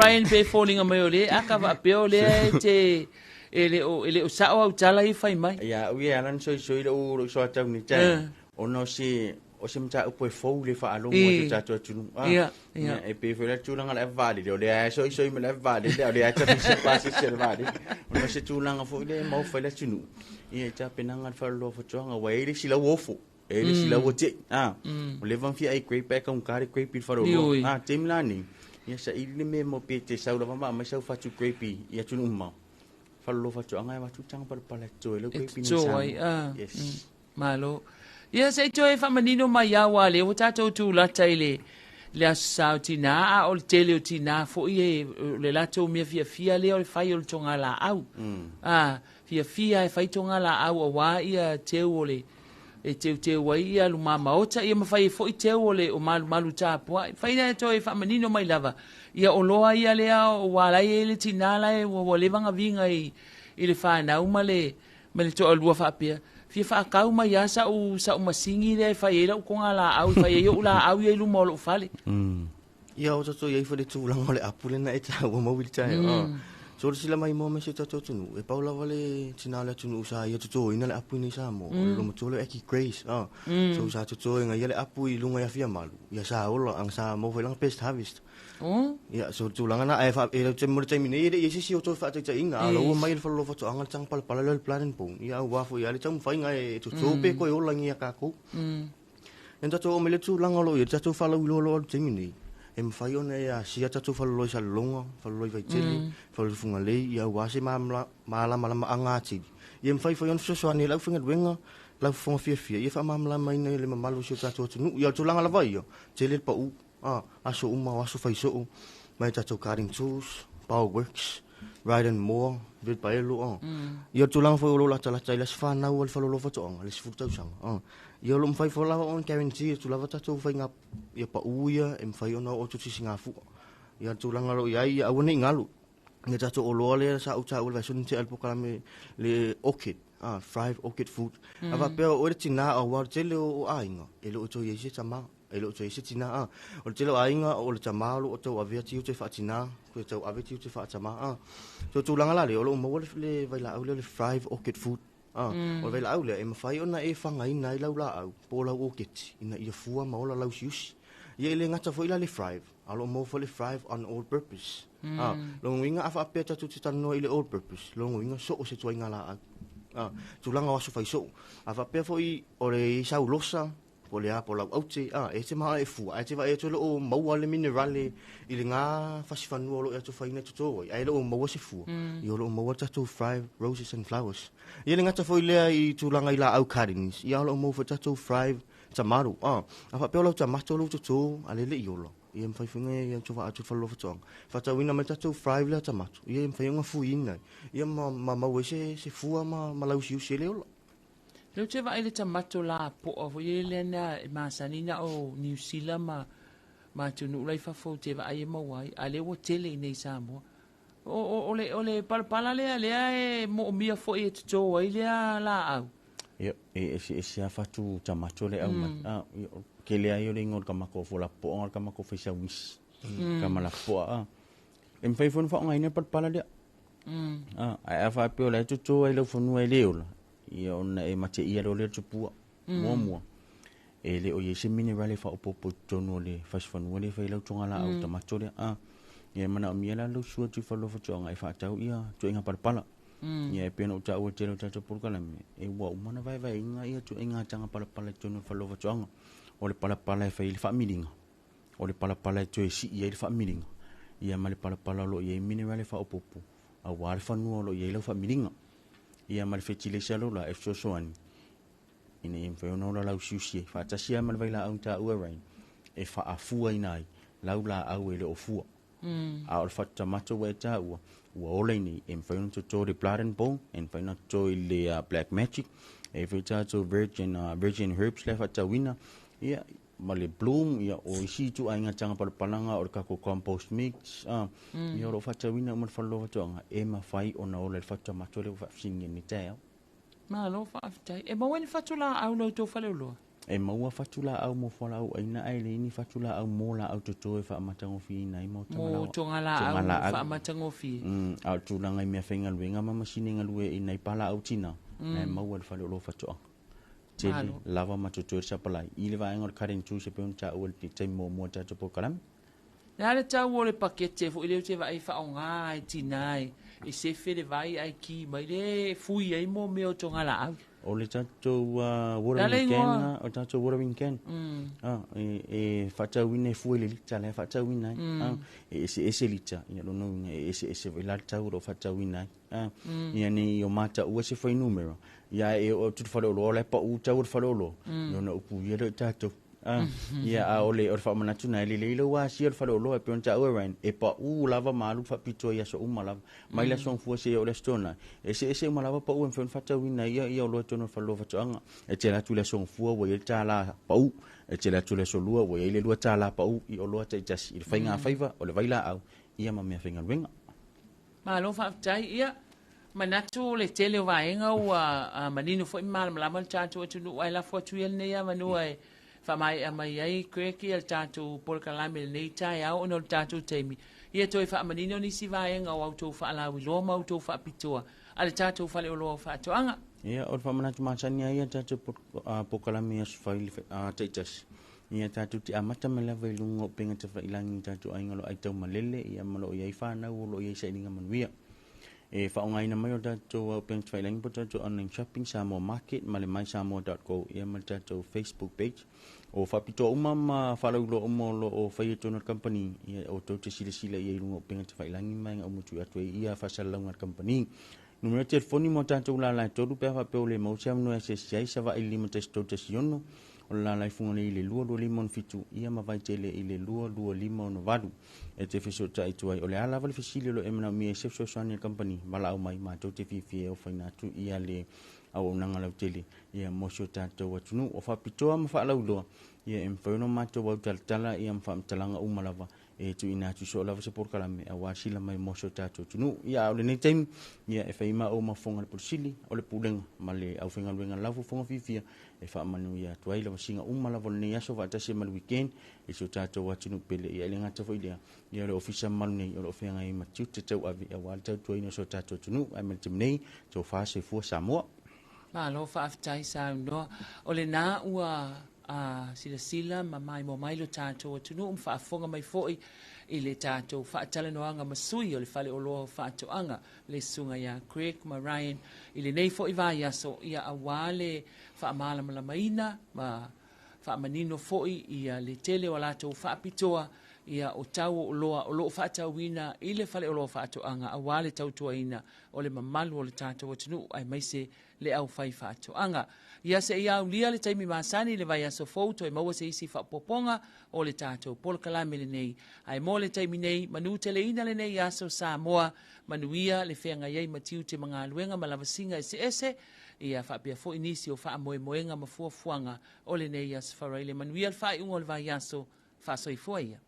Ryan pe falling o le aka va pe o le te ele o sa o tala i fai mai ya we alan so le o so ta ni ta o no si o se mta o poe fou le fa alo mo te tatu tunu e pe fe la tuna ngala vale le so me la vale le ata se pasi se vale o se tuna nga fo le mo fa la tunu e ta penanga fa lo fo tonga wa ele si la wofo ele si la wote o le van fi ai kwe pe ka un kare kwe pi fa lo temlani ia sa ile me mo pe te sa lo ma sa fa tu kwe pi ia tunu ma fa lo fa tonga wa tu tanga pa to le kwe pi ni sa yes malo ia se toi fa manino mai awa le o tatou tu la taile le asautina a o tele o tina fo ie le lato mia fia le o fai o tonga la au fia e fai tonga la au o wa ia teu ole e teu wa ia lu mama ota ia mafai fo i teu ole o malu tapu fai na toi fa manino mai lava ia o loa ia le o wala ia le tina la e o le vanga vinga i le fa na umale mele to alua fa pia fia fa kau mai asa u sa u masingi le fa yela u konga la au fa ye u la au ye lu mo lo fale ia o to ye fa le tu lang ole apule na eta o mo wil tai so sila mai mo me se to tunu e paula vale tinala tunu sa ye to ina le apu ni sa mo lo mo to le eki grace so sa to nga ye le apu i lunga ya fia malu ya sa o ang sa mo velang pest harvest ya so tu lang na ai fa e te mo te mine ye si o to fa te inga lo mai fa lo fa to ang tang pala le plan pun ya wa fo ya le tang fa inga e to pe ko o lang ya ka ko en to o me le tu lang lo ye to fa lo te mine e mawhai ona e a sia tatu whaloloi sa longa, whaloloi vai tele, whaloloi funga lei, ia wase maamalama a ngātiri. Ia mawhai whai ona fisoani lau whinga duenga, lau whonga fia, ia wha maamalama ina le mamalu sio tatu atunu, ia tulanga la vai, tele pa u, aso uma, aso whai soo, mai tatu cutting tools, power works, ride and more, vid pa elo, ia tulanga whai olo lata lata ila sifa nau al whalolo whatoanga, le sifu tau sanga, ia lo mawhai whalawa on guarantee, tulava tatu whai ngā, ia pa uia, e mawhai ona o tuti singa fuka, ia tulanga lo ia awane ngalu, ia tatu o loa lea sa uta ula vai suni te alpokalame le orchid, fried orchid food, ava pea o tina a war tele o ainga, e lo to yesi tama, e lo to yesi tina o tele o ainga o le tama lo o to avia tiu te fatina, ko to avia tiu te fatama to tulanga la le o lo mo le vai la le fried orchid food, o vai la aule e mafai ona e fanga ina i lau au po lau orchid ina ia fua ma ola lau siusi ia le ngata foi la le fried alo mo fo le fried on all purpose lo winga afa pe tatu te tano i le all purpose lo winga so o se tuinga la tulanga wasu fai so afa pe foi o le sau losa po le apo lau auti e te maa e fua e te va e tole o maua le minerale i le ngā fasifanu o lo e to faina tuto ai lo o maua se fua i o lo o maua tatu fried roses and flowers i le ngata foi lea i tulanga i la au cuttings i lo o maua tatu fried tamaru afa pe o lau tamato lo tuto ale le i o lo i em fai funga i to va atu falo fatong fata wina mai tatu fried le tamato i em fai unga fuina i ma maua se fua ma lau siu se le o lo Leo te va ele tamato la po o ele na masanina o New Zealand ma tunu lai fa fo te va ai mo wai ale wo tele nei Samoa ole pala le mo mia fo e to ai le la au yo e fatu tamato le au ke le ai le ngol kama ko fo la po ngol kama ko fisa wis kama la po em fai fon fa ngai ne pala le ai fa pe le to ai le fo nu ai le ola ia ona e mate ia lo le tupua mua e le o yese minerale fa opo tono le fasfanu le fa ilo tonga la au tamato le ia mana o miela lo sua tu fa lo fa tonga e fa tau ia tu inga pala ia e pena o tau o telo tatu purkala me e wa umana vai inga ia tu inga tanga pala tono fa lo fa tonga o le pala e fa il fa milinga o le pala tu e si ia il fa milinga ia ma le pala lo ia minerale fa opo a wa fa nu lo ia lo fa milinga ia mal fetile salo la e soani ina im fe no la ususi fa tasia mal vai la unta urain e fa afua inai laula au ele ofua a ol fatta mato weta u ole ni im fe no to the blood and bone and fe no to le black magic e fe to virgin herbs le fatta wina ia male bloom ia o isi tu ainga tanga palanga o ka ko compost mix ia ro fatta wina mo fallo tonga e ma fai ona o le fatta mato le fa singi ni teo ma lo fa aftai e ma wen fatula au lo to fale lo e ma wa fatula au mo fala au aina ai le ni fatula au mo la au to e fa matango fi nai mo tonga la au fa matango fi au tu langa me fenga luenga ma masini ngalue ina pala au tina e ma wa fale lo fatto tele lava matutur sa palai ile va ngor karin tu se pun ta ul ti mo ta to pokalam na le ta wo le pakete fu ile te vai fa onga ai tinai e se fele vai ai ki mai le fui ai mo me o tonga la o le tato warawinken o tato warawinken e fata wine fui le lita le fata wina e se lita ina lo no e se vela tau ro fata wina ia ni o mata o se foi numero ia e o tu fa lo le pa u tau fa lo no no pu ia le tato ia a ole o fa mana tuna le lo wa si o fa lo e pon tau rain e pa u lava malu fa pito ia so uma lava mai la son fu se o le stona e se uma lava pa u en fata wina ia lo tono fa lo fa anga e te la tu le son fu o ia ta la pa u e te la tu le so lua o ia le lua ta la pa u i o lo te jas i fa nga faiva o le vaila au ia ma me fenga wenga ma lo fa tai ia manatu le tele vaenga wa manino fo mal mal chato tu ai la fo tu ne ya manu ai fa mai ai kreki el chato por kalame nei tai au no chato temi ia toi fa manino ni si vaenga wa tu fa la wi lo ma tu fa pitoa al chato fa le lo fa to anga ia o fa manatu masania ia chato por kalame as fa taitas ia chato ti amata mala velungo penga te fa ilangi chato ai ngalo ai tau malele ia malo ia fa na lo ia sa ninga manuia e whaongaina mai o tātou au pēng twailangi po tātou online shopping Samoa Market ma le mai samoa.co ia ma tātou Facebook page o whapito uma ma whalaulo uma lo o Whaiatona Company ia o tau te sila ia irunga o penga te whailangi mai ngā umutu atu ia whasalaunga company numero telefoni mo tātou la lai toru pēr whapeo le mausia mnu SSI sa wa ili ma te sto te siono o la lai funga i le lua limon fitu ia ma vai tele i le lua limon vadu e te fiso tai tuai o le ala vale fisili lo emna mi sef so sani company mala au mai ma to te fifi o faina tu ia le au nanga lau tele ia mo so tatou atunu o fa pitoa ma fa lau lo ia emfono ma to wa tala ia ma fa talanga umalava e tu ina tu so lava se por kalame a wa sila mai mo so tatou tunu ia o le nei time ia e faima o ma fonga le polsili o le pulenga ma le au finga luenga lafu fonga fifia e fa manu ia tuai lava singa umalava nei aso va tase mal weekend e so tatou atunu pele ia le ngata fo ia le ofisa malu nei o le ofenga i matiu te tau avi a wa tatou ina so tatou tunu ai mal timnei to fa se fu Samoa ma lo fa aftai sa no o le na ua sila ma mai mo mai lo tātou atunu whaafonga mai foi i le tātou whaatalonoanga masui o le whale o loa whaatoanga le sunga ia Craig ma Ryan i le nei foi vai aso ia awale whaamala malamaina ma whaamanino foi ia le tele o lātou whaapitoa ia o tau o loa whaatauina i le whale o loa whaatoanga awale tautuaina o le mamalu o le tātou atunu ai maise le au whai whaatoanga. Ia se ia ulia le taimi masani le vai aso fauto e maua se isi whapoponga o le tātou polkalame le nei. Ai mo le taimi nei manu tele ina le nei aso Samoa manuia le whenga iei matiu te mga aluenga malavasinga ese ia whapia fo inisi o wha moenga mafuafuanga o le nei aso wharaile manuia le whai ungo le vai aso whasoi fuaia.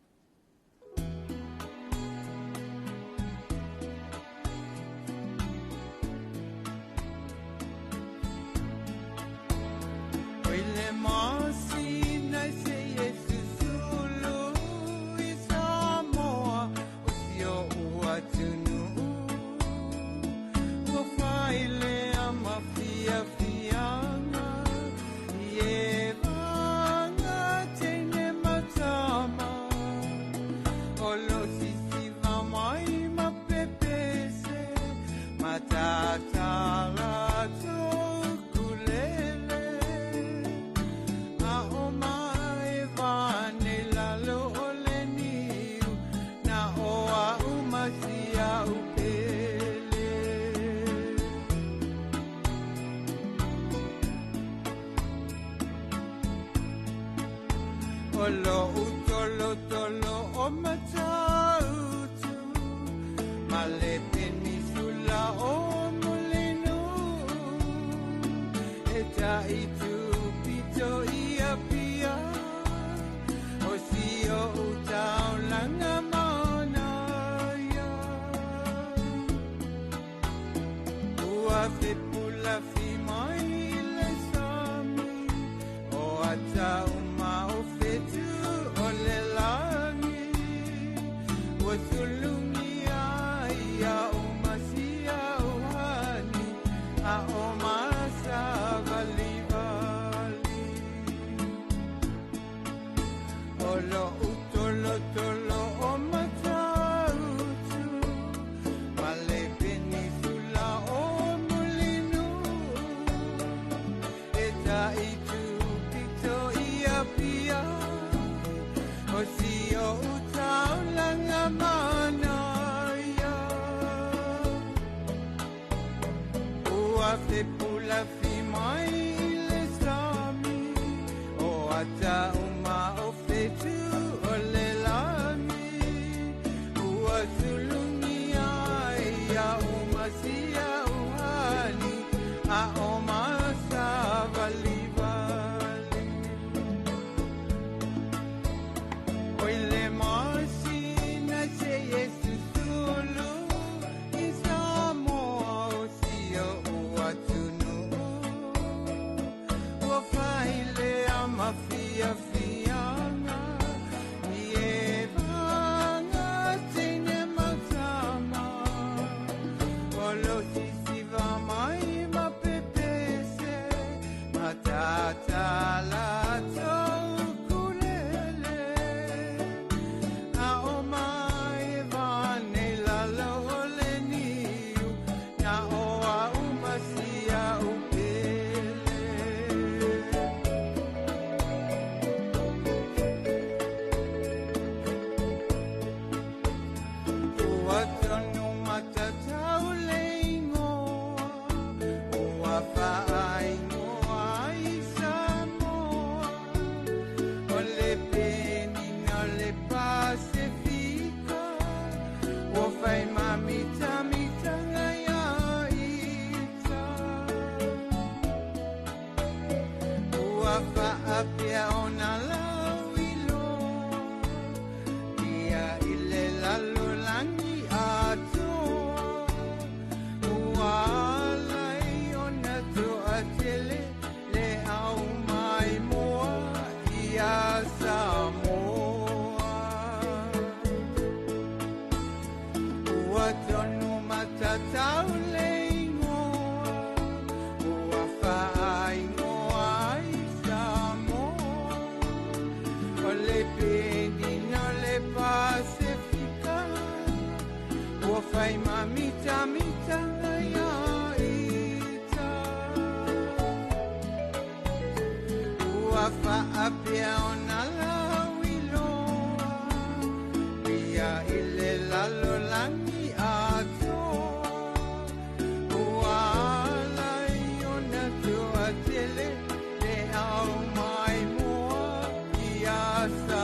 Tunu fai mamita mita ngaya ita ua fa apia ona lawilo ia ile lalo langi ato ua lai ona to atele le au mai moa ia Samoa ua tonu matatau le ingoa ua whaai ngoa i Samoa o le penino le Pasifika ua whai mamita mita ngaya ita ua whaapea ona lawiloa ia ile lalo langi atoa ua lai ona tua tele le au mai moa ia sa